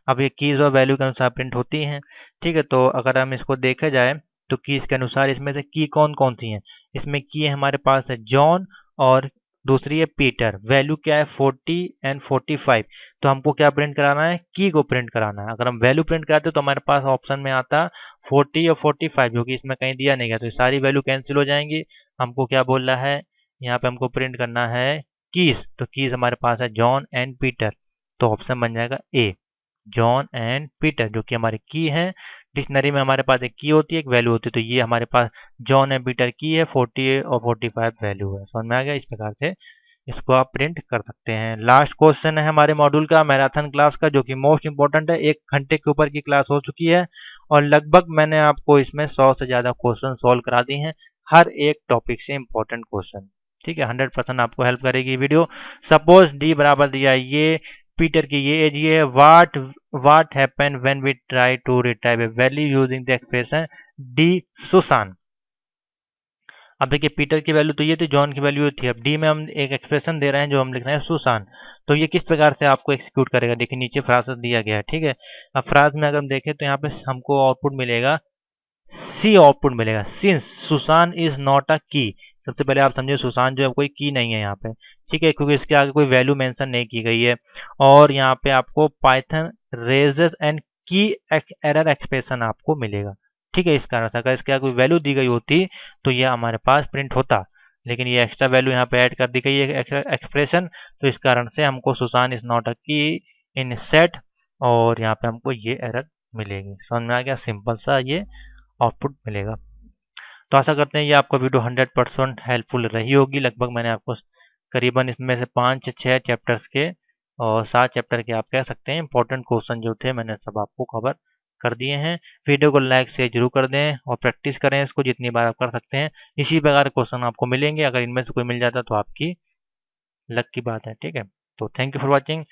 अब ये कीज और वैल्यू के अनुसार प्रिंट होती हैं। ठीक है, तो अगर हम इसको देखा जाए तो कीज के अनुसार इसमें से की कौन कौन सी हैं? इसमें की है हमारे पास है जॉन और दूसरी है पीटर। वैल्यू क्या है? 40 एंड 45। तो हमको क्या प्रिंट कराना है? की को प्रिंट कराना है। अगर हम वैल्यू प्रिंट कराते तो हमारे पास ऑप्शन में आता 40 और 45, जो कि इसमें कहीं दिया नहीं गया, तो सारी वैल्यू कैंसिल हो जाएंगी। हमको क्या बोल रहा है यहाँ पे? हमको प्रिंट करना है कीज, तो कीज हमारे पास है जॉन एंड पीटर, तो ऑप्शन बन जाएगा ए, जॉन एंड पीटर, जो कि हमारी की है। डिक्शनरी में हमारे पास एक की होती है, एक वैल्यू होती है, तो ये हमारे पास जॉन एंड पीटर की है, 40 और 45 वैल्यू है। समझ में आ गया? इस प्रकार से इसको आप प्रिंट कर सकते हैं। लास्ट क्वेश्चन है हमारे मॉड्यूल का, मैराथन क्लास का, जो कि मोस्ट इंपॉर्टेंट है। 1 घंटे के ऊपर की क्लास हो चुकी है और लगभग मैंने आपको इसमें 100 से ज्यादा क्वेश्चन सॉल्व करा दिए हैं, हर एक टॉपिक से इंपॉर्टेंट क्वेश्चन। ठीक है, 100% आपको हेल्प करेगी वीडियो। सपोज डी बराबर दिया है ये, पीटर की ये एज ये है, what happen when we try to retrieve a value using the expression d Susan. अब देखिए पीटर की वैल्यू तो ये थी, जॉन की वैल्यू थी, अब डी में हम एक एक्सप्रेशन दे रहे हैं जो हम लिख रहे हैं सुसान। तो ये किस प्रकार से आपको एक्सिक्यूट करेगा? देखिए नीचे फ्राज दिया गया है। ठीक है, अब फ्राज में अगर हम देखें तो यहाँ पे हमको आउटपुट मिलेगा सी, आउटपुट मिलेगा सिंस सुसान इज नॉट अ की। सबसे पहले आप समझे सुसान जो है कोई की नहीं है यहाँ पे। ठीक है, क्योंकि इसके आगे कोई वैल्यू मेंशन नहीं की गई है। और यहाँ पे आपको पाइथन रेजेस एंड की एरर एक्सप्रेशन आपको मिलेगा। ठीक है, इस कारण से अगर इसके आगे कोई वैल्यू दी गई होती तो ये हमारे पास प्रिंट होता, लेकिन ये एक्स्ट्रा वैल्यू यहाँ पे ऐड कर दी गई है एक्सप्रेशन, तो इस कारण से हमको सुसान इज नॉट अ की इन सेट, और यहाँ पे हमको ये एरर मिलेगी। समझ में आ गया? सिंपल सा ये आउटपुट मिलेगा। तो आशा करते हैं ये आपको वीडियो 100% हेल्पफुल रही होगी। लगभग मैंने आपको करीबन इसमें से 5 से 6 चैप्टर्स के और 7 चैप्टर के आप कह सकते हैं इंपॉर्टेंट क्वेश्चन जो थे मैंने सब आपको कवर कर दिए हैं। वीडियो को लाइक से जरूर कर दें और प्रैक्टिस करें इसको जितनी बार आप कर सकते हैं। इसी प्रकार क्वेश्चन आपको मिलेंगे, अगर इनमें से कोई मिल जाता तो आपकी लक की बात है। ठीक है, तो थैंक यू फॉर वॉचिंग।